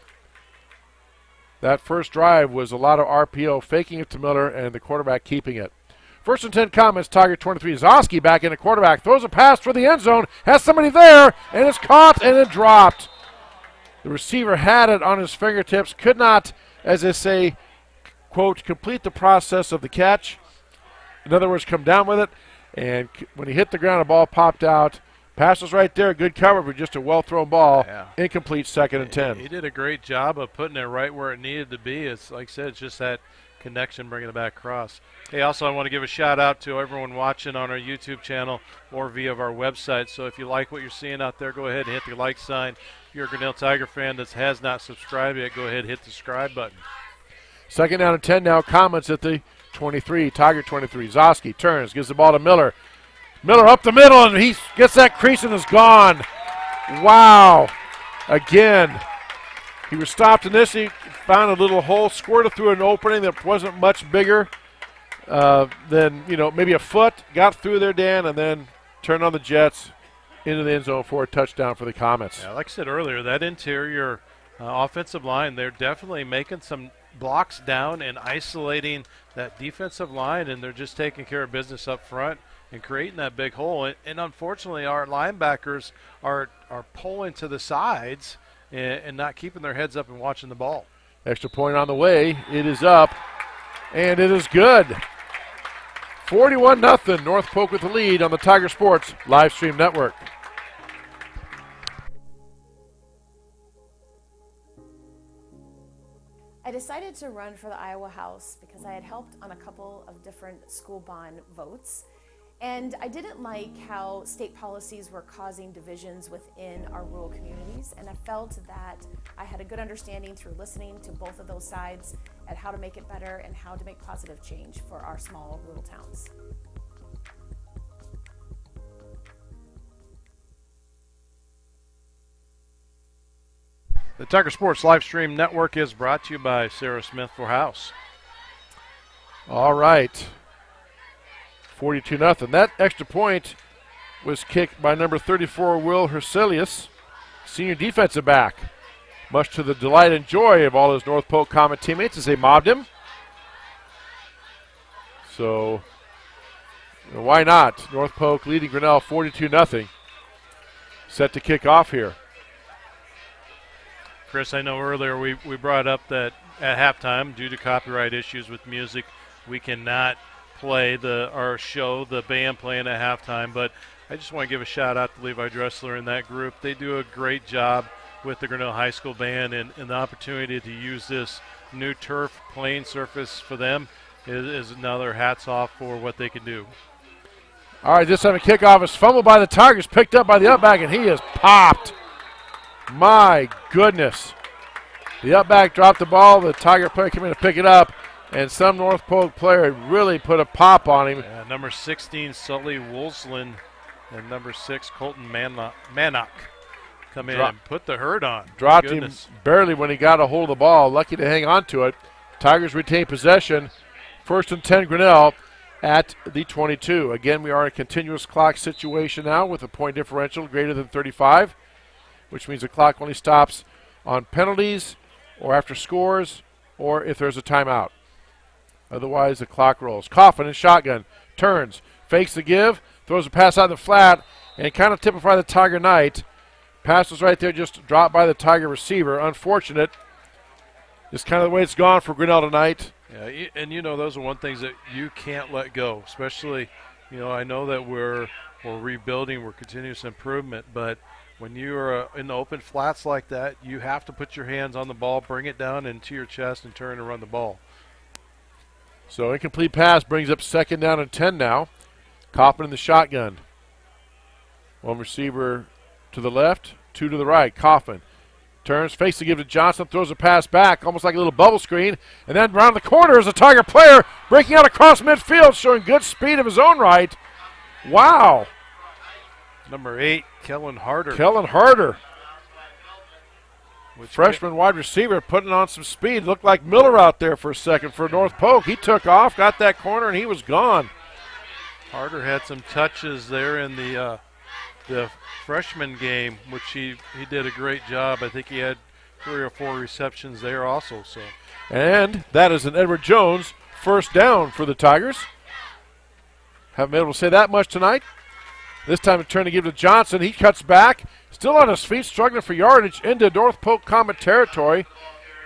That first drive was a lot of RPO, faking it to Miller, and the quarterback keeping it. 1st and 10 Comets, Tiger 23. Zoski back in the quarterback, throws a pass for the end zone, has somebody there, and it's caught and then dropped. The receiver had it on his fingertips, could not, as they say, quote, complete the process of the catch. In other words, come down with it, and when he hit the ground, a ball popped out. Pass was right there, good cover, but just a well-thrown ball. Yeah. Incomplete, 2nd and 10. He did a great job of putting it right where it needed to be. It's like I said, it's just that connection, bringing it back across. Hey, also I want to give a shout-out to everyone watching on our YouTube channel or via our website. So if you like what you're seeing out there, go ahead and hit the like sign. If you're a Grinnell Tiger fan that has not subscribed yet, go ahead and hit the subscribe button. 2nd down and 10 now, Comets at the 23, Tiger 23. Zoski turns, gives the ball to Miller. Miller up the middle, and he gets that crease and is gone. Wow. Again, he was stopped initially, found a little hole, squirted through an opening that wasn't much bigger than, maybe a foot, got through there, Dan, and then turned on the Jets into the end zone for a touchdown for the Comets. Yeah, like I said earlier, that interior offensive line, they're definitely making some blocks down and isolating that defensive line, and they're just taking care of business up front and creating that big hole. And unfortunately, our linebackers are pulling to the sides and not keeping their heads up and watching the ball. Extra point on the way. It is up, and it is good. 41-0, North Polk with the lead on the Tiger Sports live stream network. I decided to run for the Iowa House because I had helped on a couple of different school bond votes. And I didn't like how state policies were causing divisions within our rural communities. And I felt that I had a good understanding through listening to both of those sides at how to make it better and how to make positive change for our small rural towns. The Tiger Sports live stream network is brought to you by Sarah Smith for House. All right. 42-0. That extra point was kicked by number 34, Will Herselius, senior defensive back. Much to the delight and joy of all his North Polk Comet teammates as they mobbed him. So, why not? North Polk leading Grinnell 42-0. Set to kick off here. Chris, I know earlier we brought up that at halftime, due to copyright issues with music, we cannot play our show, the band playing at halftime, but I just want to give a shout out to Levi Dressler and that group. They do a great job with the Grinnell High School Band, and the opportunity to use this new turf playing surface for them is another hats off for what they can do. All right, this time a kickoff is fumbled by the Tigers, picked up by the upback, and he is popped. My goodness. The upback dropped the ball. The Tiger player came in to pick it up, and some North Polk player really put a pop on him. Yeah, number 16, Sully Wolsland, and number 6, Colton Mannock come in and put the hurt on. Dropped him barely when he got a hold of the ball. Lucky to hang on to it. Tigers retain possession. 1st and 10 Grinnell at the 22. Again, we are in a continuous clock situation now with a point differential greater than 35, which means the clock only stops on penalties or after scores or if there's a timeout. Otherwise, the clock rolls. Coffin in shotgun, turns, fakes the give, throws a pass out the flat, and kind of typify the Tiger night. Pass was right there, just dropped by the Tiger receiver. Unfortunate. Just kind of the way it's gone for Grinnell tonight. Yeah, and those are one things that you can't let go, especially, I know that we're rebuilding, we're continuous improvement, but when you're in the open flats like that, you have to put your hands on the ball, bring it down into your chest, and turn and run the ball. So incomplete pass brings up 2nd down and 10 now. Coffin in the shotgun. One receiver to the left, 2 to the right. Coffin turns, fakes to give to Johnson, throws a pass back, almost like a little bubble screen. And then around the corner is a Tiger player breaking out across midfield, showing good speed of his own right. Wow. Number 8, Kellen Harder. Freshman wide receiver putting on some speed. Looked like Miller out there for a second for North Polk. He took off, got that corner, and he was gone. Harder had some touches there in the freshman game, which he did a great job. I think he had 3 or 4 receptions there also. So, and that is an Edward Jones 1st down for the Tigers. Haven't been able to say that much tonight. This time a turn to give to Johnson. He cuts back. Still on his feet, struggling for yardage into North Polk Comet territory.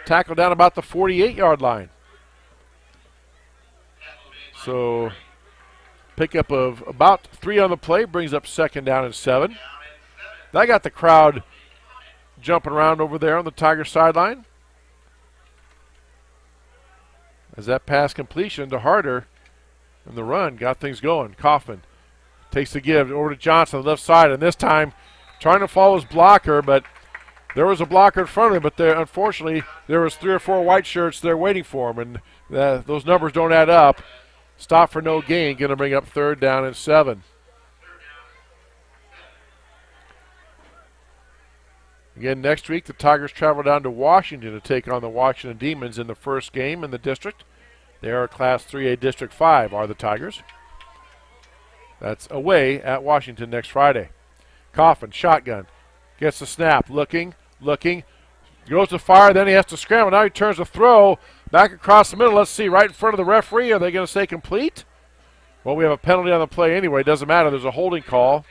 Tackled down about the 48-yard line. So pickup of about 3 on the play brings up 2nd down and 7. That got the crowd jumping around over there on the Tiger sideline. As that pass completion to Harder and the run got things going. Coffin takes the give over to Johnson on the left side, and this time trying to follow his blocker, but there was a blocker in front of him, but unfortunately there was 3 or 4 white shirts there waiting for him, and those numbers don't add up. Stop for no gain, going to bring up 3rd down and 7. Again, next week the Tigers travel down to Washington to take on the Washington Demons in the first game in the district. They are Class 3A District 5, are the Tigers. That's away at Washington next Friday. Coffin, shotgun, gets the snap, looking, goes to fire, then he has to scramble. Now he turns to throw, back across the middle. Let's see, right in front of the referee. Are they going to say complete? Well, we have a penalty on the play anyway. Doesn't matter. There's a holding call.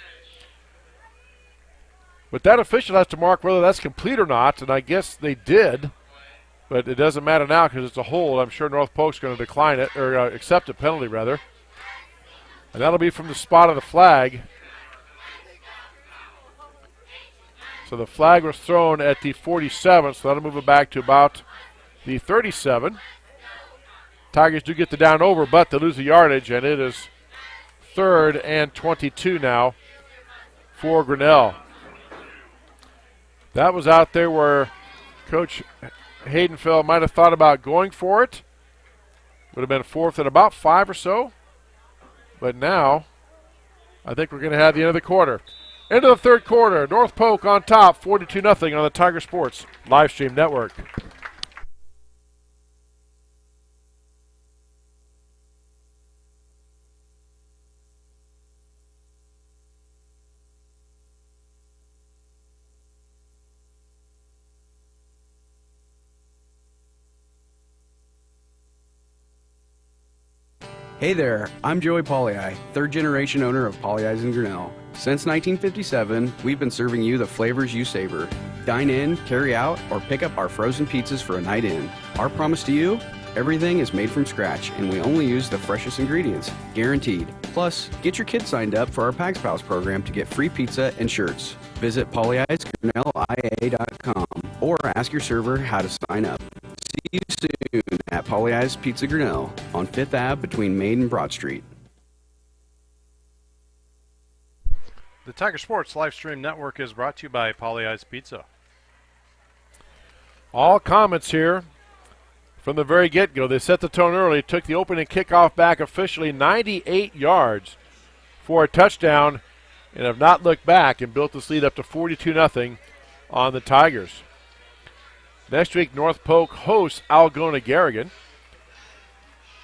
But that official has to mark whether that's complete or not, and I guess they did. But it doesn't matter now because it's a hold. I'm sure North Polk's going to decline it, or accept a penalty, rather. And that'll be from the spot of the flag. So the flag was thrown at the 47, so that'll move it back to about the 37. Tigers do get the down over, but they lose the yardage, and it is 3rd and 22 now for Grinnell. That was out there where Coach Haydenfeld might have thought about going for it. Would have been 4th and about 5 or so. But now, I think we're going to have the end of the quarter. Into the 3rd quarter, North Polk on top, 42-0 on the Tiger Sports live stream network. Hey there, I'm Joey Pollei, 3rd generation owner of Polley's in Grinnell. Since 1957, we've been serving you the flavors you savor. Dine in, carry out, or pick up our frozen pizzas for a night in. Our promise to you? Everything is made from scratch, and we only use the freshest ingredients, guaranteed. Plus, get your kids signed up for our Pags Pals program to get free pizza and shirts. Visit polleisgrinnellia.com or ask your server how to sign up. See you soon at Polley's Pizza Grinnell on 5th Ave between Main and Broad Street. The Tiger Sports live stream network is brought to you by Polly's Pizza. All comments here from the very get-go. They set the tone early, took the opening kickoff back officially 98 yards for a touchdown, and have not looked back and built this lead up to 42-0 on the Tigers. Next week, North Polk hosts Algona Garrigan.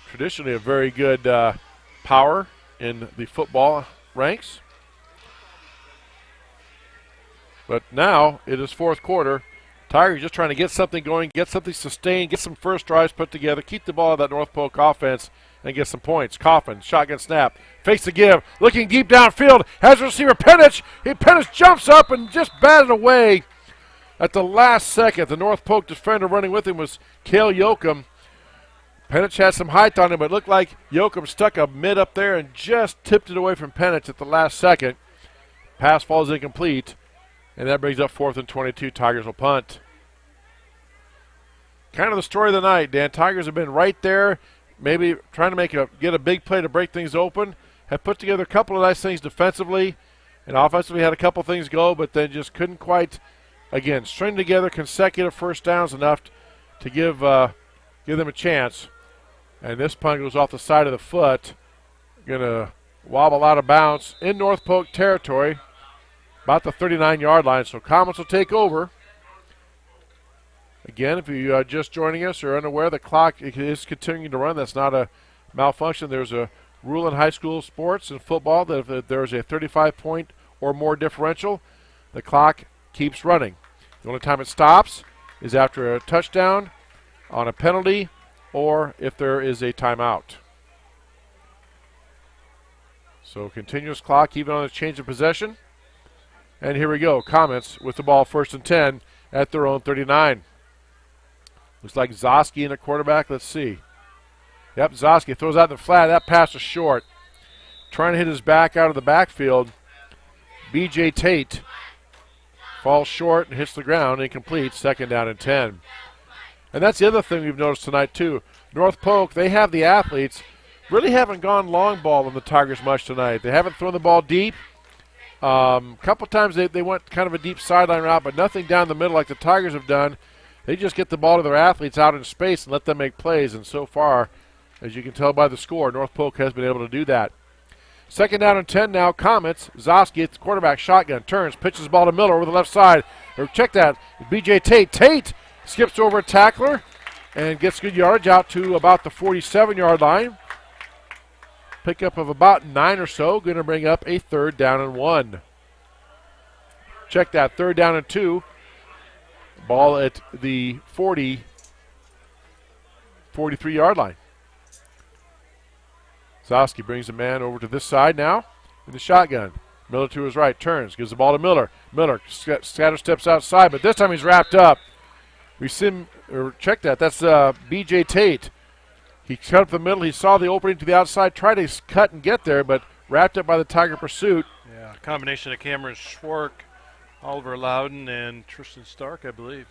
Traditionally a very good power in the football ranks. But now it is 4th quarter. Tigers just trying to get something going, get something sustained, get some first drives put together, keep the ball out of that North Polk offense, and get some points. Coffin, shotgun snap, fakes the give, looking deep downfield, has a receiver Penich. Penich jumps up and just batted away at the last second. The North Polk defender running with him was Cale Yoakum. Penich had some height on him, but it looked like Yoakum stuck a mid up there and just tipped it away from Penich at the last second. Pass falls incomplete, and that brings up 4th and 22. Tigers will punt. Kind of the story of the night, Dan. Tigers have been right there, maybe trying to get a big play to break things open. Have put together a couple of nice things defensively, and offensively had a couple things go, but then just couldn't quite, again, string together consecutive first downs enough to give them a chance. And this punt goes off the side of the foot. Going to wobble out of bounds in North Polk territory, about the 39-yard line. So Comets will take over. Again, if you are just joining us or unaware, the clock is continuing to run. That's not a malfunction. There's a rule in high school sports and football that if there's a 35-point or more differential, the clock keeps running. The only time it stops is after a touchdown, on a penalty, or if there is a timeout. So continuous clock even on a change of possession. And here we go. Comets with the ball 1st and 10 at their own 39. Looks like Zoski in the quarterback. Let's see. Yep, Zoski throws out the flat. That pass is short. Trying to hit his back out of the backfield. B.J. Tate falls short and hits the ground. Incomplete. 2nd down and 10. And that's the other thing we've noticed tonight, too. North Polk, they have the athletes. Really haven't gone long ball on the Tigers much tonight. They haven't thrown the ball deep. A couple times they went kind of a deep sideline route, but nothing down the middle like the Tigers have done. They just get the ball to their athletes out in space and let them make plays. And so far, as you can tell by the score, North Polk has been able to do that. 2nd down and 10 now. Comets. Zoski at the quarterback, shotgun, turns, pitches the ball to Miller over the left side. Check that. B.J. Tate. Tate skips over a tackler and gets good yardage out to about the 47-yard line. Pickup of about 9 or so. Going to bring up a 3rd down and 1. Check that. 3rd down and 2. Ball at the 43-yard line. Zoski brings the man over to this side now in the shotgun. Miller to his right, turns, gives the ball to Miller. Miller scatter steps outside, but this time he's wrapped up. Check that. That's B.J. Tate. He cut up the middle. He saw the opening to the outside, tried to cut and get there, but wrapped up by the Tiger pursuit. Yeah, combination of Cameron Schwark, Oliver Loudon, and Tristan Stark, I believe.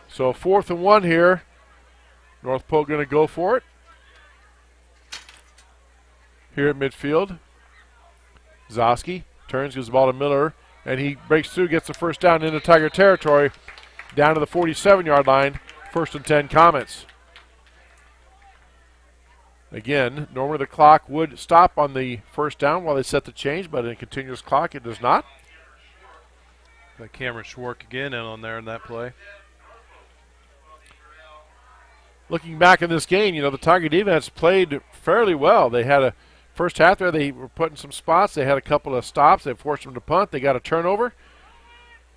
So 4th and 1 here. North Polk going to go for it. Here at midfield. Zosky turns, gives the ball to Miller, and he breaks through, gets the first down into Tiger territory, down to the 47-yard line. 1st and 10 Comets. Again, normally the clock would stop on the first down while they set the change, but in a continuous clock it does not. Got Cameron Schwark again in on there in that play. Looking back in this game, the Tiger defense played fairly well. They had a first half there, they were put in some spots. They had a couple of stops. They forced them to punt. They got a turnover.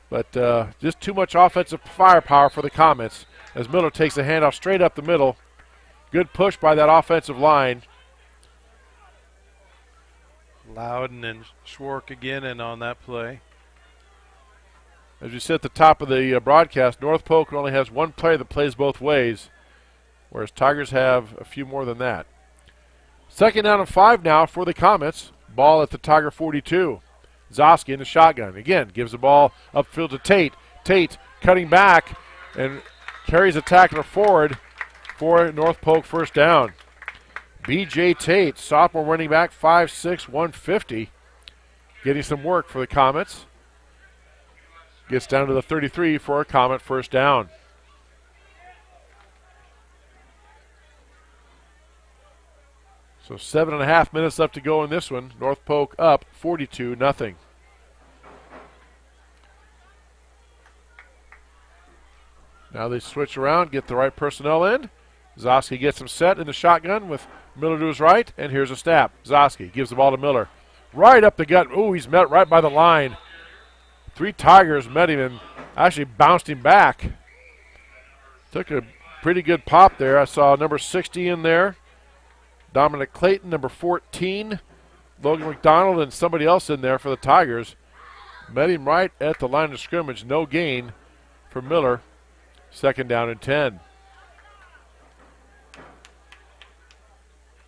But just too much offensive firepower for the Comets as Miller takes the handoff straight up the middle. Good push by that offensive line. Loudon and Schwark again in on that play. As we said at the top of the broadcast, North Polk only has one player that plays both ways, whereas Tigers have a few more than that. 2nd down and 5 now for the Comets. Ball at the Tiger 42. Zosky in the shotgun. Again, gives the ball upfield to Tate. Tate cutting back and carries a tackler forward for North Polk first down. B.J. Tate, sophomore running back, 5'6", 150. Getting some work for the Comets. Gets down to the 33 for a Comet first down. So 7.5 minutes left to go in this one. North Polk up 42-0. Now they switch around, get the right personnel in. Zosky gets him set in the shotgun with Miller to his right, and here's a snap. Zosky gives the ball to Miller. Right up the gut. Ooh, he's met right by the line. 3 Tigers met him and actually bounced him back. Took a pretty good pop there. I saw number 60 in there. Dominic Clayton, number 14. Logan McDonald and somebody else in there for the Tigers. Met him right at the line of scrimmage. No gain for Miller. 2nd down and 10.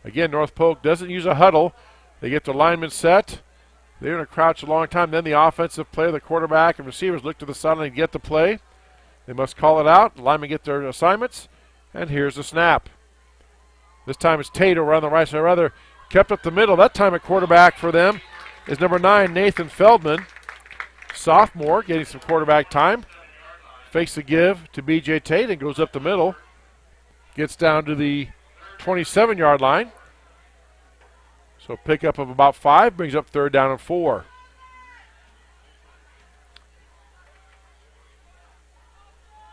Again, North Polk doesn't use a huddle. They get the linemen set. They're going to crouch a long time. Then the offensive player, the quarterback and receivers look to the sideline and get the play. They must call it out. The linemen get their assignments. And here's the snap. This time it's Tate over on the right side. Rather, kept up the middle. That time at quarterback for them is number 9, Nathan Feldman. Sophomore getting some quarterback time. Fakes the give to B.J. Tate and goes up the middle. Gets down to the 27-yard line. So pickup of about 5 brings up 3rd down and 4.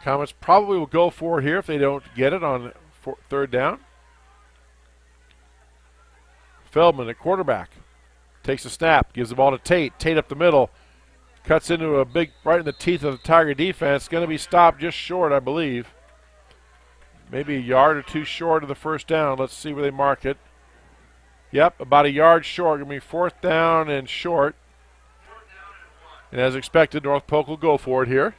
Comets probably will go for it here if they don't get it on 3rd down. Feldman at quarterback. Takes a snap, gives the ball to Tate. Tate up the middle. Cuts into a big, right in the teeth of the Tiger defense. Going to be stopped just short, I believe. Maybe a yard or 2 short of the first down. Let's see where they mark it. Yep, about a yard short. Going to be 4th down and short. And as expected, North Polk will go for it here.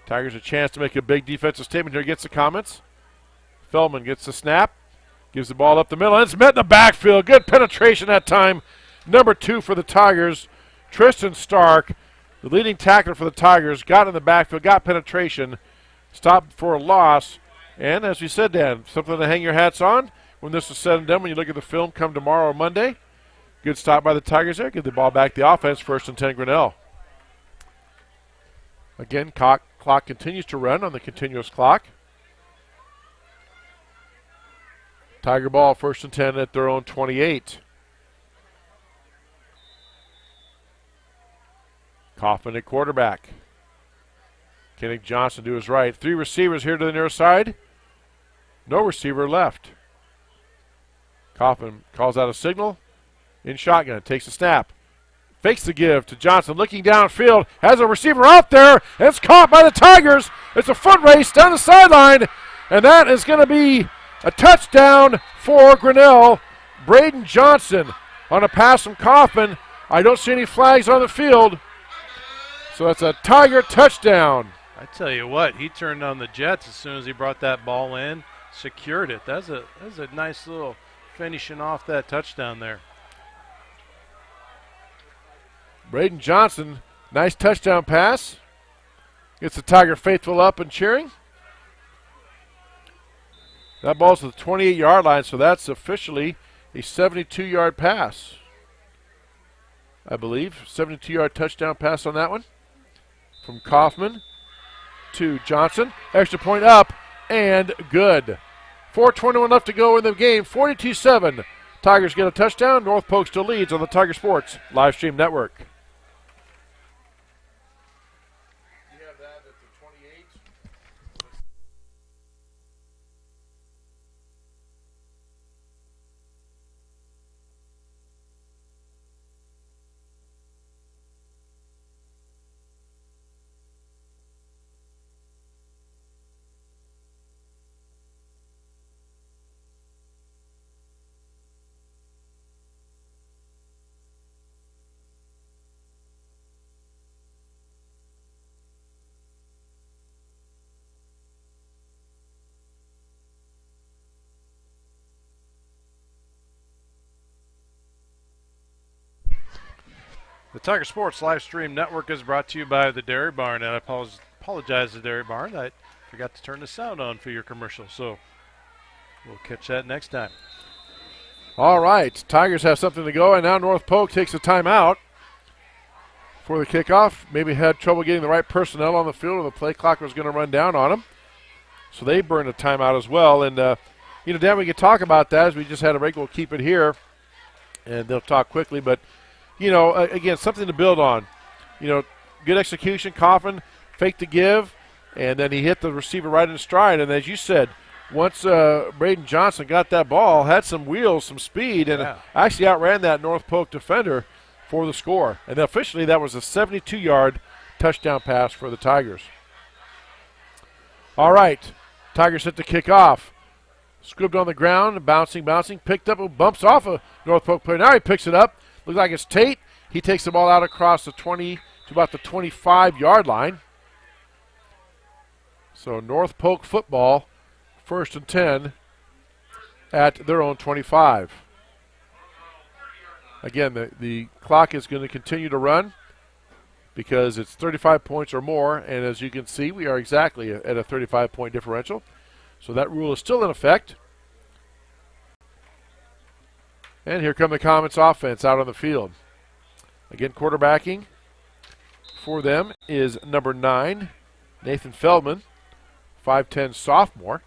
Tigers a chance to make a big defensive statement here against the Comets. Feldman gets the snap. Gives the ball up the middle. And it's met in the backfield. Good penetration that time. Number 2 for the Tigers, Tristan Stark. The leading tackler for the Tigers got in the backfield, got penetration, stopped for a loss. And as we said, Dan, something to hang your hats on when this is said and done. When you look at the film come tomorrow or Monday. Good stop by the Tigers there. Give the ball back to the offense. 1st and 10 Grinnell. Again, clock continues to run on the continuous clock. Tiger ball 1st and 10 at their own 28. Kaufman at quarterback. Kennick Johnson to his right. 3 receivers here to the near side. No receiver left. Kaufman calls out a signal. In shotgun. Takes a snap. Fakes the give to Johnson. Looking downfield. Has a receiver out there. And it's caught by the Tigers. It's a foot race down the sideline. And that is going to be a touchdown for Grinnell. Braden Johnson on a pass from Kaufman. I don't see any flags on the field. So that's a Tiger touchdown. I tell you what, he turned on the jets as soon as he brought that ball in, secured it. That's a nice little finishing off that touchdown there. Braden Johnson, nice touchdown pass. Gets the Tiger faithful up and cheering. That ball's to the 28-yard line, so that's officially a 72-yard pass, I believe. 72-yard touchdown pass on that one. From Kaufman to Johnson. Extra point up and good. 4:21 left to go in the game. 42-7. Tigers get a touchdown. North Polk still leads on the Tiger Sports live stream network. The Tiger Sports live stream network is brought to you by the Dairy Barn, and I apologize to the Dairy Barn. I forgot to turn the sound on for your commercial, so we'll catch that next time. All right, Tigers have something to go, and now North Polk takes a timeout for the kickoff. Maybe had trouble getting the right personnel on the field, or the play clock was going to run down on them. So they burned a timeout as well. And, Dan, we can talk about that as we just had a break. We'll keep it here, and they'll talk quickly. But, again, something to build on. Good execution. Coffin faked the give, and then he hit the receiver right in stride. And as you said, once Braden Johnson got that ball, had some wheels, some speed, and actually outran that North Polk defender for the score. And officially that was a 72-yard touchdown pass for the Tigers. All right, Tigers hit the kickoff. Scribbed on the ground, bouncing, picked up, bumps off a North Polk player. Now he picks it up. Looks like it's Tate. He takes the ball out across the 20 to about the 25-yard line. So North Polk football, 1st and 10 at their own 25. Again, the clock is going to continue to run because it's 35 points or more, and as you can see, we are exactly at a 35-point differential. So that rule is still in effect. And here come the Comets offense out on the field. Again, quarterbacking for them is number 9, Nathan Feldman, 5'10 sophomore.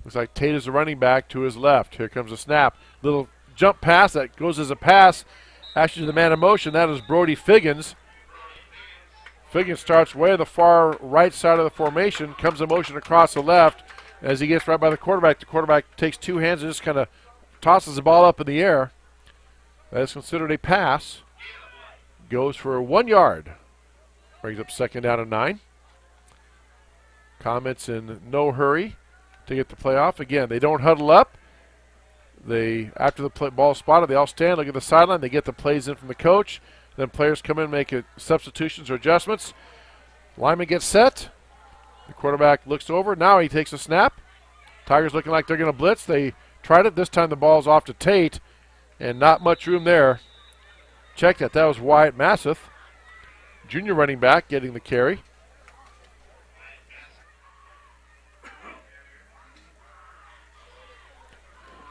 Looks like Tate is the running back to his left. Here comes a snap. Little jump pass that goes as a pass. Actually, to the man in motion, that is Brody Figgins. Figgins starts way on the far right side of the formation, comes in motion across the left. As he gets right by the quarterback takes two hands and just kind of tosses the ball up in the air. That is considered a pass. Goes for 1 yard. Brings up 2nd down and 9. Comets in no hurry to get the play off. Again, they don't huddle up. After the ball spotted, they all stand, look at the sideline. They get the plays in from the coach. Then players come in, make substitutions or adjustments. Lineman gets set. The quarterback looks over. Now he takes a snap. Tigers looking like they're going to blitz. They tried it. This time the ball's off to Tate, and not much room there. Check that. That was Wyatt Masseth, junior running back, getting the carry.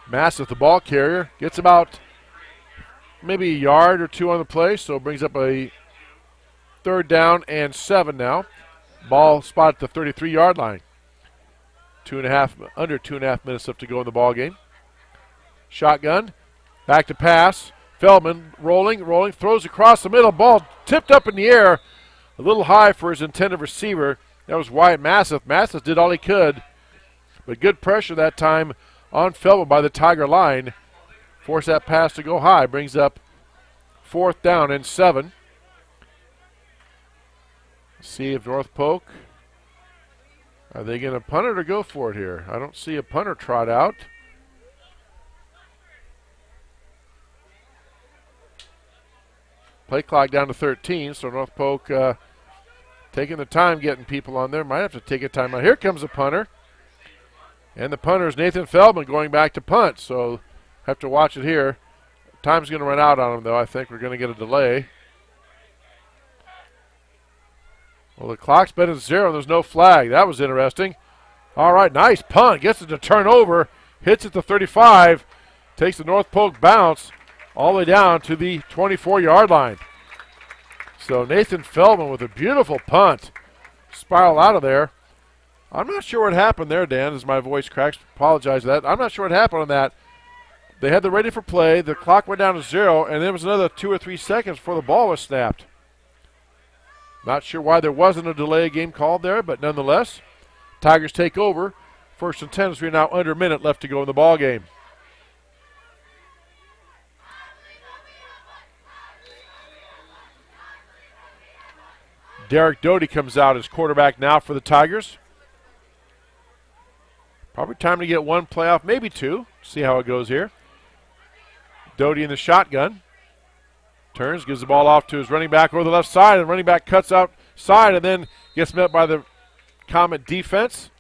Masseth, the ball carrier, gets about maybe a yard or two on the play, so brings up a 3rd down and 7 now. Ball spot at the 33-yard line. Under 2.5 minutes left to go in the ball game. Shotgun, back to pass. Feldman rolling, throws across the middle. Ball tipped up in the air, a little high for his intended receiver. That was Wyatt Masseth. Masseth did all he could, but good pressure that time on Feldman by the Tiger line. Force that pass to go high. Brings up 4th down and 7. See if North Polk, are they going to punt it or go for it here? I don't see a punter trot out. Play clock down to 13, so North Polk taking the time getting people on there. Might have to take a time out. Here comes the punter. And the punter is Nathan Feldman going back to punt. So have to watch it here. Time's going to run out on him, though. I think we're going to get a delay. Well, the clock's been at 0. There's no flag. That was interesting. All right, nice punt. Gets it to turn over. Hits it to 35. Takes the North Polk bounce all the way down to the 24-yard line. So Nathan Feldman with a beautiful punt. Spiral out of there. I'm not sure what happened there, Dan, as my voice cracks. Apologize for that. I'm not sure what happened on that. They had the ready for play. The clock went down to 0, and there was another 2 or 3 seconds before the ball was snapped. Not sure why there wasn't a delay game called there, but nonetheless, Tigers take over. 1st and 10 as we're now under a minute left to go in the ball game. Derek Doty comes out as quarterback now for the Tigers. Probably time to get one playoff, maybe 2. See how it goes here. Doty in the shotgun. Turns, gives the ball off to his running back over the left side, and running back cuts outside and then gets met by the Comet defense.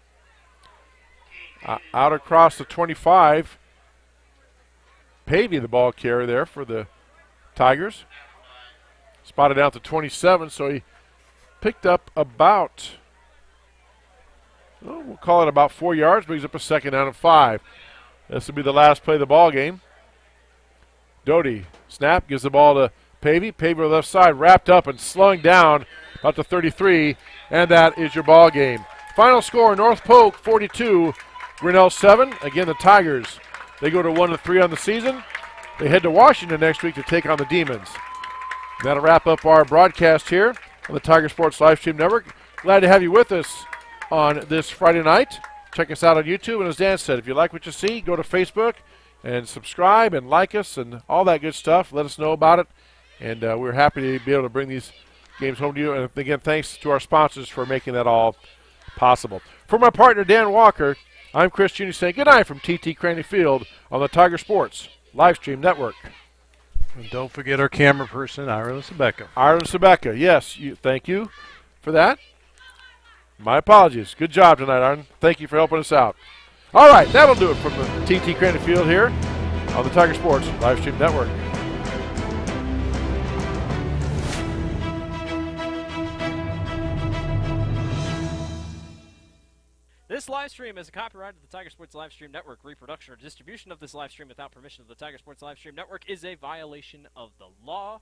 Out across the 25. Pavey, the ball carrier there for the Tigers. Spotted out to 27, so he picked up about, we'll call it about 4 yards, brings up a 2nd down and 5. This will be the last play of the ball game. Doty, snap, gives the ball to Pavey. Pavey on the left side, wrapped up and slung down about to 33, and that is your ball game. Final score, North Polk 42, Grinnell 7. Again, the Tigers, they go to 1-3 on the season. They head to Washington next week to take on the Demons. That'll wrap up our broadcast here on the Tiger Sports Livestream Network. Glad to have you with us on this Friday night. Check us out on YouTube, and as Dan said, if you like what you see, go to Facebook and subscribe and like us and all that good stuff. Let us know about it, and we're happy to be able to bring these games home to you. And again, thanks to our sponsors for making that all possible. For my partner, Dan Walker, I'm Chris Jr. saying good night from TT Craney Field on the Tiger Sports Livestream Network. And don't forget our camera person, Ireland Sebeka. Ireland Sebeka, yes, thank you for that. My apologies. Good job tonight, Ireland. Thank you for helping us out. All right, that'll do it from the TT Craney Field here on the Tiger Sports Livestream Network. This live stream is a copyright of the Tiger Sports Livestream Network. Reproduction or distribution of this live stream without permission of the Tiger Sports Livestream Network is a violation of the law.